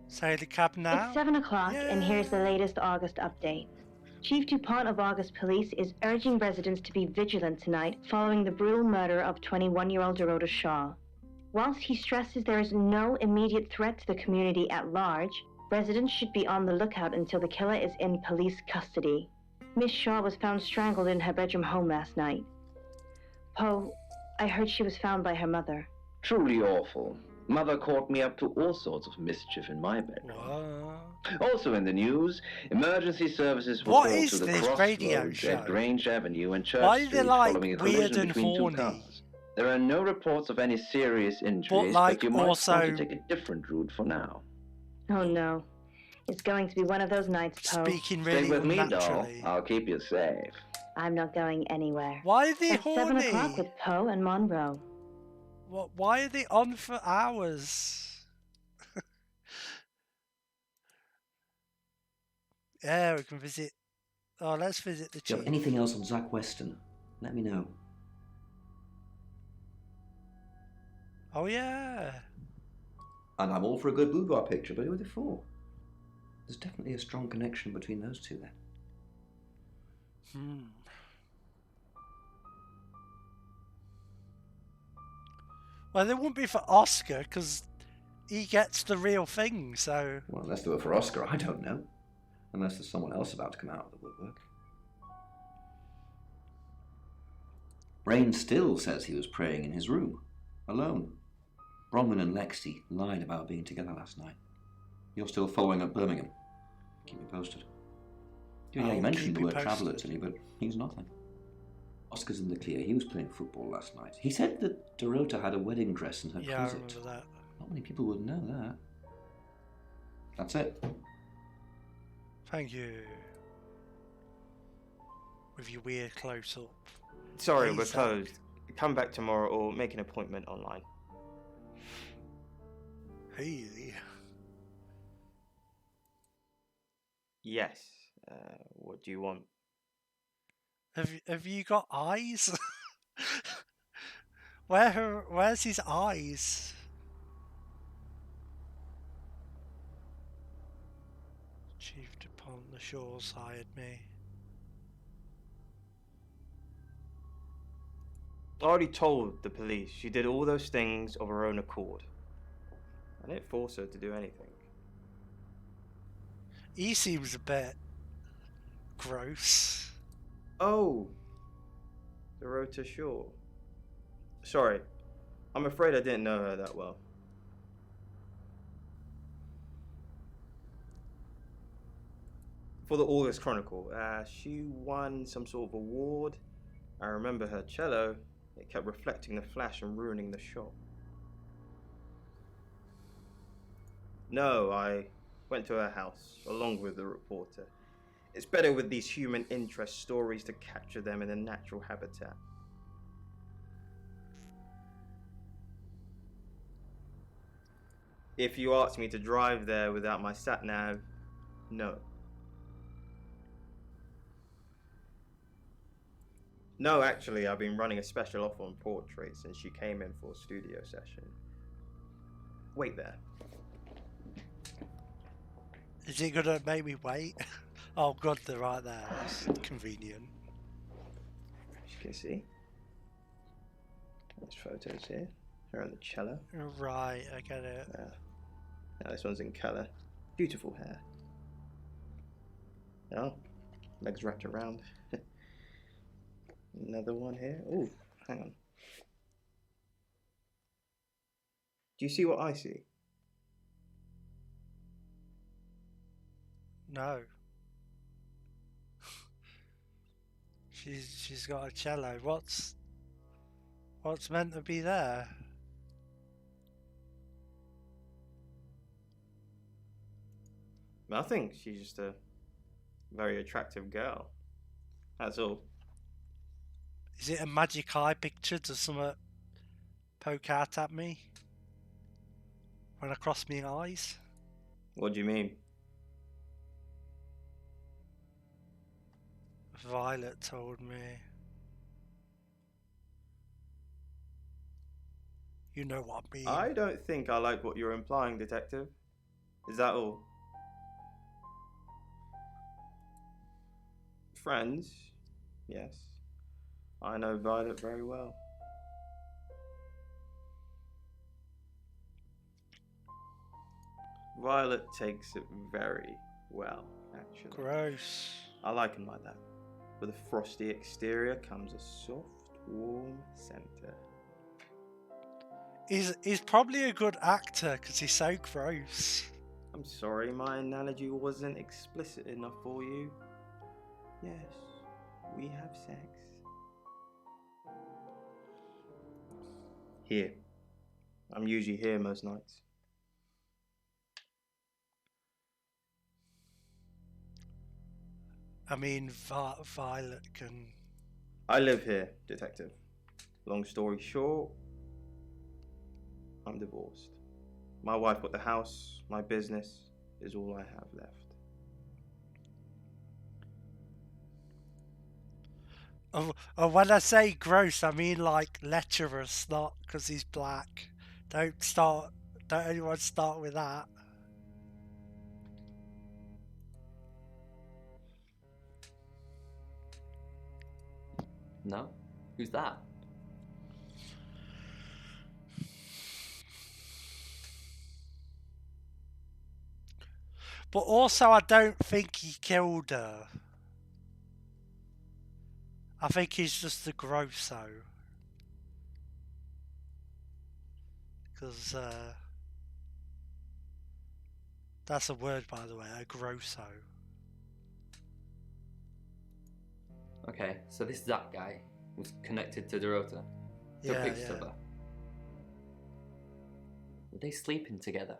Say the cab now? It's 7 o'clock, and here's the latest August update. Chief DuPont of August Police is urging residents to be vigilant tonight following the brutal murder of 21-year-old Dorota Shaw. Whilst he stresses there is no immediate threat to the community at large, residents should be on the lookout until the killer is in police custody. Miss Shaw was found strangled in her bedroom home last night. Poe, I heard she was found by her mother. Truly awful. Mother caught me up to all sorts of mischief in my bedroom. Also in the news, emergency services were called to the crossroads at Grange Avenue and Church Street following a collision between two cars. There are no reports of any serious injuries, but you might want to take a different route for now. Oh no. It's going to be one of those nights, Poe. Speaking really Stay with me, doll. unnaturally. I'll keep you safe. I'm not going anywhere. Why are they It's 7 horny? o'clock with Poe and Monroe. What? Why are they on for hours? Yeah, we can visit. Oh, let's visit the If you chief. have anything else on Zach Weston, let me know. Oh yeah. And I'm all for a good boudoir picture, but who are they for? There's definitely a strong connection between those two then. Well, they wouldn't be for Oscar, because he gets the real thing, so... Well, unless they were for Oscar, I don't know. Unless there's someone else about to come out of the woodwork. Rain still says he was praying in his room, alone. Bronwyn and Lexi lied about being together last night. You're still following up Birmingham. Keep me posted. Yeah, you mentioned the word traveller to me, but he's nothing. Oscar's in the clear. He was playing football last night. He said that Dorota had a wedding dress in her closet. I remember that. Not many people would know that. That's it. Thank you. With your weird close-up. Sorry, we're closed. Come back tomorrow or make an appointment online. Hey. Yes. What do you want? Have you got eyes? Where's his eyes? Chief DuPont, the Shaws hired me. I already told the police she did all those things of her own accord. I didn't force her to do anything. He seems a bit gross. Oh, Dorota Shaw. Sorry, I'm afraid I didn't know her that well. For the August Chronicle, she won some sort of award. I remember her cello. It kept reflecting the flash and ruining the shot. No, I went to her house, along with the reporter. It's better with these human interest stories to capture them in a natural habitat. If you asked me to drive there without my sat-nav, no. No, actually, I've been running a special offer on portraits since she came in for a studio session. Wait there. Is it gonna make me wait? Oh god, they're right there. That's convenient. As you can see, there's photos here. Her on the cello. Right, I get it. Now this one's in colour. Beautiful hair. Oh, legs wrapped around. Another one here. Oh, hang on. Do you see what I see? No. She's got a cello. What's meant to be there? Nothing. She's just a very attractive girl. That's all. Is it a magic eye picture? Does something poke out at me when I cross my eyes? What do you mean? Violet told me. You know what I mean. I don't think I like what you're implying, Detective. Is that all? Friends? Yes. I know Violet very well. Violet takes it very well, actually. Gross. I like him like that. With a frosty exterior comes a soft, warm center. He's probably a good actor because he's so gross. I'm sorry, my analogy wasn't explicit enough for you. Yes, we have sex. Here. I'm usually here most nights. I mean, Violet can... I live here, Detective. Long story short, I'm divorced. My wife bought the house, my business is all I have left. Oh, when I say gross, I mean like lecherous, not because he's black. Don't anyone start with that. No? Who's that? But also, I don't think he killed her. I think he's just a grosso. Because, that's a word, by the way, a grosso. Okay, so this Zach guy was connected to Dorota. Took Yeah, pictures yeah. of her. Were they sleeping together?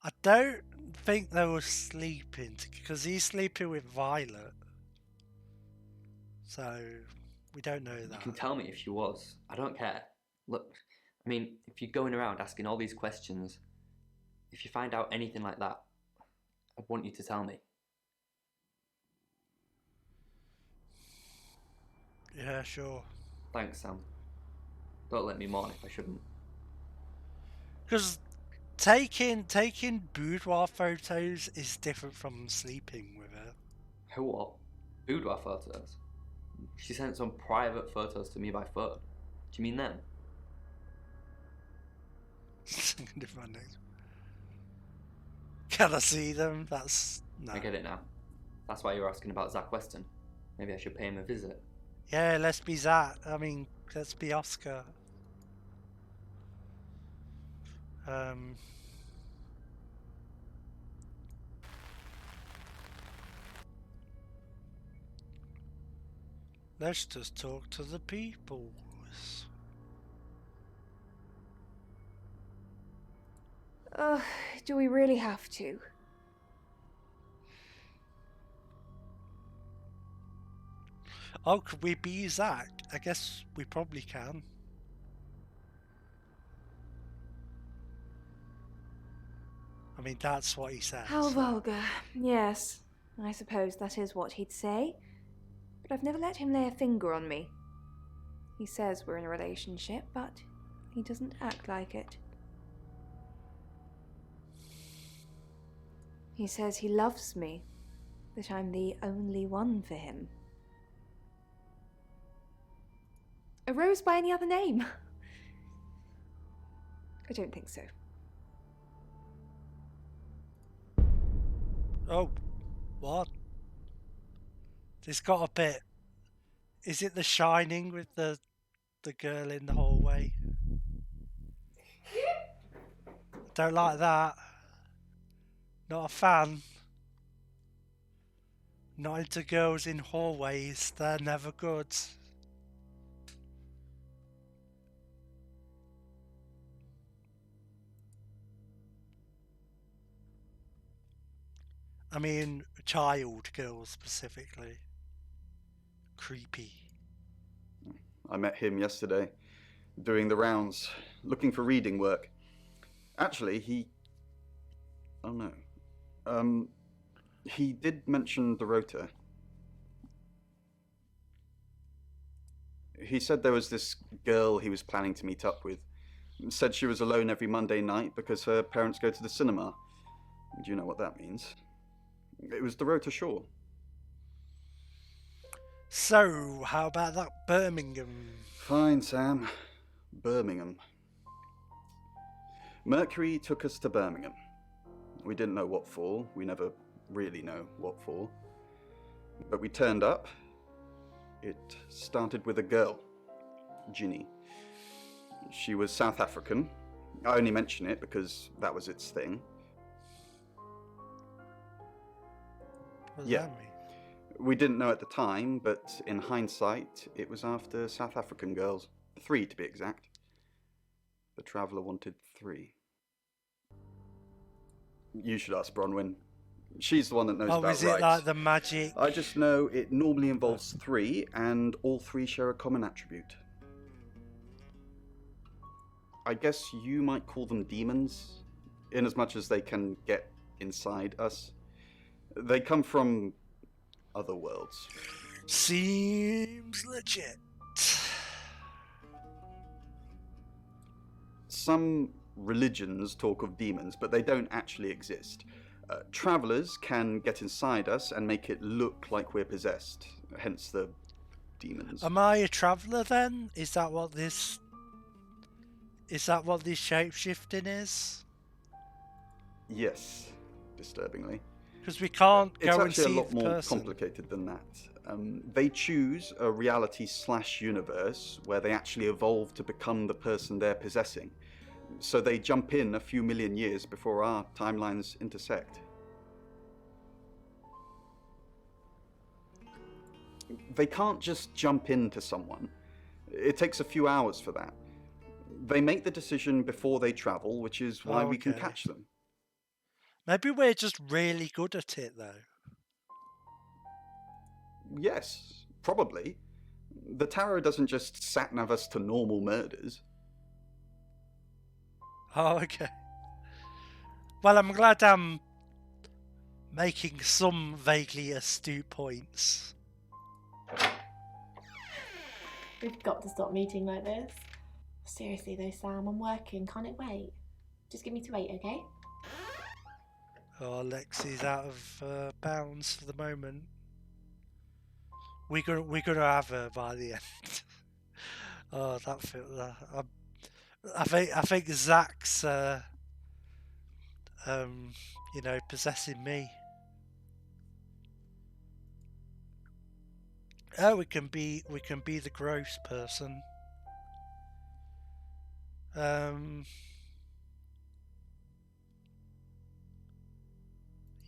I don't think they were sleeping, because he's sleeping with Violet. So, we don't know that. You can tell me if she was. I don't care. Look, I mean, if you're going around asking all these questions, if you find out anything like that, I'd want you to tell me. Yeah, sure. Thanks, Sam. Don't let me mourn if I shouldn't. Because taking boudoir photos is different from sleeping with her. Who what? Boudoir photos? She sent some private photos to me by phone. Do you mean them? Different names. Can I see them? That's... no. I get it now. That's why you're asking about Zach Weston. Maybe I should pay him a visit. Yeah, let's be Zach. I mean, let's be Oscar. Let's just talk to the people. Do we really have to? Oh, could we be Zach? I guess we probably can. I mean, that's what he said. How vulgar. Yes, I suppose that is what he'd say. But I've never let him lay a finger on me. He says we're in a relationship, but he doesn't act like it. He says he loves me, that I'm the only one for him. A rose by any other name? I don't think so. Oh, what? It's got a bit... Is it The Shining with the girl in the hallway? Don't like that. Not a fan. Not into girls in hallways. They're never good. I mean, child girls specifically. Creepy. I met him yesterday, doing the rounds, looking for reading work. Actually, he... Oh no. He did mention Dorota. He said there was this girl he was planning to meet up with. Said she was alone every Monday night because her parents go to the cinema. Do you know what that means? It was Dorota Shaw. So, how about that Birmingham? Fine, Sam. Birmingham. Mercury took us to Birmingham. We didn't know what for. We never really know what for. But we turned up. It started with a girl, Ginny. She was South African. I only mention it because that was its thing. What does that mean? We didn't know at the time, but in hindsight, it was after South African girls. 3 to be exact. The Traveller wanted 3. You should ask Bronwyn. She's the one that knows about rights. Oh, is it like the magic? I just know it normally involves 3, and all 3 share a common attribute. I guess you might call them demons, in as much as they can get inside us. They come from other worlds. Seems legit. Some religions talk of demons, but they don't actually exist. Travellers can get inside us and make it look like we're possessed, hence the demons. Am I a traveller then? Is that what this shape-shifting is? Yes, disturbingly. Because we can't go and see It's actually a lot more person. complicated than that. They choose a reality/universe where they actually evolve to become the person they're possessing. So they jump in a few million years before our timelines intersect. They can't just jump into someone. It takes a few hours for that. They make the decision before they travel, which is why we can catch them. Maybe we're just really good at it, though. Yes, probably. The tarot doesn't just sat-nav us to normal murders. Oh, okay. Well, I'm glad I'm making some vaguely astute points. We've got to stop meeting like this. Seriously though, Sam, I'm working. Can't it wait? Just give me to 8, okay? Oh, Lexi's out of bounds for the moment. We're gonna have her by the end. Oh, that feel. I think Zach's possessing me. Oh, we can be the gross person.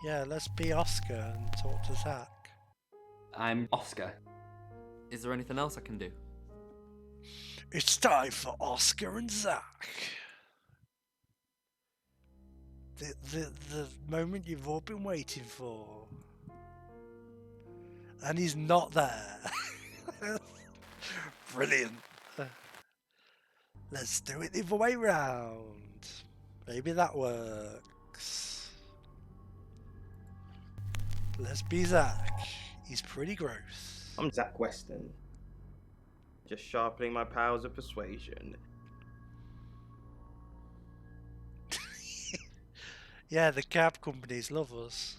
Yeah, let's be Oscar and talk to Zach. I'm Oscar. Is there anything else I can do? It's time for Oscar and Zach. The moment you've all been waiting for. And he's not there. Brilliant. Let's do it the other way round. Maybe that works. Let's be Zach. He's pretty gross. I'm Zach Weston. Just sharpening my powers of persuasion. Yeah, the cab companies love us.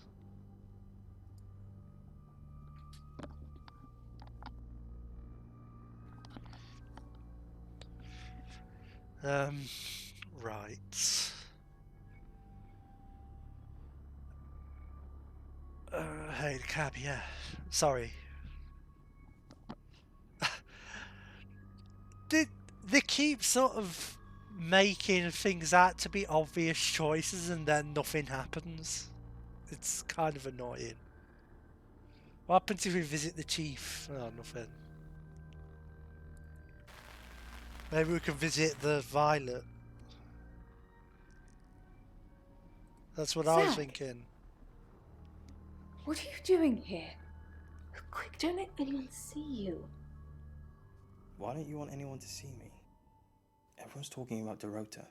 Right. Hey, the cab, yeah. Sorry. They keep sort of making things out to be obvious choices and then nothing happens. It's kind of annoying. What happens if we visit the chief? Oh, nothing. Maybe we can visit the Violet. That's what I was thinking. What are you doing here? Quick, don't let anyone see you. Why don't you want anyone to see me? Everyone's talking about Dorota.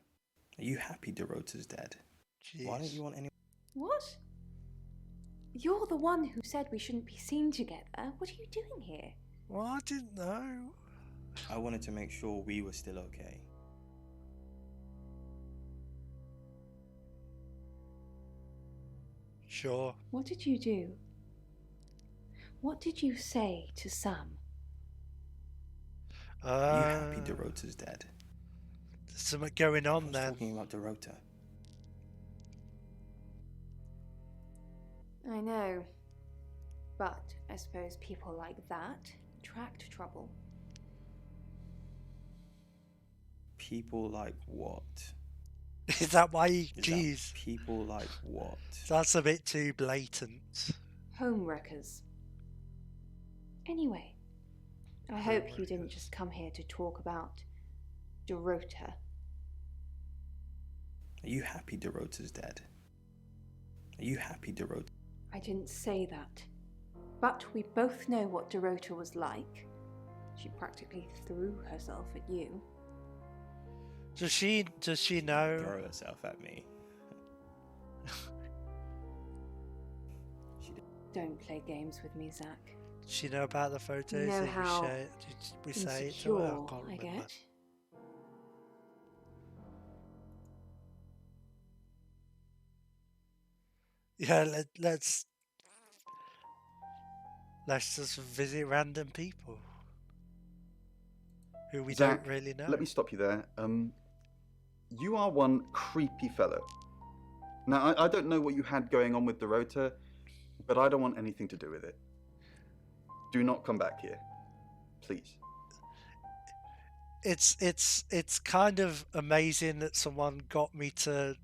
Are you happy Dorota's dead? Jeez. Why don't you want anyone... What? You're the one who said we shouldn't be seen together. What are you doing here? Well, I didn't know. I wanted to make sure we were still okay. Sure. What did you do? What did you say to Sam? Are you happy Dorota's dead? There's something going on there. Talking about Dorota. I know. But I suppose people like that attract trouble. People like what? Is that why you... Jeez. People like what? That's a bit too blatant. Homewreckers. Anyway, I hope you didn't just come here to talk about Dorota. Are you happy Dorota's dead? Are you happy Dorota? I didn't say that. But we both know what Dorota was like. She practically threw herself at you. Does she know? Throw herself at me. Don't play games with me, Zach. Does she know about the photos? You know Did how we say it to her? I can't I remember. get. Yeah, let's just visit random people who we Zach, don't really know. Let me stop you there. You are one creepy fellow. Now, I don't know what you had going on with Dorota, but I don't want anything to do with it. Do not come back here, please. It's kind of amazing that someone got me to,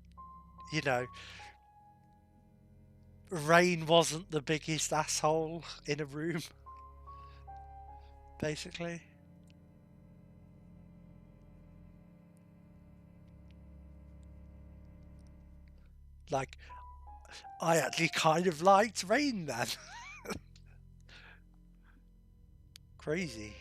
you know, Rain wasn't the biggest asshole in a room, basically. Like, I actually kind of liked Rain then. Crazy.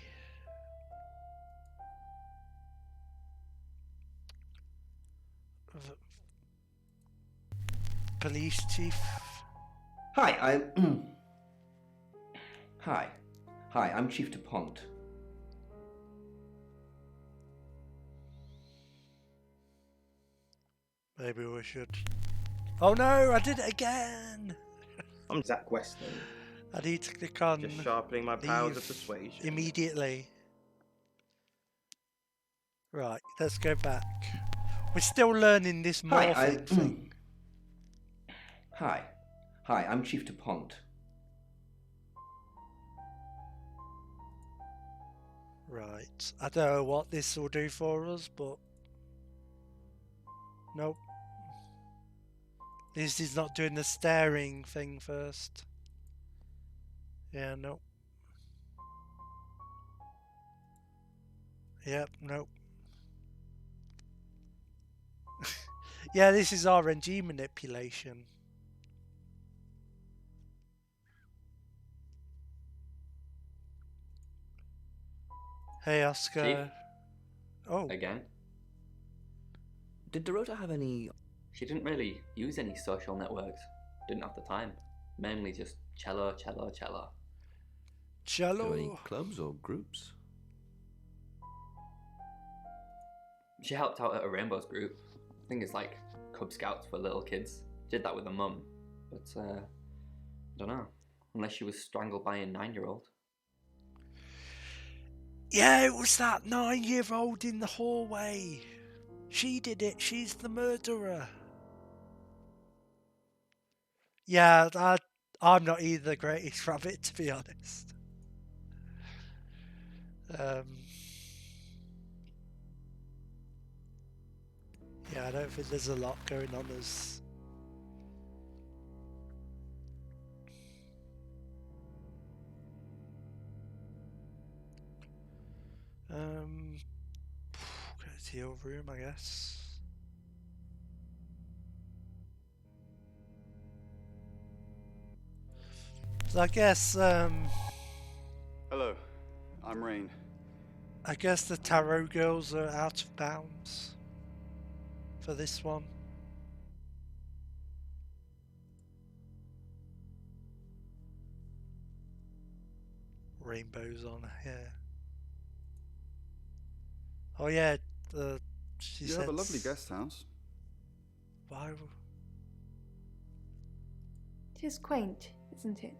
Police chief. Hi, Hi, I'm Chief DuPont. Maybe we should... Oh no, I did it again! I'm Zach Weston. I need to click on... Just sharpening my powers of persuasion. Immediately. Right, let's go back. We're still learning this morphing thing. Hi, I'm Chief DuPont. Right, I don't know what this will do for us, but... Nope. This is not doing the staring thing first. Yeah, nope. Yep, nope. Yeah, this is RNG manipulation. Hey, Oscar. Chief? Oh. Again? Did Dorota have any... She didn't really use any social networks. Didn't have the time. Mainly just cello. Cello? Any clubs or groups? She helped out at a Rainbows group. I think it's like Cub Scouts for little kids. Did that with her mum. But, I don't know. Unless she was strangled by a 9-year-old. Yeah, it was that 9-year-old in the hallway. She did it. She's the murderer. Yeah, I'm not either the greatest rabbit, to be honest. Yeah, I don't think there's a lot going on as... Go to your room, I guess. So I guess, Hello, I'm Rain. I guess the Tarot Girls are out of bounds for this one. Rainbows on her hair. Oh yeah, she You said... have a lovely guest house. Why? It is quaint, isn't it?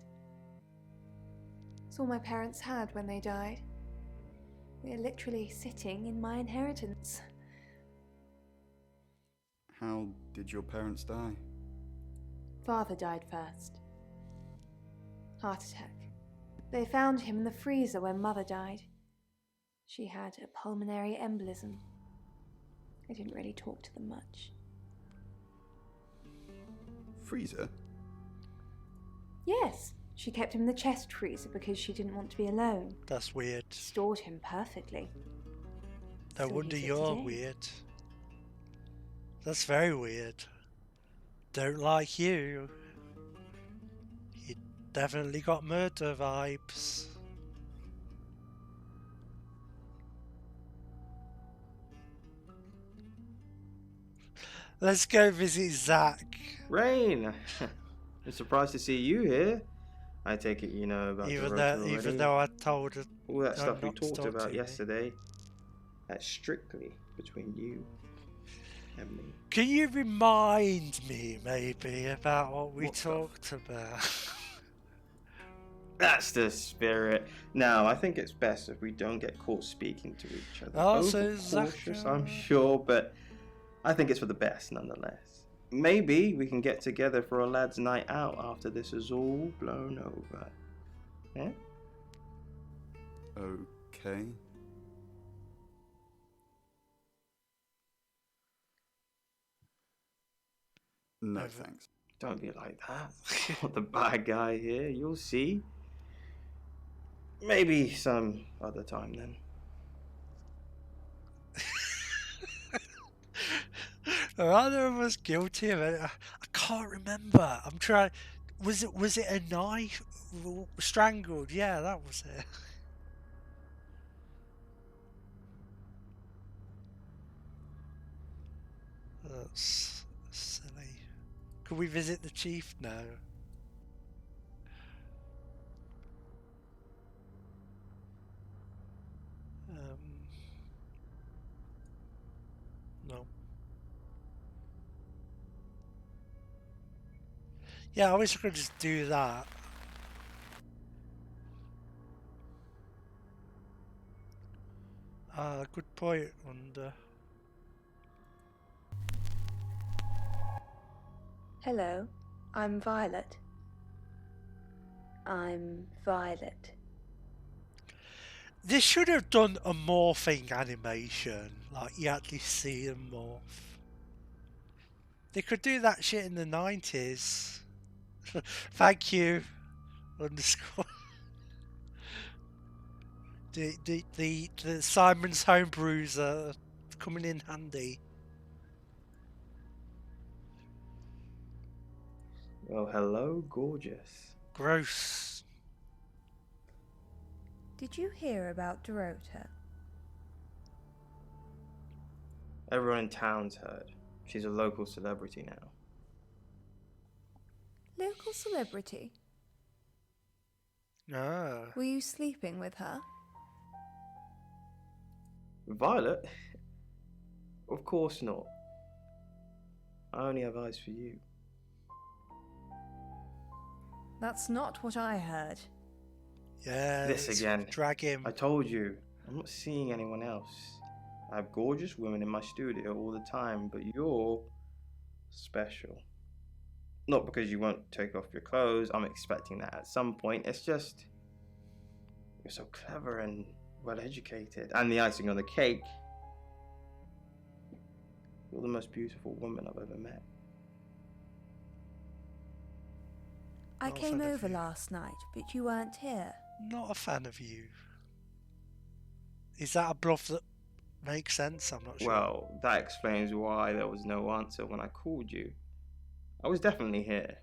It's all my parents had when they died. We're literally sitting in my inheritance. How did your parents die? Father died first. Heart attack. They found him in the freezer when Mother died. She had a pulmonary embolism. I didn't really talk to them much. Freezer? Yes, she kept him in the chest freezer because she didn't want to be alone. That's weird. Stored him perfectly. No wonder you're weird. That's very weird. Don't like you. You definitely got murder vibes. Let's go visit Zach. Rain! I'm surprised to see you here. I take it you know about even the though I told her all that stuff we talked talk about to yesterday. That's strictly between you and me. Can you remind me maybe about what we talked about? That's the spirit. Now, I think it's best if we don't get caught speaking to each other. Oh, so Zach, Cautious, I'm sure, but I think it's for the best nonetheless. Maybe we can get together for a lad's night out after this is all blown over. Yeah? Okay. No, thanks. Don't be like that. Not the bad guy here. You'll see. Maybe some other time then. Are either of us guilty of it? I can't remember. I'm trying. Was it a knife? Strangled? Yeah, that was it. That's silly. Could we visit the chief now? No. Yeah, I wish I could just do that. Good point, Wanda. Hello, I'm Violet. I'm Violet. This should have done a morphing animation, like you actually see them morph. They could do that shit in the 90s. Thank you. Underscore. The Simon's homebrews are coming in handy. Well, hello, gorgeous. Gross. Did you hear about Dorota? Everyone in town's heard. She's a local celebrity now. Local celebrity? Ah. Were you sleeping with her? Violet? Of course not. I only have eyes for you. That's not what I heard. Yeah, this again. Drag him. I told you, I'm not seeing anyone else. I have gorgeous women in my studio all the time, but you're special. Not because you won't take off your clothes, I'm expecting that at some point. It's just, you're so clever and well educated. And the icing on the cake, you're the most beautiful woman I've ever met. I came over last night, but you weren't here. Not a fan of you. Is that a bluff that makes sense? I'm not sure. Well, that explains why there was no answer when I called you. I was definitely here.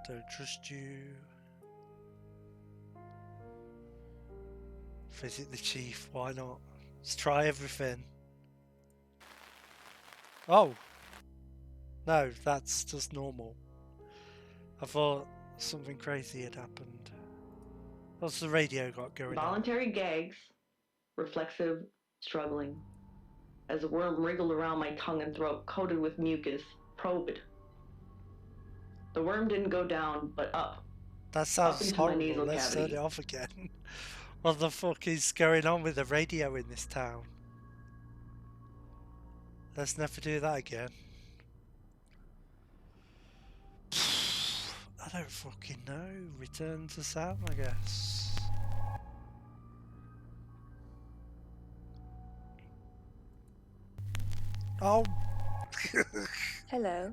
Don't trust you. Visit the chief, why not? Let's try everything. Oh! No, that's just normal. I thought something crazy had happened. What's the radio got going on? Voluntary gags, reflexive struggling. As the worm wriggled around my tongue and throat, coated with mucus, probe it. The worm didn't go down, but up. That sounds horrible. Let's turn it off again. What the fuck is going on with the radio in this town? Let's never do that again. I don't fucking know. Return to Sam, I guess. Oh. Hello,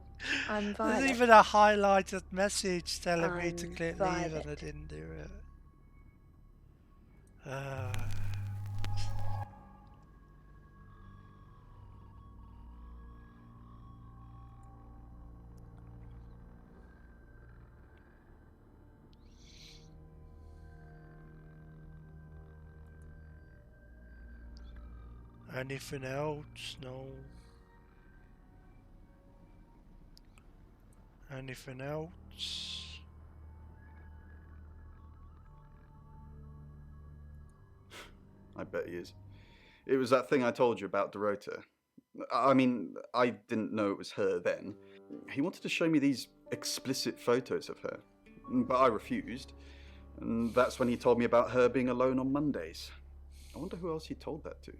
I'm Violet. There's even a highlighted message telling me to click leave and I didn't do it. Anything else? No. Anything else? I bet he is. It was that thing I told you about Dorota. I mean, I didn't know it was her then. He wanted to show me these explicit photos of her, but I refused. And that's when he told me about her being alone on Mondays. I wonder who else he told that to.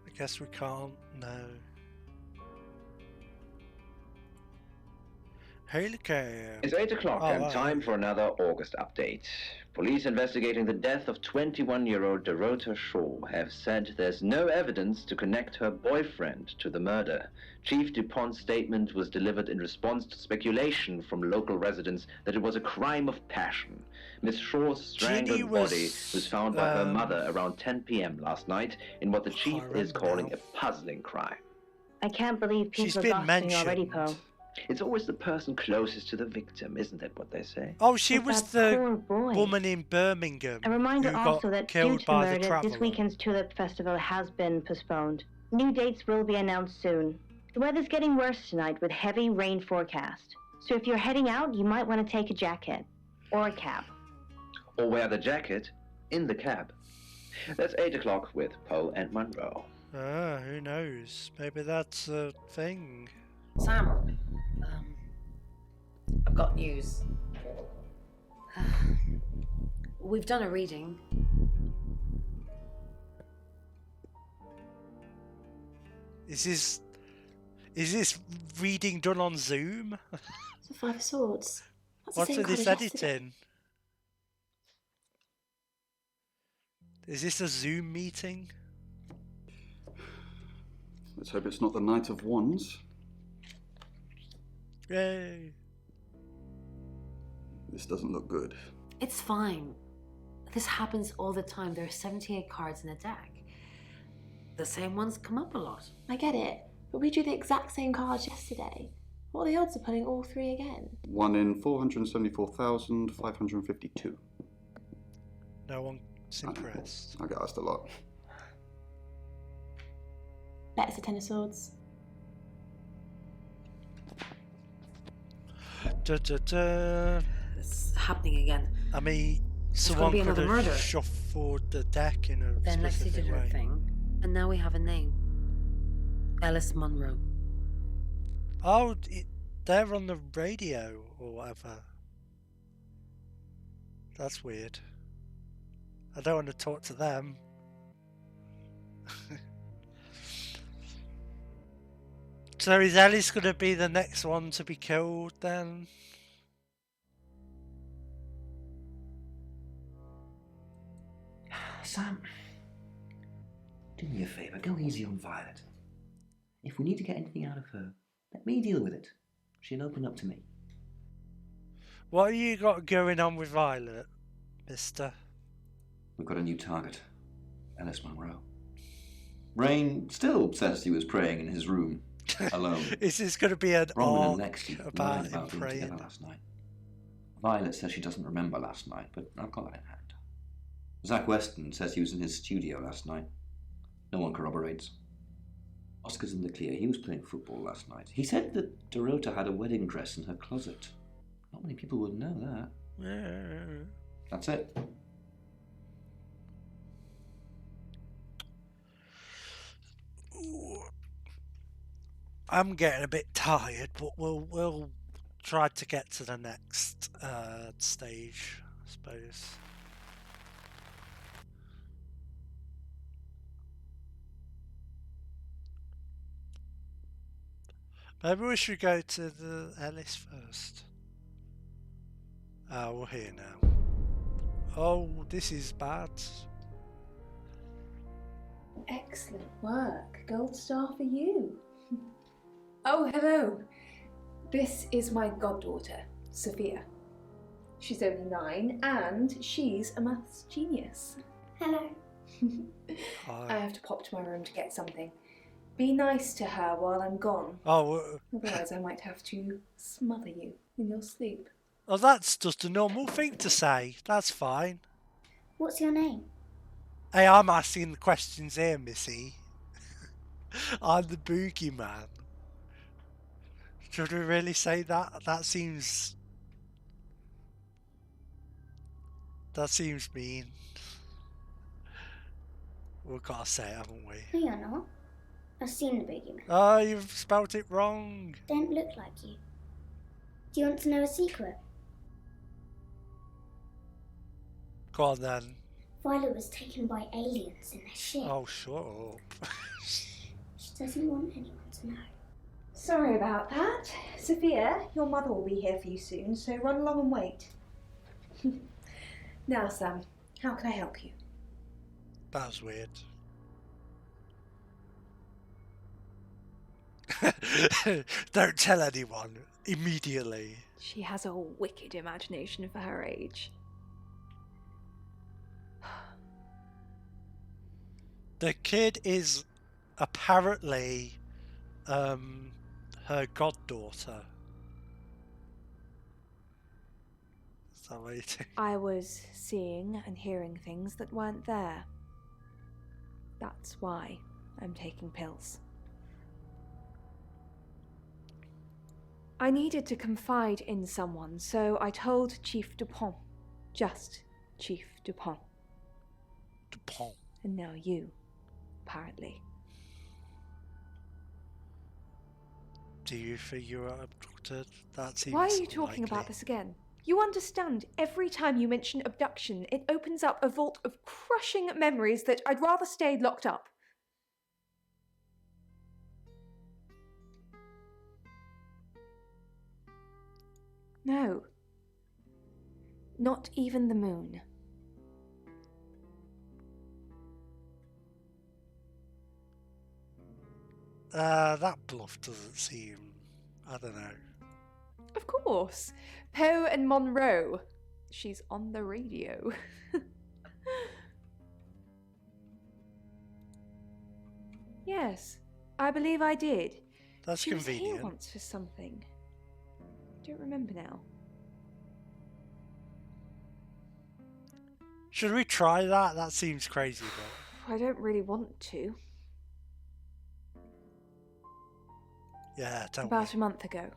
I guess we can't, no. Helicopter. It's 8 o'clock and time for another August update. Police investigating the death of 21-year-old Dorota Shaw have said there's no evidence to connect her boyfriend to the murder. Chief DuPont's statement was delivered in response to speculation from local residents that it was a crime of passion. Miss Shaw's strangled body was found by her mother around 10 p.m. last night in what the chief is calling a puzzling crime. I can't believe people are gossiping already, Poe. It's always the person closest to the victim, isn't that what they say? Oh, she was the woman in Birmingham A reminder who also got that due killed to by the murder, Traveller. this weekend's Tulip Festival has been postponed. New dates will be announced soon. The weather's getting worse tonight with heavy rain forecast. So if you're heading out, you might want to take a jacket. Or a cab. Or wear the jacket in the cab. That's 8 o'clock with Poe and Monroe. Ah, who knows? Maybe that's a thing. Sam, I've got news. We've done a reading. Is this reading done on Zoom? It's the Five of Swords. That's What's the same with this card as yesterday. editing? Is this a Zoom meeting? Let's hope it's not the Knight of Wands. Yay! This doesn't look good. It's fine. This happens all the time. There are 78 cards in a deck. The same ones come up a lot. I get it, but we drew the exact same cards yesterday. What are the odds of pulling all three again? 1 in 474,552. No one's impressed. I get asked a lot. Bet it's a Ten of Swords. Da, da, da. It's happening again. I mean, There's someone gonna be could another have murder. shuffled the deck in a Then Lexi specific did her way. thing, and now we have a name. Alice Munro. Oh, they're on the radio or whatever. That's weird. I don't want to talk to them. So is Alice going to be the next one to be killed then? Sam, do me a favour, go easy on Violet. If we need to get anything out of her, let me deal with it. She'll open up to me. What have you got going on with Violet, mister? We've got a new target. Ellis Monroe. Rain still says he was praying in his room, alone. Is this going to be an Bronwyn and arc Lexi about lied him about being praying? together last night. Violet says she doesn't remember last night, but I've got that in hand. Zach Weston says he was in his studio last night. No one corroborates. Oscar's in the clear. He was playing football last night. He said that Dorota had a wedding dress in her closet. Not many people would know that. Yeah. That's it. I'm getting a bit tired, but we'll try to get to the next stage, I suppose. Maybe we should go to the Ellis first. We're here now. Oh, this is bad. Excellent work. Gold star for you. Oh, hello. This is my goddaughter, Sophia. She's only 9 and she's a maths genius. Hello. I have to pop to my room to get something. Be nice to her while I'm gone. Oh, otherwise I might have to smother you in your sleep. Oh, that's just a normal thing to say. That's fine. What's your name? Hey, I'm asking the questions here, Missy. I'm the boogeyman. Should we really say that? That seems mean. We've got to say it, haven't we? No, you're not. I've seen the boogeyman. Oh, you've spelt it wrong. Don't look like you. Do you want to know a secret? Go on then. Violet was taken by aliens in their ship. Oh, shut up. She doesn't want anyone to know. Sorry about that. Sophia, your mother will be here for you soon, so run along and wait. Now, Sam, how can I help you? That was weird. Don't tell anyone immediately. She has a wicked imagination for her age. The kid is apparently her goddaughter. Is that what you think? I was seeing and hearing things that weren't there. That's why I'm taking pills. I needed to confide in someone, so I told Chief Dupont. Just Chief Dupont. Dupont. And now you, apparently. Do you think you were abducted? That seems Why are you talking about this again? You understand, every time you mention abduction, it opens up a vault of crushing memories that I'd rather stay locked up. No. Not even the moon. That bluff doesn't seem... I don't know. Of course. Poe and Monroe. She's on the radio. Yes, I believe I did. That's she convenient. Was here once for something. I don't remember now. Should we try that? That seems crazy, but... I don't really want to. Yeah, tell me. About a month ago.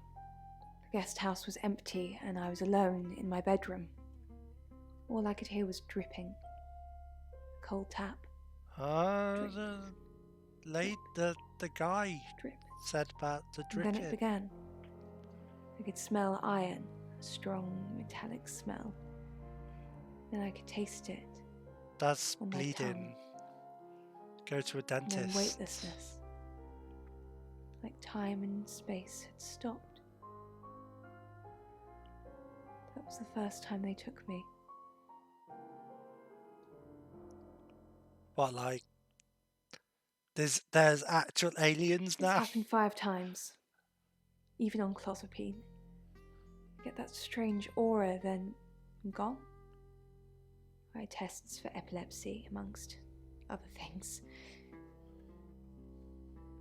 The guest house was empty and I was alone in my bedroom. All I could hear was dripping. A cold tap. The guy Drip. said about the dripping. And then it began. I could smell iron, a strong metallic smell. Then I could taste it. That's on my bleeding. tongue. Go to a And dentist. then weightlessness. Like time and space had stopped. That was the first time they took me. What, like... There's actual aliens now? It's happened 5 times. Even on clozapine. get that strange aura, then I'm gone. I had tests for epilepsy, amongst other things.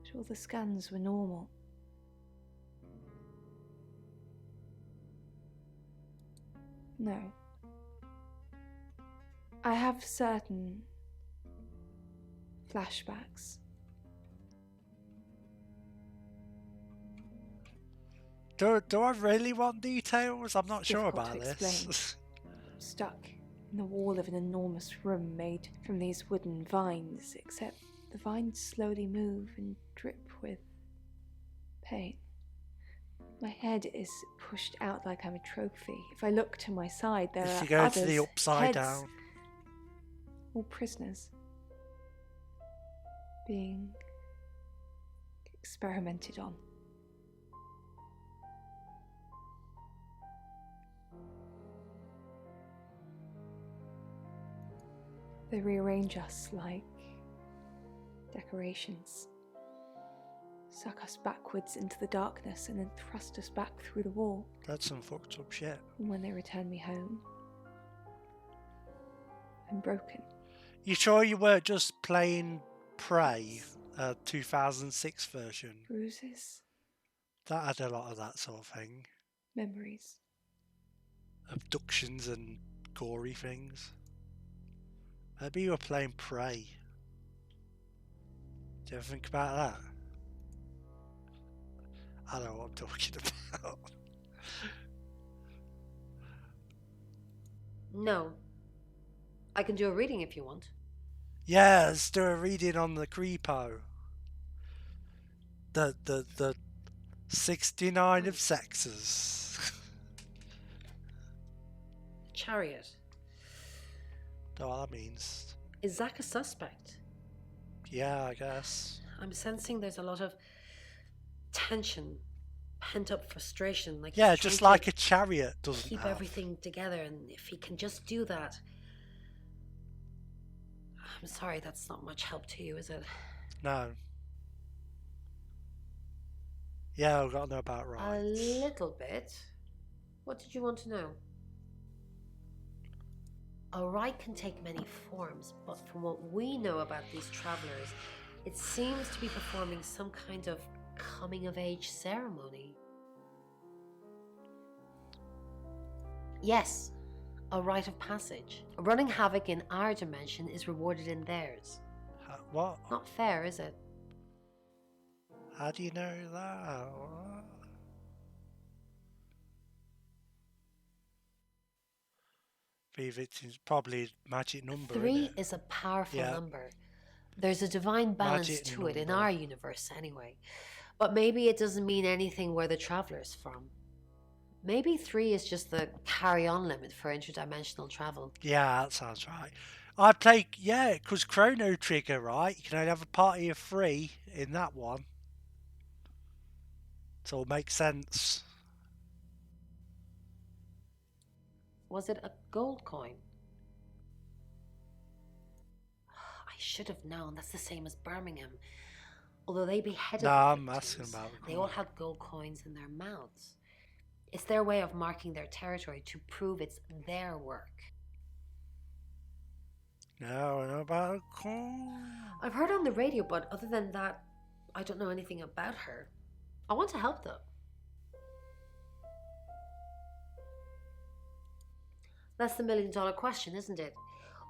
But all the scans were normal. No. I have certain flashbacks. Do I really want details? I'm not sure about Difficult to this. explain. I'm stuck in the wall of an enormous room made from these wooden vines, except the vines slowly move and drip with pain. My head is pushed out like I'm a trophy. If I look to my side, there If are you go others, to the upside heads, down. all prisoners, being experimented on. They rearrange us like decorations, suck us backwards into the darkness and then thrust us back through the wall. That's some fucked up shit. And when they return me home, I'm broken. You sure you weren't just playing Prey, 2006 version? Bruises. That had a lot of that sort of thing. Memories. Abductions and gory things. Maybe you were playing Prey. Do you ever think about that? I don't know what I'm talking about. No. I can do a reading if you want. Yeah, let's do a reading on the creepo. The 69 of sexes. Chariot. Know what that means? Is Zach a suspect? Yeah, I guess. I'm sensing there's a lot of tension, pent-up frustration. Like Yeah, he's just trying like to a chariot doesn't keep have. everything together, and if he can just do that. I'm sorry, that's not much help to you, is it? No. Yeah, I've got to know about rights. A little bit. What did you want to know? A right can take many forms, but from what we know about these travelers, it seems to be performing some kind of coming-of-age ceremony. Yes, a rite of passage. Running havoc in our dimension is rewarded in theirs. What? Not fair, is it? How do you know that? What? It's probably a magic number. 3 is a powerful number. There's a divine balance Magic to it in number. our universe anyway. But maybe it doesn't mean anything where the traveler's from. Maybe 3 is just the carry-on limit for interdimensional travel. Yeah, that sounds right. I play, because Chrono Trigger, right? You can only have a party of 3 in that one. So it makes sense. Was it a gold coin? I should have known. That's the same as Birmingham. Although they beheaded No, the I'm victims, asking about they all had gold coins in their mouths. It's their way of marking their territory to prove it's their work. No, I know about a coin. I've heard on the radio, but other than that, I don't know anything about her. I want to help though. That's the million-dollar question, isn't it?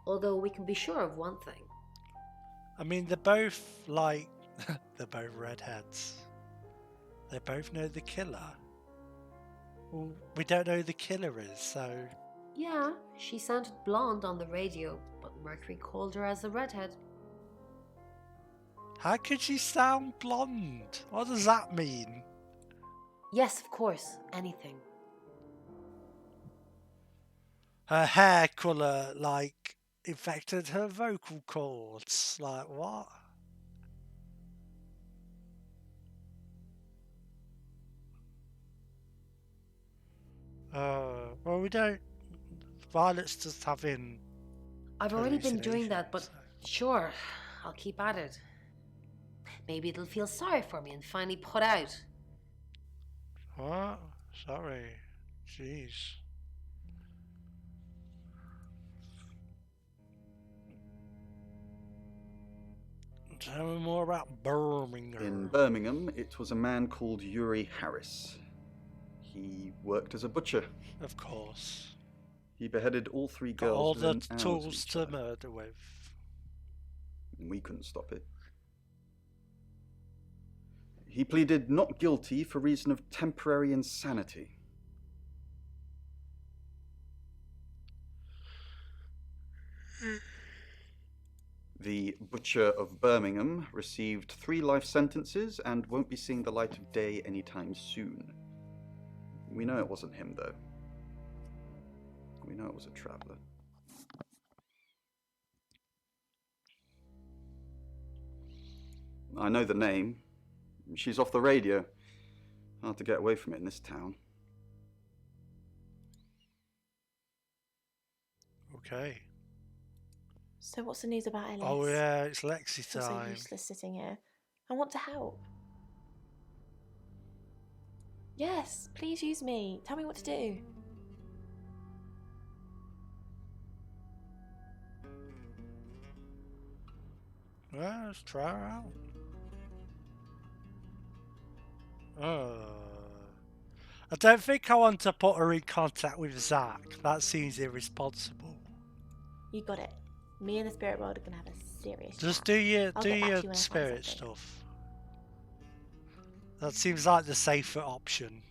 Although we can be sure of one thing. I mean, they're both like, they're both redheads. They both know the killer. Well, we don't know who the killer is, so... Yeah, she sounded blonde on the radio, but Mercury called her as a redhead. How could she sound blonde? What does that mean? Yes, of course, anything. Her hair colour, like, infected her vocal cords. Like, what? Well, we don't... Violet's just having... I've already been doing that, but sure, I'll keep at it. Maybe it'll feel sorry for me and finally put out. What? Sorry. Jeez. Tell me more about Birmingham. In Birmingham, it was a man called Yuri Harris. He worked as a butcher. Of course. He beheaded all 3 Got girls all within the hours tools of each to other. murder with. We couldn't stop it. He pleaded not guilty for reason of temporary insanity. The Butcher of Birmingham received 3 life sentences and won't be seeing the light of day anytime soon. We know it wasn't him, though. We know it was a traveller. I know the name. She's off the radio. Hard to get away from it in this town. Okay. So what's the news about Ellis? Oh yeah, it's Lexi It's so time. useless sitting here. I want to help. Yes, please use me. Tell me what to do. Well, let's try her out. I don't think I want to put her in contact with Zach. That seems irresponsible. You got it. Me and the spirit world are gonna have a serious Just chat. do your I'll get back to you when I find spirit something. stuff. That seems like the safer option.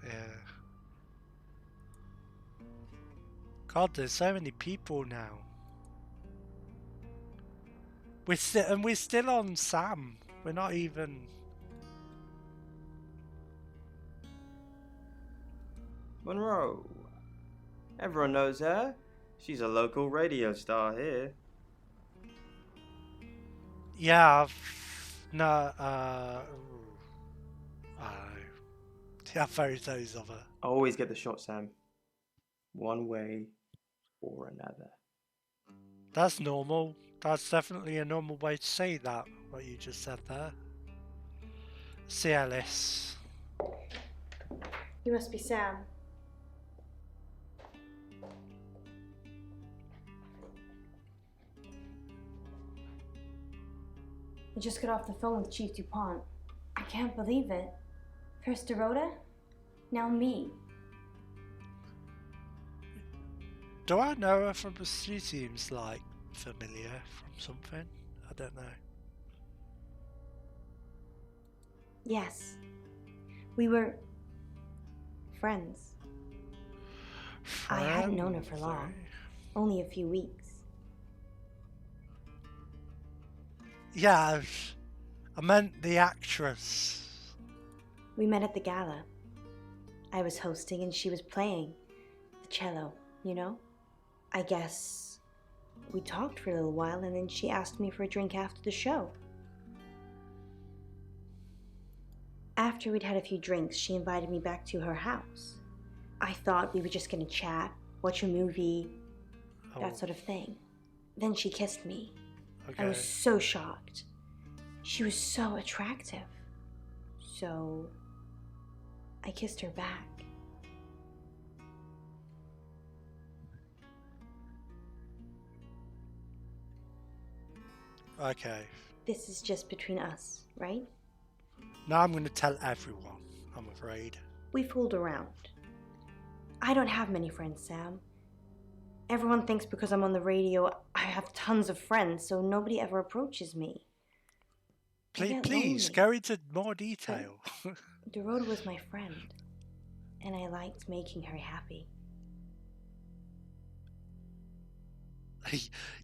Yeah. God, there's so many people now. We're still on Sam. We're not even. Monroe. Everyone knows her. She's a local radio star here. Yeah, yeah, photos of her. I always get the shot, Sam. One way or another. That's normal. That's definitely a normal way to say that, what you just said there. See Alice. You must be Sam. I just got off the phone with Chief DuPont. I can't believe it. First Dorota, now me. Do I know her from? She seems like familiar from something. I don't know. Yes. We were friends. I hadn't known her for long. Only a few weeks. Yeah, I meant the actress. We met at the gala. I was hosting and she was playing the cello, you know? I guess we talked for a little while and then she asked me for a drink after the show. After we'd had a few drinks, she invited me back to her house. I thought we were just gonna chat, watch a movie, that sort of thing. Then she kissed me. Okay. I was so shocked. She was so attractive. So I kissed her back. Okay. This is just between us, right? Now I'm going to tell everyone, I'm afraid. We fooled around. I don't have many friends, Sam. Everyone thinks because I'm on the radio, I have tons of friends, so nobody ever approaches me. Please, go into more detail. Dorota was my friend, and I liked making her happy.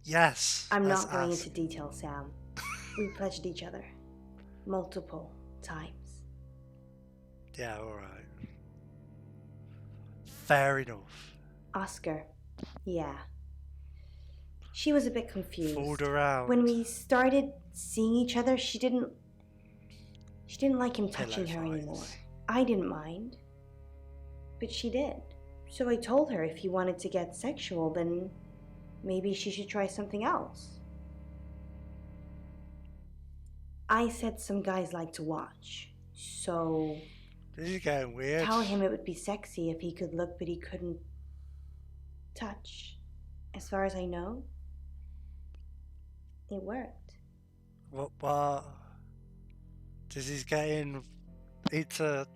Yes. I'm not going into detail, Sam. We pledged each other multiple times. Yeah, alright. Fair enough. Oscar, yeah. She was a bit confused. Fooled around. When we started seeing each other, she didn't like him touching her anymore. I didn't mind, but she did. So I told her if he wanted to get sexual, then Maybe she should try something else. I said some guys like to watch, so... This is getting weird. Tell him it would be sexy if he could look, but he couldn't touch. As far as I know, it worked. What? This is getting into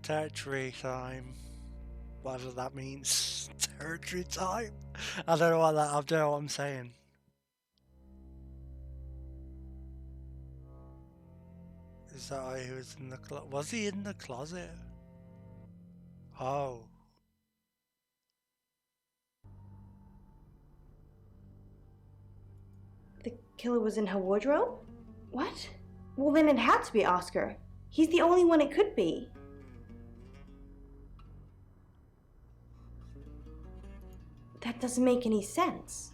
territory time. Whatever that means. Territory time? I don't know what I'm saying. Is that why he was in the closet? Was he in the closet? Oh. The killer was in her wardrobe? What? Well, then it had to be Oscar. He's the only one it could be. That doesn't make any sense.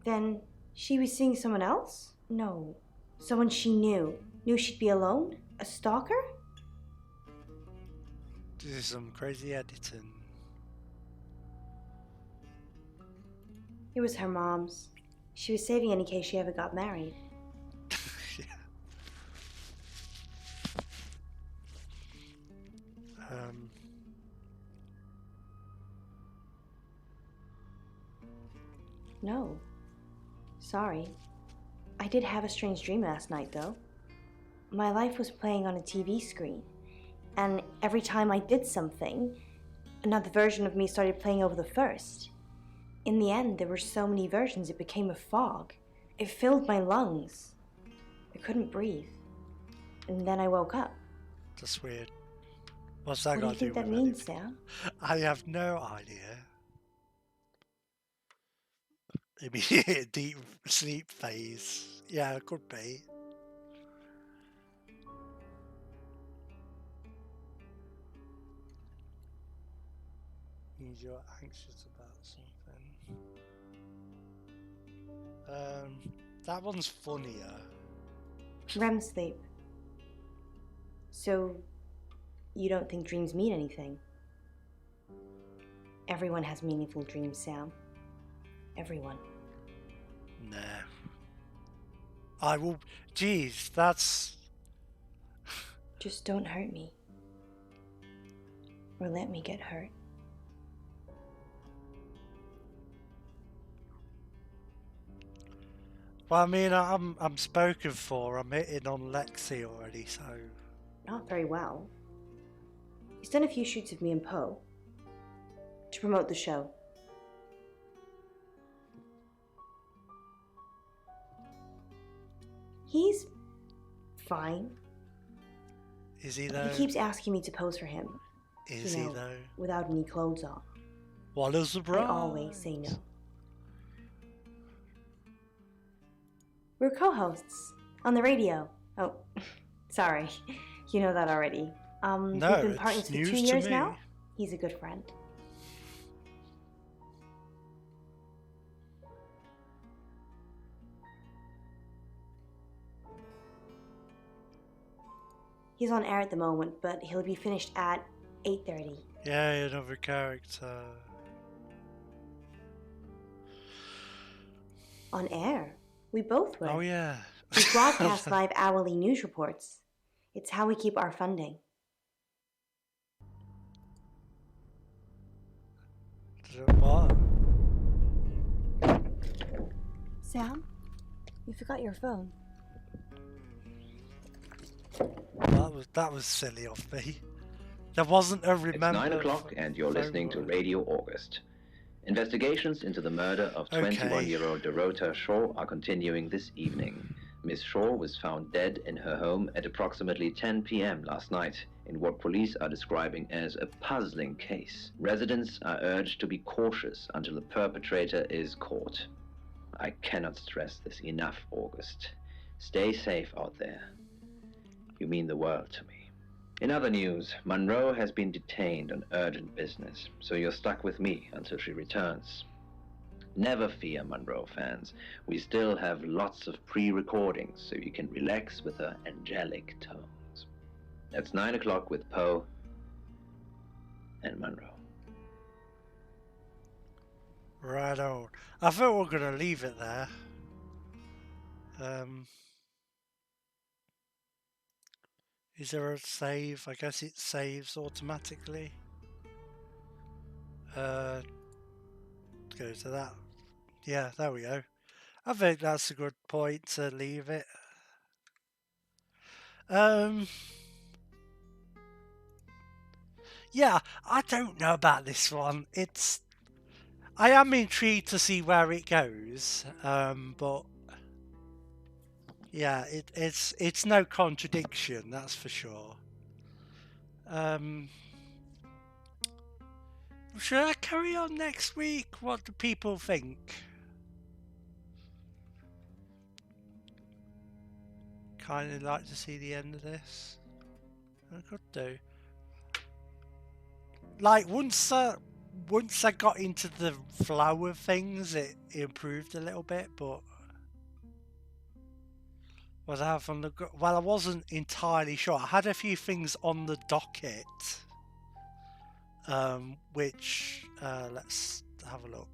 Then she was seeing someone else? No. Someone she knew. Knew she'd be alone? A stalker? This is some crazy editing. It was her mom's. She was saving it in case she ever got married. Yeah. No. Sorry. I did have a strange dream last night, though. My life was playing on a TV screen, and every time I did something, another version of me started playing over the first. In the end, there were so many versions it became a fog. It filled my lungs. I couldn't breathe. And then I woke up. That's weird. What's that got to do with that means, Sam? I have no idea. Immediate deep sleep phase. Yeah, it could be. Means you're anxious about something. That one's funnier. REM sleep. So, you don't think dreams mean anything? Everyone has meaningful dreams, Sam. Everyone. Nah. I will... Jeez, that's... Just don't hurt me. Or let me get hurt. Well, I mean, I'm spoken for. I'm hitting on Lexi already, so... Not very well. He's done a few shoots of me and Poe. To promote the show. He's fine. Is he though? He keeps asking me to pose for him. Is he though? Without any clothes on. What is the problem? I always say no. We're co-hosts on the radio. Oh, sorry. You know that already. No, we've been partners for 2 years now. He's a good friend. He's on air at the moment, but he'll be finished at 8:30. Yeah, another character. On air? We both would. Oh, yeah. We broadcast live hourly news reports. It's how we keep our funding. What? Sam, you forgot your phone. That was silly of me. There wasn't a remember. It's 9 o'clock and you're listening to Radio August. Investigations into the murder of 21-year-old Dorota Shaw are continuing this evening. Miss Shaw was found dead in her home at approximately 10 p.m. last night in what police are describing as a puzzling case. Residents are urged to be cautious until the perpetrator is caught. I cannot stress this enough, August. Stay safe out there. You mean the world to me. In other news, Monroe has been detained on urgent business, so you're stuck with me until she returns. Never fear, Monroe fans. We still have lots of pre-recordings, so you can relax with her angelic tones. That's 9 o'clock with Poe and Monroe. Right on. I thought we were going to leave it there. Is there a save? I guess it saves automatically. Go to that. Yeah, there we go. I think that's a good point to leave it. Yeah, I don't know about this one. I am intrigued to see where it goes, but yeah, it's no contradiction, that's for sure. Should I carry on next week? What do people think? Kind of like to see the end of this. I could do. Like once I got into the flow of things, it improved a little bit, but was I on the well, I wasn't entirely sure. I had a few things on the docket, which let's have a look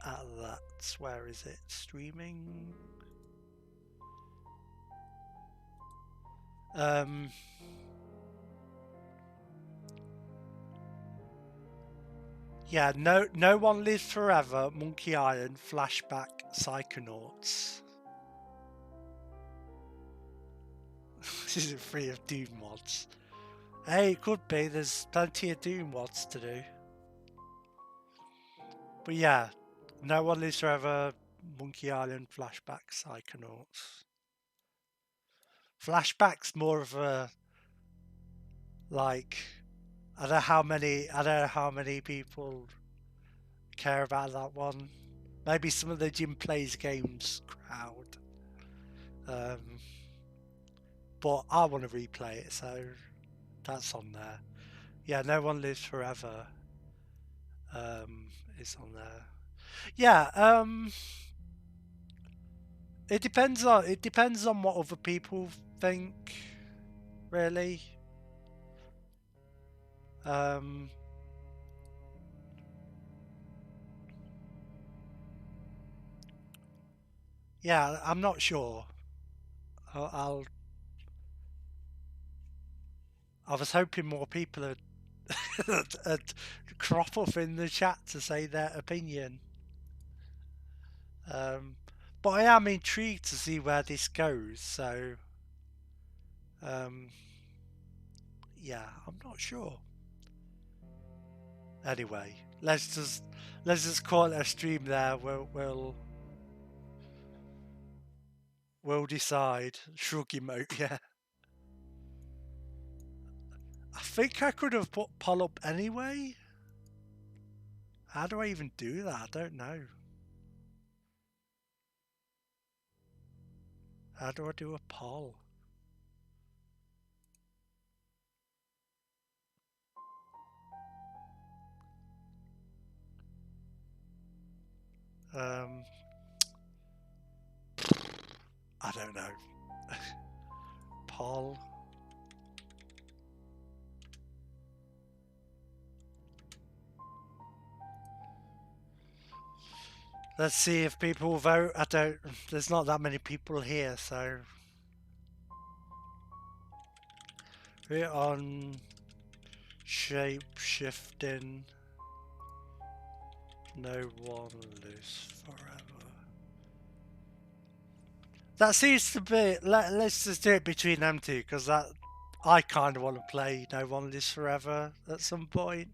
at that. Where is it? Streaming. Yeah, no one lives forever. Monkey Island, flashback, Psychonauts. This isn't free of Doom mods. Hey, it could be. There's plenty of Doom mods to do. But yeah, no one lives forever. Monkey Island, flashback, Psychonauts. Flashback's more of a like. I don't know how many people care about that one. Maybe some of the Jim Plays Games crowd. But I want to replay it, so that's on there. Yeah, No One Lives Forever. Is on there. Yeah. It depends on what other people think, really. Yeah, I'm not sure. I was hoping more people would crop up in the chat to say their opinion. But I am intrigued to see where this goes. So, yeah, I'm not sure. Anyway, let's just call it a stream there. We'll decide. Shrug emote, yeah. I think I could have put poll up anyway. How do I even do that? I don't know. How do I do a poll? I don't know. Poll. Let's see if people vote. There's not that many people here, so. We're on Shapeshifting. No one lives forever. That seems to be. Let's just do it between them two, because I kind of want to play No One Lives Forever at some point.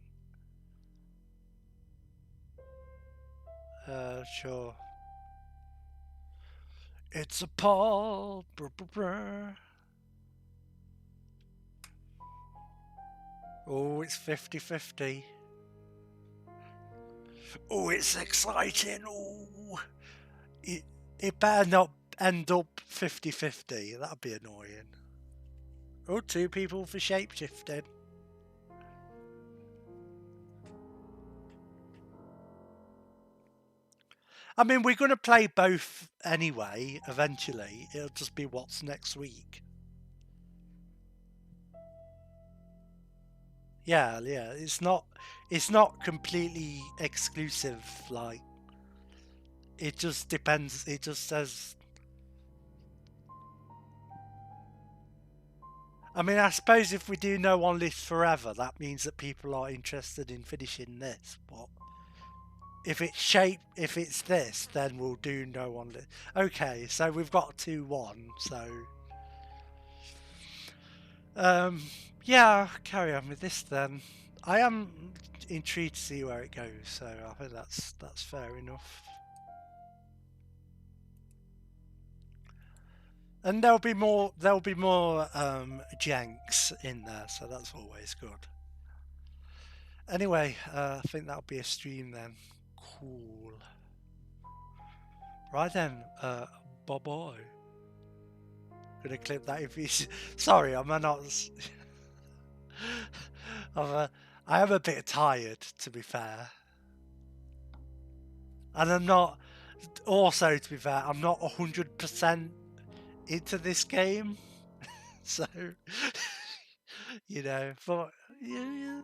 Sure. It's a poll. Oh, it's 50-50. Oh, it's exciting. Oh, it better not end up 50-50. That'd be annoying. Oh, 2 people for Shapeshifting. I mean, we're going to play both anyway, eventually. It'll just be what's next week. Yeah, it's not completely exclusive. Like, it just depends. It just says. I mean, I suppose if we do No One Lives Forever, that means that people are interested in finishing this. But if it's this, then we'll do No One Lives. Okay, so we've got 2-1. So, yeah, carry on with this then. I am intrigued to see where it goes. So I think that's fair enough. And there'll be more Jenks in there, so that's always good. Anyway, I think that'll be a stream then. Cool. Right then, bye-bye. Gonna clip that if he's... Sorry, I'm not... I am a bit tired, to be fair. And I'm not... Also, to be fair, I'm not 100% into this game. So... you know, but... Yeah.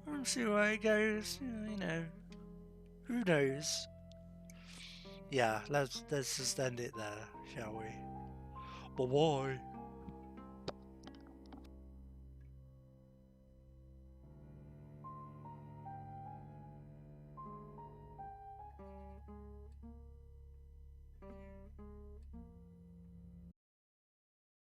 We'll see where it goes, you know. Who knows? Yeah, let's just end it there, shall we? Bye-bye.